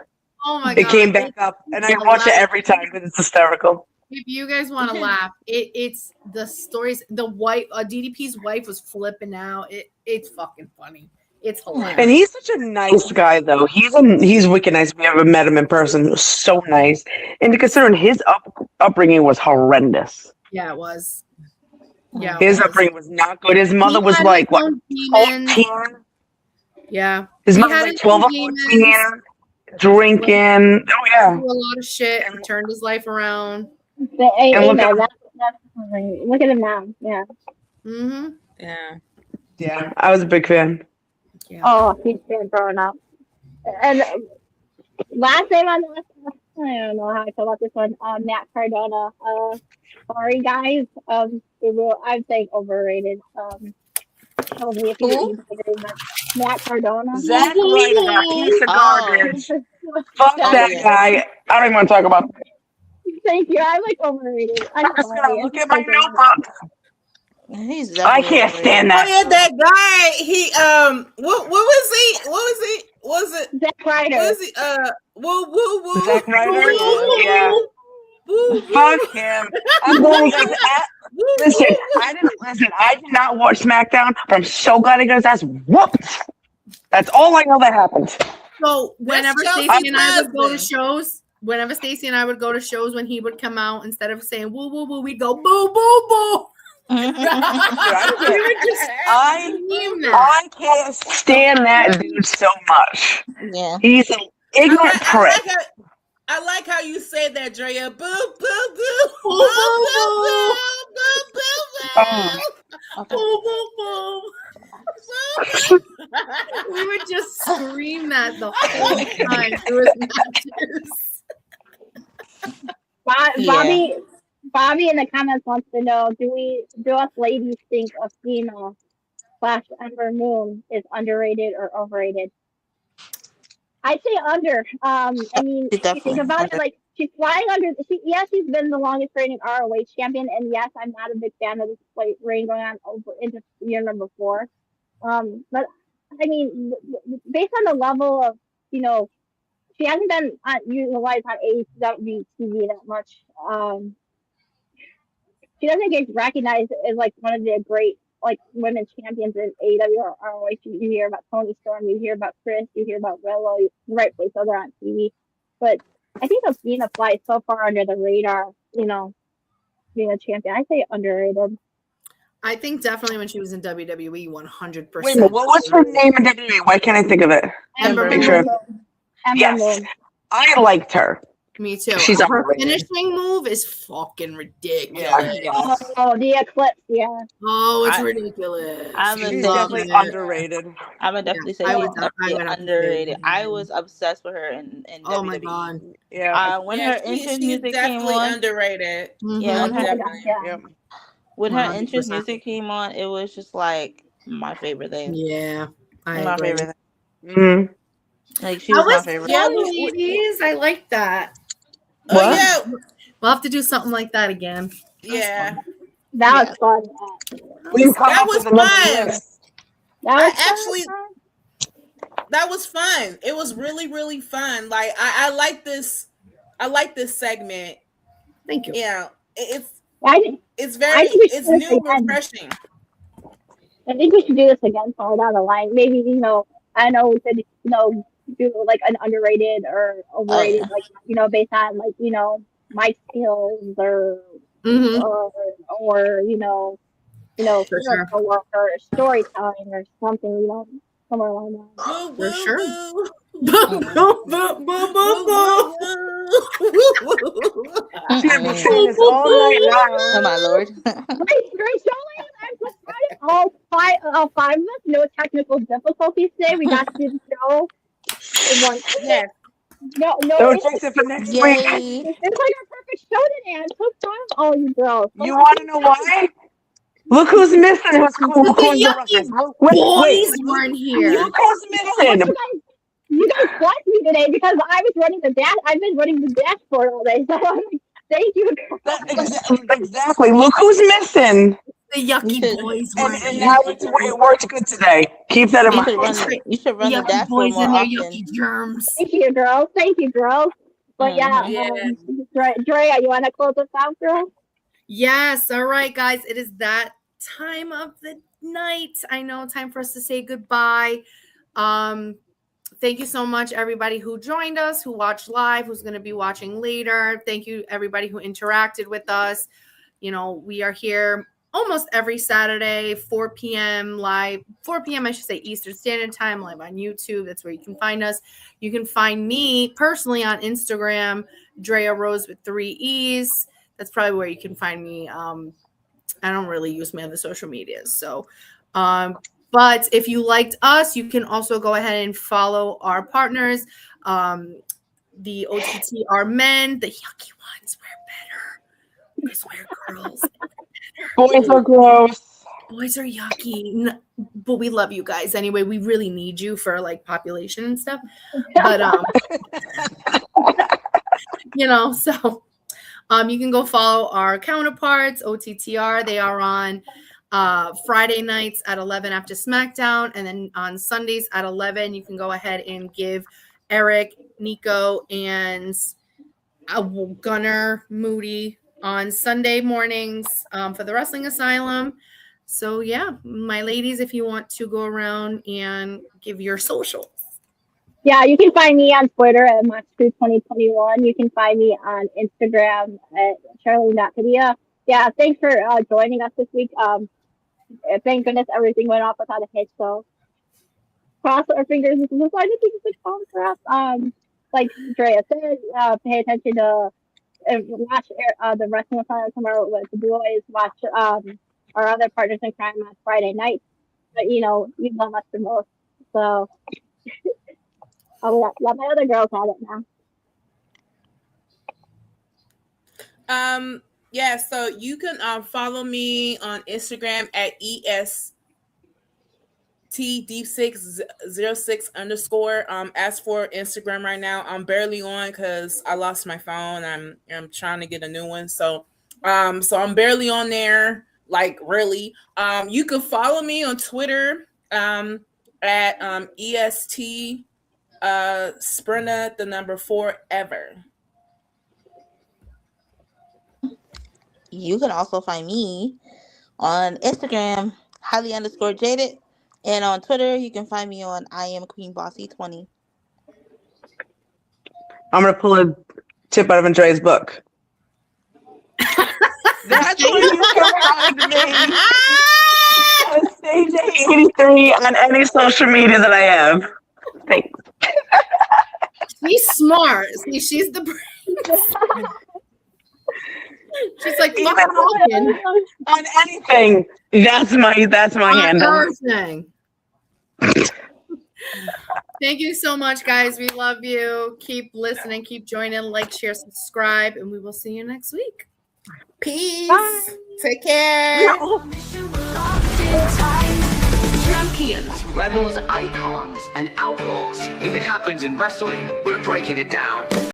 Oh my god! It came back up, and I watch it every time because it's hysterical. If you guys want to laugh, it's the stories. The wife, DDP's wife, was flipping out. It's fucking funny. It's hilarious. And he's such a nice guy, though. He's wicked nice. We ever met him in person. He was so nice. And considering his upbringing was horrendous. Yeah, it was. Yeah, his upbringing was not good. His mother was like what, 14? Yeah, his mother was like 12 or 14, drinking. Oh yeah, a lot of shit and turned his life around. Look at him now. Yeah. Mm-hmm. Yeah. I was a big fan. Yeah. Oh, he's been growing up. And last name on the list, I don't know how I feel about this one. Matt Cardona. Sorry guys. I'd say overrated. Probably if you Matt Cardona. Zack Ryder, piece of garbage. Fuck that guy. I don't even want to talk about it. Thank you. I like overrated. I'm sorry. Look at my notebook. I can't stand that. Oh yeah, that guy. He what was he? What was he? Was it Zack Ryder? Was he woo woo woo? Zack Ryder? Yeah. Fuck him. I'm going to listen. I did not watch SmackDown, but I'm so glad he got his ass whooped. That's all I know that happened. So whenever Stacey and I would go to shows, when he would come out, instead of saying woo woo woo, we'd go boo boo boo. I can't stand that dude so much. Yeah, he's an ignorant prick. I like how you said that, Draya. Boo boo boo boo boo boo boo boo boo. We would just scream that the whole time. It was matches. Bobby in the comments wants to know: do us ladies think Athena / Ember Moon is underrated or overrated? I'd say under. I mean, if you think about it, like she's flying under. Yes, she's been the longest reigning ROH champion, and yes, I'm not a big fan of this reign going on over into year number 4. But I mean, based on the level of she hasn't been utilized on AEW TV that much. She doesn't get recognized as like one of the great women champions in AEW or ROH. You hear about Toni Storm, you hear about Chris, you hear about Willow, rightfully so they're on TV. But I think Athena flies so far under the radar, being a champion. I say underrated. I think definitely when she was in WWE, 100%. Wait, what was her name in WWE? Why can't I think of it? Ember Moon. Yes, I liked her. Me too. She's her finishing move is fucking ridiculous. Yeah. Oh, the Eclipse, yeah. Oh, it's ridiculous. She's definitely underrated. I would definitely say she's definitely underrated. I was obsessed with her in oh WWE. my god. Yeah. When her entrance music came definitely on, underrated. Yeah. When her entrance music came on, it was just like my favorite thing. Yeah, my favorite thing. Mm-hmm. Like she was my favorite. Yeah, ladies, I like that. Oh yeah, we'll have to do something like that again. Yeah, that was fun. That was fun. That was fun. It was really, really fun. Like I like this. I like this segment. Thank you. Yeah, it's it's new, refreshing. I think we should do this again far down the line. Maybe I know we could do like an underrated or overrated, based on my skills or or storytelling or something, somewhere along that. For sure. Oh my lord. All five of us, no technical difficulties today. We got to do the show in one. Yes. No, fix it for next week. It's like a perfect show today. I'm so proud of all you girls. You want to know why? Look who's missing. Who's boys weren't here. Look who's missing. You guys what? We today because I was running the dash. I've been running the dashboard all day. So I'm like, thank you. Exactly. Look who's missing. The yucky boys were And now it worked good today. Keep that in mind. You should run the yucky dashboard boys more and their often. yucky germs. Thank you, girl. Thank you, girl. But yeah, Draya, you want to close us out, girl? Yes. All right, guys. It is that time of the night. I know, time for us to say goodbye. Thank you so much, everybody who joined us, who watched live, who's going to be watching later. Thank you, everybody who interacted with us. You know, we are here almost every Saturday, 4 p.m. live, 4 p.m. I should say Eastern Standard Time, live on YouTube. That's where you can find us. You can find me personally on Instagram, Draya Rose with 3 E's. That's probably where you can find me. I don't really use my other social medias. So, but if you liked us, you can also go ahead and follow our partners. The OTT are men. The yucky ones wear better. Because we're girls. Boys are gross. Boys are yucky. But we love you guys. Anyway, we really need you for like population and stuff. But you know, so you can go follow our counterparts, OTTR. They are on Friday nights at 11 after SmackDown, and then on Sundays at 11, you can go ahead and give Eric, Nico, and Gunner Moody on Sunday mornings for the Wrestling Asylum. So yeah, my ladies, if you want to go around and give your socials. Yeah, you can find me on Twitter at Mox2021. You can find me on Instagram at Charlene.Padilla. Yeah, thanks for joining us this week. Thank goodness everything went off without a hitch. So cross our fingers. This is a good call for us. Like Draya said, pay attention to watch the Wrestling Asylum tomorrow with the boys. Watch our other partners in crime on Friday night. But you know, you love us the most. So I'll let my other girls have it now. Yeah, so you can follow me on Instagram at ESTD606_. As for Instagram right now, I'm barely on because I lost my phone. I'm trying to get a new one. So I'm barely on there, like really. You can follow me on Twitter at EST Sprinta 4 ever. You can also find me on Instagram, highly_jaded, and on Twitter, you can find me on I am Queen Bossy 20. I'm gonna pull a tip out of Andrea's book. That's where you can find me. StayJ83 on any social media that I have. Thanks. She's smart. See, she's the brain. She's like, even on anything. That's my handle. Everything. Thank you so much, guys. We love you. Keep listening, keep joining, like, share, subscribe, and we will see you next week. Peace. Bye. Take care. Champions, rebels, icons, and outlaws. If it happens in wrestling, we're breaking it down.